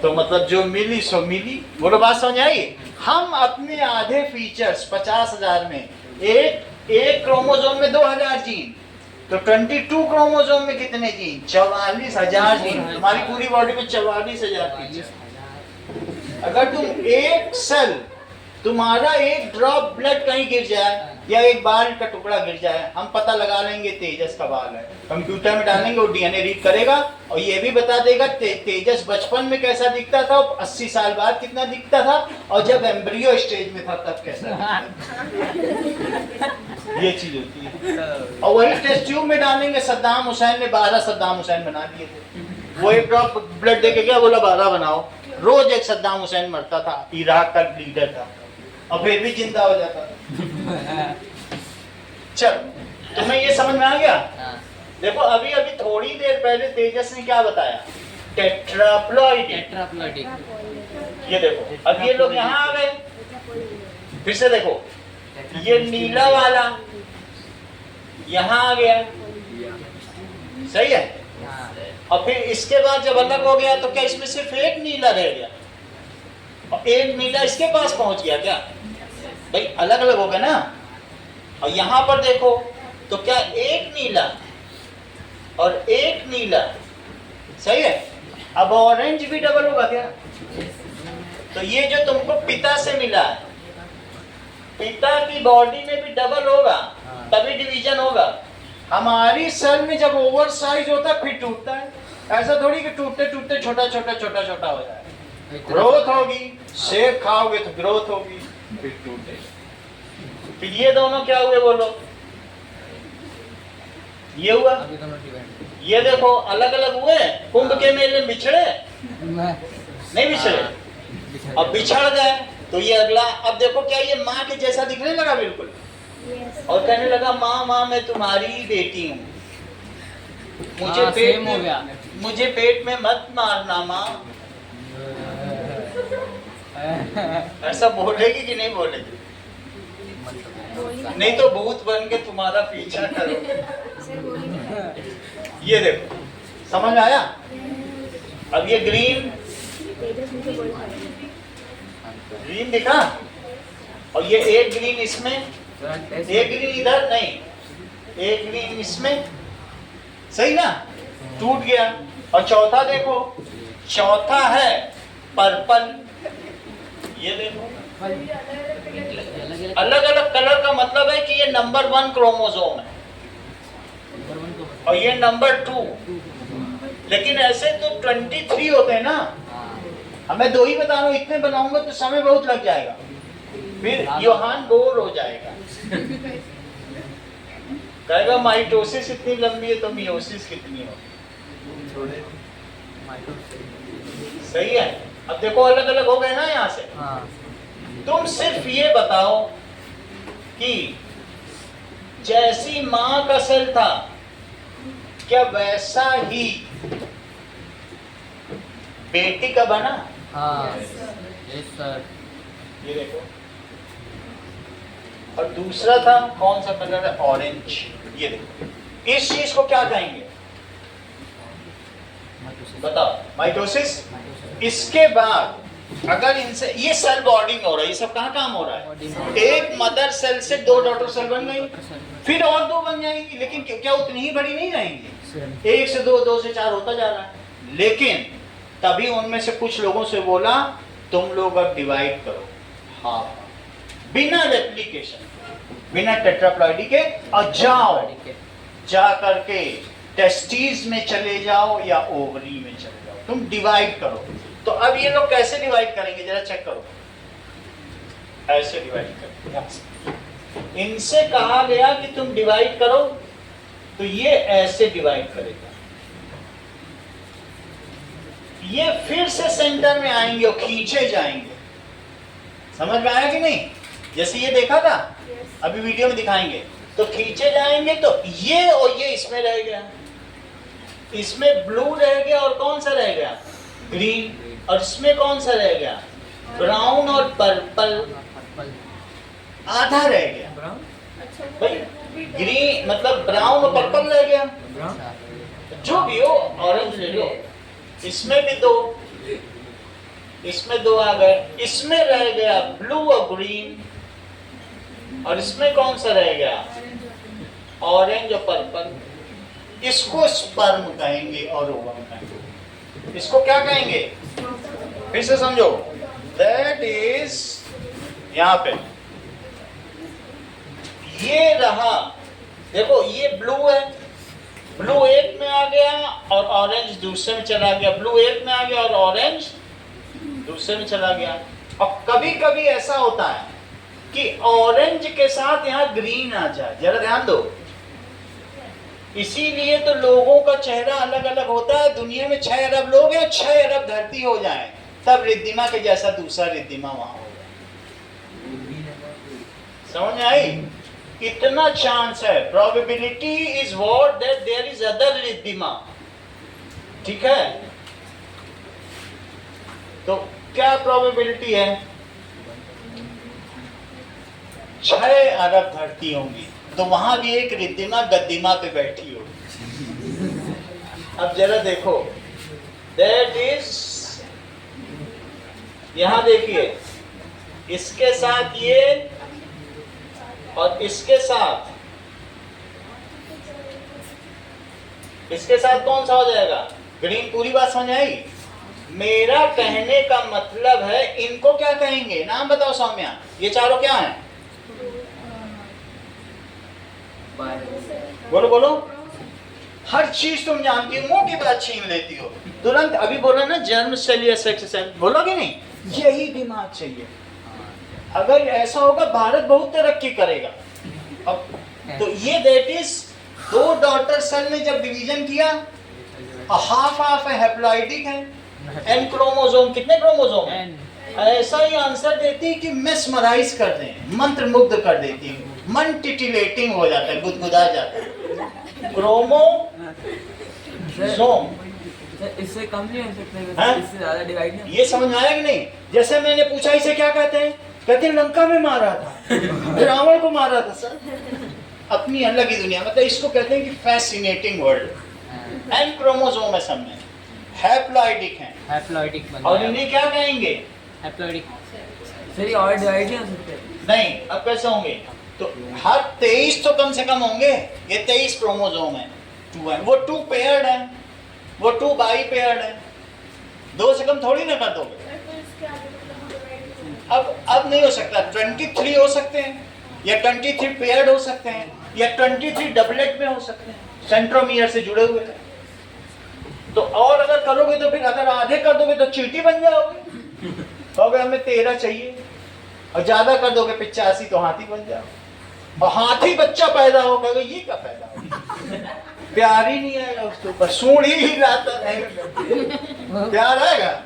तो मतलब जो मिली सो मिली। बोलो बात समझ आई? हम अपने आधे फीचर्स 50,000 में, एक क्रोमोसोम में 2000 जीन, तो 22 क्रोमोसोम में कितने जीन? 44,000 जीन। तुम्हारी पूरी बॉडी में 44,000 फीचर। अगर तुम एक सेल, तुम्हारा एक ड्रॉप ब्लड कहीं गिर जाए या एक बाल का टुकड़ा गिर जाए, हम पता लगा लेंगे तेजस का बाल है। कंप्यूटर में डालेंगे, वो डीएनए रीड करेगा और ये भी बता देगा तेजस बचपन में कैसा दिखता था, 80 साल बाद कितना दिखता था, और जब एम्ब्रियो स्टेज में था तब कैसा दिखता था। ये चीज होती है। और वही टेस्ट ट्यूब में डालेंगे। सद्दाम हुसैन ने 12 सद्दाम हुसैन बना दिए थे। वो एक ड्रॉप ब्लड दे के गया, बोला 12 बनाओ। रोज एक सद्दाम हुसैन मरता था, इराक का लीडर था, और फिर भी जिंदा हो जाता था। चल, तुम्हें ये समझ में आ गया? देखो अभी थोड़ी देर पहले तेजस ने क्या बताया? टेट्राप्लॉइडिक। टेट्राप्लॉइडिक। ये देखो, अब ये लोग यहाँ आ गए। फिर से देखो, ये नीला वाला यहाँ आ गया, सही है। और फिर इसके बाद जब अलग हो गया, तो क्या इसमें सिर्फ एक नीला रह गया और एक नीला इसके पास पहुंच गया? क्या भाई, अलग अलग हो गया ना। और यहाँ पर देखो, तो क्या एक नीला और एक नीला, सही है। अब ऑरेंज भी डबल होगा क्या? तो ये जो तुमको पिता से मिला है, पिता की बॉडी में भी डबल होगा, तभी डिवीजन होगा। हमारी सेल में जब ओवर साइज होता है फिर टूटता है, ऐसा थोड़ी कि टूटते टूटते छोटा छोटा हो जाए। ग्रोथ होगी, सेब खाओगे तो ग्रोथ होगी, फिर टूटेगा। फिर ये दोनों क्या हुए बोलो? ये हुआ, ये देखो अलग अलग हुए। कुंभ के मेले में बिछड़े नहीं बिछड़े, अब बिछड़ गए तो ये अगला। अब देखो क्या ये माँ के जैसा दिखने लगा बिल्कुल, और कहने लगा माँ माँ मैं तुम्हारी बेटी हूँ, मुझे पेट में मत मारना माँ। ऐसा बोलेगी कि नहीं बोलेगी? नहीं तो भूत बन के तुम्हारा पीछा करोगे। ये देखो, समझ आया? अब ये ग्रीन दिखा, और ये एक ग्रीन इसमें, एक ग्रीन इधर नहीं, एक ग्रीन इसमें, सही ना? टूट गया। और चौथा देखो, चौथा है पर्पल। ये देखो अलग अलग कलर का मतलब है कि ये नंबर 1 क्रोमोसोम है और ये नंबर 2। लेकिन ऐसे तो 23 होते हैं ना, हमें 2 ही बता रहा हूँ, इतने बनाऊंगा तो समय बहुत लग जाएगा, फिर योहान बोर हो जाएगा, कहेगा माइटोसिस इतनी लंबी है तो मियोसिस कितनी हो। सही है। अब देखो अलग अलग हो गए ना यहाँ से। तुम सिर्फ ये बताओ कि जैसी मां का सेल था क्या वैसा ही बेटी का बना? Yes sir. ये देखो। और दूसरा था कौन सा कलर है? ऑरेंज। ये देखो, इस चीज को क्या कहेंगे बताओ? माइटोसिस। इसके बाद अगर इनसे ये सेल बॉर्डिंग हो रहा है, ये सब कहाँ काम हो रहा है? एक मदर सेल से 2 डॉटर सेल बन गई, फिर और 2 बन जाएंगी, लेकिन क्या उतनी ही बड़ी नहीं रहेंगी? 1 से 2, 2 से 4 होता जा रहा है। लेकिन तभी उनमें से कुछ लोगों से बोला तुम लोग अब डिवाइड करो हाफ, बिना रेप्लिकेशन, बिना टेट्राप्लॉइडी के, और जाओ जा करके टेस्टिस में चले जाओ या ओवरी में चले जाओ, तुम डिवाइड करो। तो अब ये लोग कैसे डिवाइड करेंगे जरा चेक करो। ऐसे डिवाइड करो। इनसे कहा गया कि तुम डिवाइड करो, तो ये ऐसे डिवाइड करेगा। ये फिर से सेंटर में आएंगे और खींचे जाएंगे। समझ में आया कि नहीं? जैसे ये देखा था, अभी वीडियो में दिखाएंगे। तो खींचे जाएंगे तो ये और ये इसमें रह गया, इसमें ब्लू रह गया और कौन सा रह गया? ग्रीन। और इसमें कौन सा रह गया? ब्राउन और पर्पल। आधा रह गया भाई, ग्रीन मतलब ब्राउन और पर्पल रह गया, जो भी हो, ऑरेंज ले लो। इसमें भी 2, इसमें 2 आ गए, इसमें रह गया ब्लू और ग्रीन, और इसमें कौन सा रह गया? ऑरेंज और पर्पल। इसको स्पर्म कहेंगे और ओवम कहेंगे। इसको क्या कहेंगे? फिर से समझो, दैट इज यहां पे ये रहा। देखो ये ब्लू है, ब्लू एक में आ गया और ऑरेंज दूसरे में चला गया, ब्लू एक में आ गया और ऑरेंज दूसरे में चला गया। और कभी कभी ऐसा होता है कि ऑरेंज के साथ यहाँ ग्रीन आ जाए, जरा ध्यान दो। इसीलिए तो लोगों का चेहरा अलग अलग होता है। दुनिया में 6 अरब लोग हैं, 6 अरब धरती हो जाए तब रिद्धिमा के जैसा दूसरा रिद्धिमा वहां हो जाए। समझ में आई? इतना चांस है। Probability is what that there is other Riddhima. ठीक है, तो क्या प्रोबेबिलिटी है? 6 अरब धरती होंगी, तो वहां भी एक रिद्धिमा गद्दिमा पे बैठी होगी। अब जरा देखो, दैट इज, यहां देखिए, इसके साथ ये और इसके साथ कौन सा हो जाएगा? ग्रीन। पूरी बात समझ आई? मेरा कहने का मतलब है, इनको क्या कहेंगे? नाम बताओ सौम्या, ये चारों क्या हैं? बोलो बोलो। हर चीज तुम जानती हो, मोटी बात छीन लेती हो तुरंत। अभी बोला ना जर्म सेल या सेक्स सेल, बोलोगे नहीं? यही दिमाग चाहिए। अगर ऐसा होगा भारत बहुत तरक्की करेगा। अब तो ये दैट इज 2 डॉटर सेल ने जब डिवीजन किया, हाफ हाफ है, हैप्लॉइडिक है। N क्रोमोसोम, कितने क्रोमोसोम हैं? ऐसा ही आंसर देती कि मेस्मराइज कर दें, मंत्र मुग्ध कर देती, मन टिटिलेटिंग हो जाता है, गुदगुदा जाता है। क्रोमोसोम इससे कम नहीं हो सकते, इससे ज्यादा डिवाइड नहीं। ये समझ में आया कि नहीं? जैसे मैंने पूछा इसे क्या कहते हैं, कहते हैं लंका में मारा था, रावण को मारा था। सर अपनी अलग ही दुनिया, मतलब इसको कहते हैं कि फैसिनेटिंग वर्ल्ड। N क्रोमोसोम है सब में, हैप्लॉइडिक हैं, हैप्लॉइडिक। और इन्हें क्या कहेंगे? हैप्लॉइडिक। सर और डिवाइड नहीं हो सकते? नहीं। अब कैसे होंगे? तो हर 23 तो कम से कम होंगे। ये 23 क्रोमोसोम है, 2 है, वो 2 पेयर्ड है, वो 2 बाई पेयर्ड है, 2 से कम थोड़ी ना कर दोगे। अब नहीं हो सकता, 23 हो सकते हैं या 23 पेयर्ड हो सकते हैं या 23 डबलेट में हो सकते हैं, सेंट्रोमियर से जुड़े हुए हैं। तो और अगर करोगे तो फिर अगर आधे कर दोगे तो चींटी बन जाओगे, कहोगे हमें 13 चाहिए, और ज्यादा कर दोगे 85 तो हाथी बन जाओ, और हाथी बच्चा पैदा हो कहोगे ये क्या पैदा हो, प्यार ही नहीं आएगा उसके ऊपर, सूढ़ ही हिलाता रहेगा, प्यार आएगा।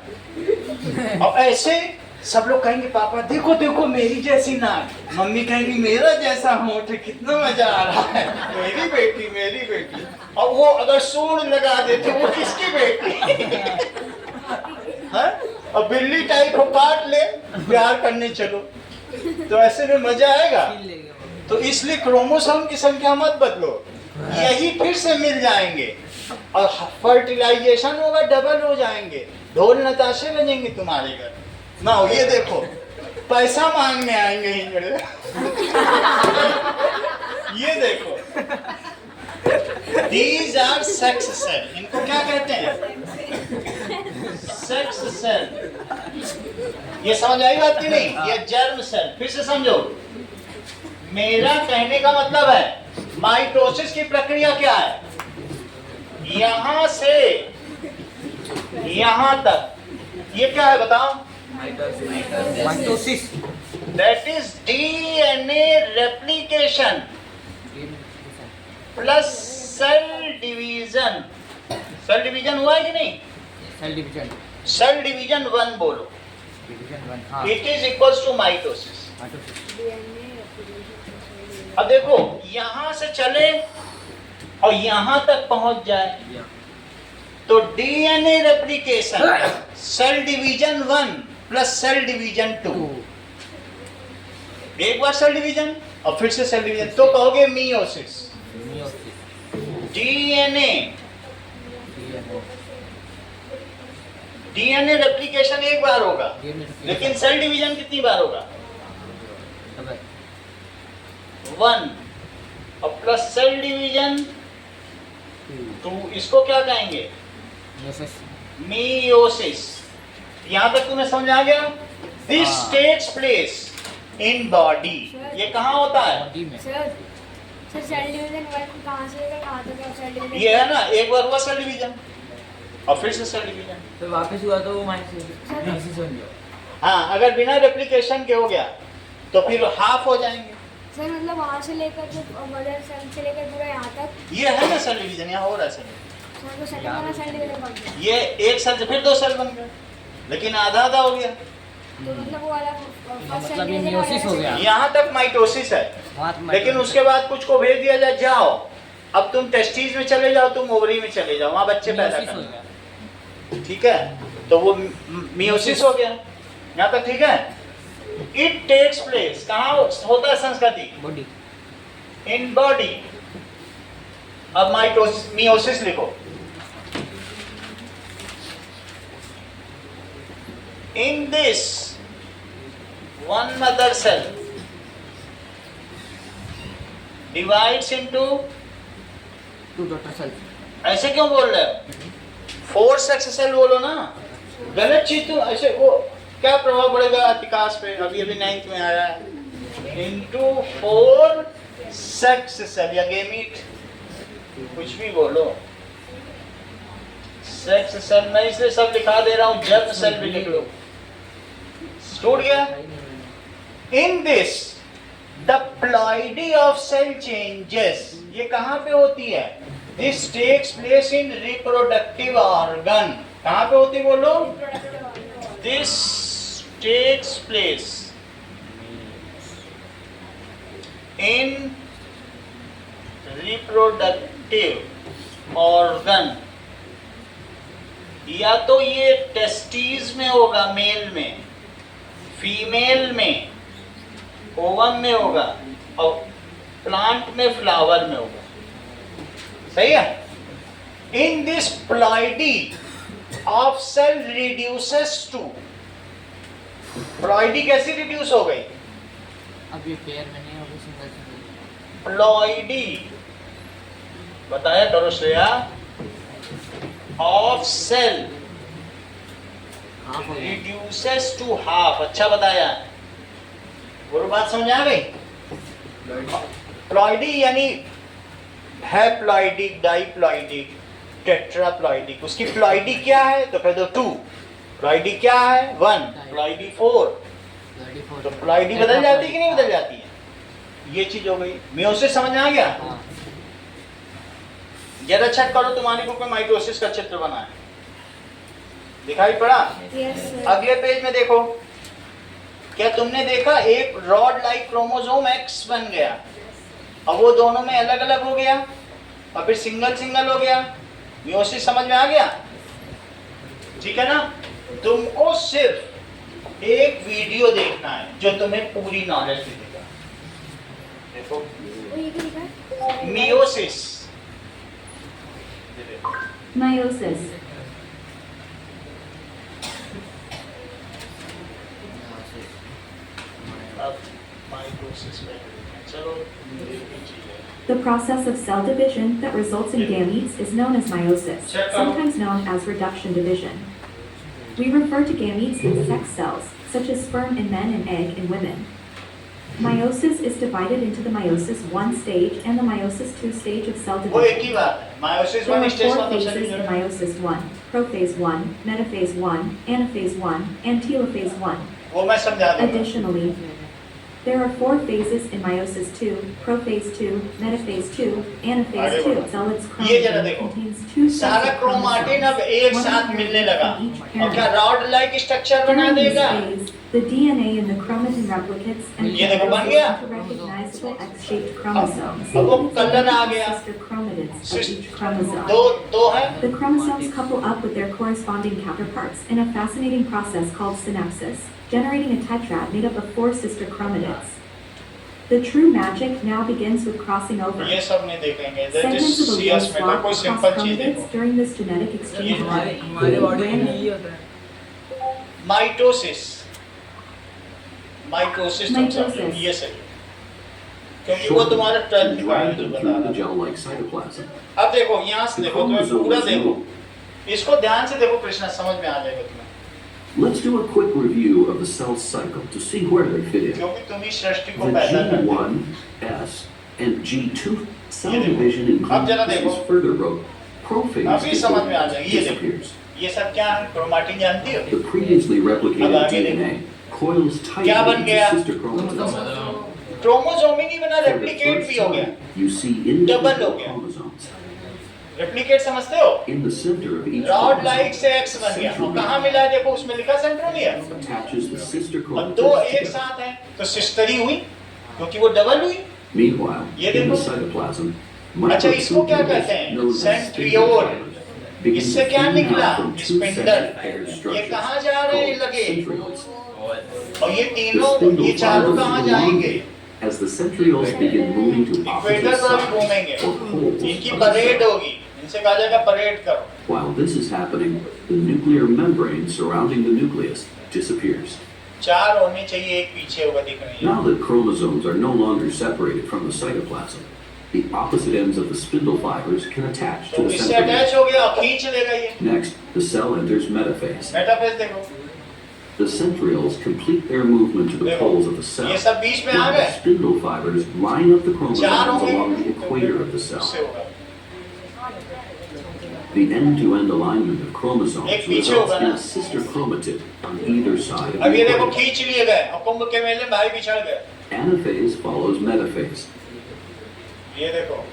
और ऐसे सब लोग कहेंगे पापा देखो देखो मेरी जैसी नाक, मम्मी कहेंगी मेरा जैसा होंठ, कितना मजा आ रहा है, मेरी बेटी मेरी बेटी। और वो अगर सूंड लगा देते वो किसकी बेटी हाँ? और बिल्ली टाइप हो काट ले, प्यार करने चलो, तो ऐसे में मजा आएगा। तो इसलिए क्रोमोसोम की संख्या मत बदलो, यही फिर से मिल जाएंगे और फर्टिलाइजेशन होगा, डबल हो जाएंगे, ढोल नताशे बजेंगे तुम्हारे घर ना। ये देखो पैसा मांगने आएंगे ये देखो, These are sex cell, इनको क्या कहते हैं, सेक्स सेल। ये समझ आई बात की नहीं, ये जर्म सेल। फिर से समझो, मेरा कहने का मतलब है माइटोसिस की प्रक्रिया क्या है, यहां से यहां तक, ये क्या है बताओ, mitosis, that is DNA replication plus cell division. Cell division हुआ है कि नहीं, सेल डिवीजन, सेल डिवीजन 1 बोलो, डिवीजन 1, हाँ it is equals to mitosis. अब देखो यहां से चले और यहां तक पहुंच जाए तो DNA replication cell division 1 plus cell division 2, एक बार सेल डिवीजन और फिर से सेल डिवीजन, तो कहोगे मियोसिस। डीएनए रेप्लिकेशन एक बार होगा, लेकिन सेल डिवीजन कितनी बार होगा, 1 और प्लस सेल डिवीजन 2, इसको क्या कहेंगे, मियोसिस। यहां तक तुम्हें समझ आ गया। This takes place in body, ये कहाँ होता है, सर सेल डिवीजन 1 कहाँ से लेकर कहाँ तक है सेल डिवीजन, ये है ना, एक बार हुआ सेल डिवीजन और फिर से सेल डिवीजन, फिर वापस हुआ तो वो माइटोसिस बन गया। हाँ अगर बिना रेप्लिकेशन के हो गया तो फिर हाफ हो जाएंगे। सर मतलब वहाँ से लेकर जो मदर सेल से लेकर पूरा यहाँ तक, ये है ना सेल डिवीजन, यहाँ हो रहा है सेल, सर तो सेकंड वाला सेल डिवीजन बन गया, ये एक सेल से फिर 2 सेल बन गए, लेकिन आधा आधा हो गया। तो मतलब वो वाला फर्स्ट सेल मतलब ये डिवीजन मियोसिस हो गया। यहाँ तक माइटोसिस है, लेकिन उसके बाद कुछ को भेज दिया जाए, जाओ अब तुम टेस्टिस में चले जाओ, तुम ओवरी में चले जाओ, वहाँ बच्चे पैदा कर, ठीक है, तो वो मियोसिस हो गया। यहाँ तक ठीक है। इट टेक्स प्लेस कहाँ होता है संस्कृति, बॉडी, इन बॉडी। अब माइटोसिस मियोसिस लिखो, in this one mother cell divides into 2 daughter cell. ऐसे क्यों बोल रहे हो, 4 सेक्स सेल बोलो ना, गलत चीज। तो ऐसे वो क्या प्रभाव पड़ेगा विकास पे, अभी अभी 9th में आया है, into 4 सेक्स सेल या गेमीट, कुछ भी बोलो, सेक्स सेल। मैं इसलिए सब लिखा दे रहा हूं, जर्म सेल भी लिख लो, टूट गया। In this the ploidy of cell changes, ये कहां पे होती है, this takes place in reproductive organ. कहां पे होती बोलो, this takes place in reproductive organ. या तो ये टेस्टीज में होगा मेल में, फीमेल में ओवम में होगा, और प्लांट में फ्लावर में होगा, सही है। In this ploidy of cell reduces to, ploidy कैसी रिड्यूस हो गई, अब ये पेयर में नहीं होगी, सिंगल सिंगल। प्लॉइडी बताया करो Shreya, of cell reduces to half. अच्छा बताया, वो बात समझ आ गई। प्लॉइडी यानी हैप्लॉइडिक, डाइप्लॉइडिक, टेट्राप्लॉइडिक। उसकी प्लॉइडी क्या है तो कह दो 2, प्लॉइडी क्या है 1, प्लॉइडी 4। तो प्लॉइडी बदल जाती है कि नहीं बदल जाती है? ये चीज हो गई। मियोसिस समझ में आ गया? जरा चेक करो, तुम्हारी बुक में माइटोसिस का चित्र बना है, दिखाई पड़ा? अगले पेज में देखो, क्या तुमने देखा एक रॉड लाइक क्रोमोसोम एक्स बन गया, अब वो दोनों में अलग अलग हो गया और फिर सिंगल सिंगल हो गया। मियोसिस समझ में आ गया? ठीक है ना? तुमको सिर्फ एक वीडियो देखना है जो तुम्हें पूरी नॉलेज दे देगा। देखो मियोसिस, Meiosis. अब माइटोसिस में चलो एक चीज है। The process of cell division that results in gametes is known as meiosis, sometimes known as reduction division. We refer to gametes as sex cells, such as sperm in men and egg in women. Meiosis is divided into the meiosis 1 stage and the meiosis 2 stage of cell वो एक ही division. बात है, मायोसिस There 1 are स्टेज 4 मतलब phases सभी in जगह। meiosis 1: prophase 1, metaphase 1, anaphase 1, and telophase 1. वो मैं समझा दूंगा। Additionally, there are 4 phases in meiosis 2: prophase 2, metaphase 2, anaphase आगे 2. बढ़ो। Zealot's ये जरा chromosome देखो, contains 2 sets सारा of क्रोमाटिन अब chromosomes, एक one साथ inherited मिलने लगा from each और क्या parent. रॉड लाइक स्ट्रक्चर बना During this देगा। phase, the DNA in the chromatin replicates and ये देखो बन converts गया। into recognizable X-shaped chromosomes. अब वो These कलर आ are गया। sister chromatids of सिस- each chromosome. दो है। The chromosomes couple up with their corresponding counterparts in a fascinating process called synapsis, generating a tetrad made up of 4 sister chromatids. The true magic now begins with crossing over. ये सब नहीं देखेंगे, that is Segments of CS alleles में swap कोई across सिंपल चीज chromatids देखो। during this genetic exchange. हमारे बॉडी में यही होता है। माइटोसिस, माइटोसिस तुम Mitosis. समझो, ये सही है। क्योंकि वो तुम्हारा ट्वेल्थ and का है drag जो them बता through रहा the था। gel-like cytoplasm. अब देखो यहाँ से The देखो, तुम्हें chromosome पूरा is देखो, moved. इसको ध्यान से देखो कृष्णा, समझ में आ जाएगा तुम्हें, Let's do a quick review of the cell cycle to see where they fit in. क्योंकि तुम ही सृष्टि को The पैदा करते हो। G1S and G2 cell ये देखो। division in अब जरा देखो। chromatis further wrote prophase अभी समझ में आ जाएगी, ये देखो। disappears. ये सब क्या है? क्रोमाटिन जानती हो? The previously अब replicated आगे DNA coils क्या tightly बन into गया? sister chromosomes. क्रोमोसोम ही नहीं बना, For the रेप्लिकेट first भी हो गया। time, you see Double हो individual गया। chromosomes. रेप्लिकेट समझते हो? In the center of each rod like chromosome, से एक्स बन गया, और कहाँ मिला है? देखो उसमें लिखा सेंट्रोमियर, attaches the sister और दो chromosomes एक together. साथ हैं तो सिस्टर ही हुई, क्योंकि वो डबल हुई। Meanwhile, ये in the देखो। cytoplasm, अच्छा, इसको क्या कहते हैं? known as centriole. spindle fibers, begin इससे to क्या form निकला? from two spindle. separate paired ये structures कहाँ जा रहे हैं called लगे? centrioles. और ये The तीनों, spindle ये चारों fibers कहाँ जाएंगे? elongate as the centrioles begin moving to opposite equator पर भी sides घूमेंगे, or poles इनकी of the परेड cell. होगी, इनसे कहा जाएगा परेड करो। While this is happening, the nuclear membrane surrounding the nucleus disappears. चार होने चाहिए, एक पीछे होगा, दिख रही है। Now that chromosomes are no longer separated from the cytoplasm, the opposite ends of the spindle fibers can attach to तो the इससे centrioles. अटैच हो गया और खींच लेगा ये। Next, the cell enters metaphase. Metaphase देखो, The centrioles complete their movement to the देखो, poles of the cell. ये सब बीच में आ While the गए। spindle fibers line up the चार chromosomes होंगे, along the equator of the उससे cell. होगा। The end-to-end alignment of chromosomes एक पीछे results होगा in ना। a sister chromatid on either side of अब the ये देखो equator. खींच लिए गए और कुंभ के मेले में भाई बिछड़ गए। Anaphase follows metaphase. ये देखो,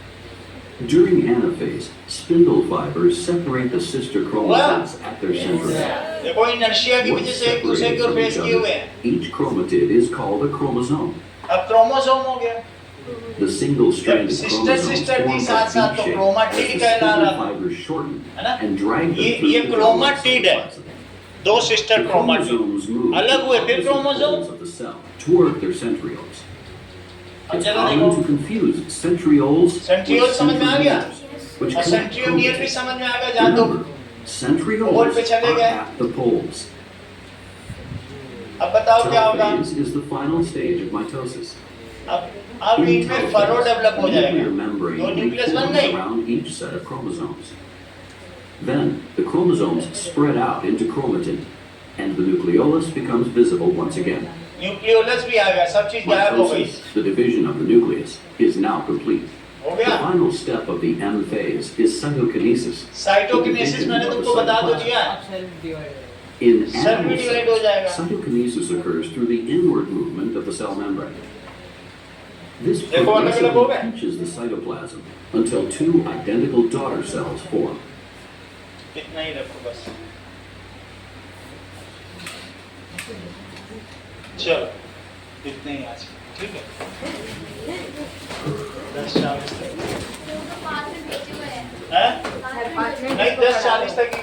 During anaphase, spindle fibers separate the sister chromosomes at their centroid. देखो इनर्शिया की Once वजह से एक दूसरे separated की ओर from फेस each किए हुए other, हैं। each chromatid is called a chromosome. अब क्रोमोसोम हो गया। The single strand of Sister, chromosomes sister की formed साथ a साथ तो V shape chromatid as the कहला spindle रहा था। fibers shorten है ना? and drag them ये through the chromatid है। cytoplasm. दो sister The chromatin chromosomes move अलग to हुए, फिर opposite chromosome. poles of the cell toward their centrioles. अब It's चलो common देखो, to confuse centrioles Centriole with समझ में आ गया? centromeres, which और connect सेंट्रियोमियर भी chromatids. समझ में आ गया, जान दो। Remember, पोल centrioles पे चले are गए। at the poles. अब बताओ क्या होगा? Telophase is the final stage of mitosis. अब In इनमें फरो telophase, डेवलप हो the जाएगा। nuclear membrane दो न्यूक्लियस बन reforms गई। around each set of chromosomes. Then, the chromosomes spread out into chromatin, and the nucleolus becomes visible once again. Nucleolus भी आ गया, सब चीज गायब हो गई। Mitosis, the division of the nucleus, is now complete. हो The गया। final step of the M phase is cytokinesis. Cytokinesis मैंने तुमको बता तो दिया। अब cell divide In Cell animal भी divide हो cells, जाएगा। cytokinesis occurs through the inward movement of the cell membrane. This देखो अलग-अलग हो गए। progressively pinches the cytoplasm until two identical daughter cells form. इतना ही रखो बस। चलो, इतने ही आज, ठीक है? 10:40 तक। तो 5 में भेजे हुए हैं। हैं? 5 नहीं 10:40 तक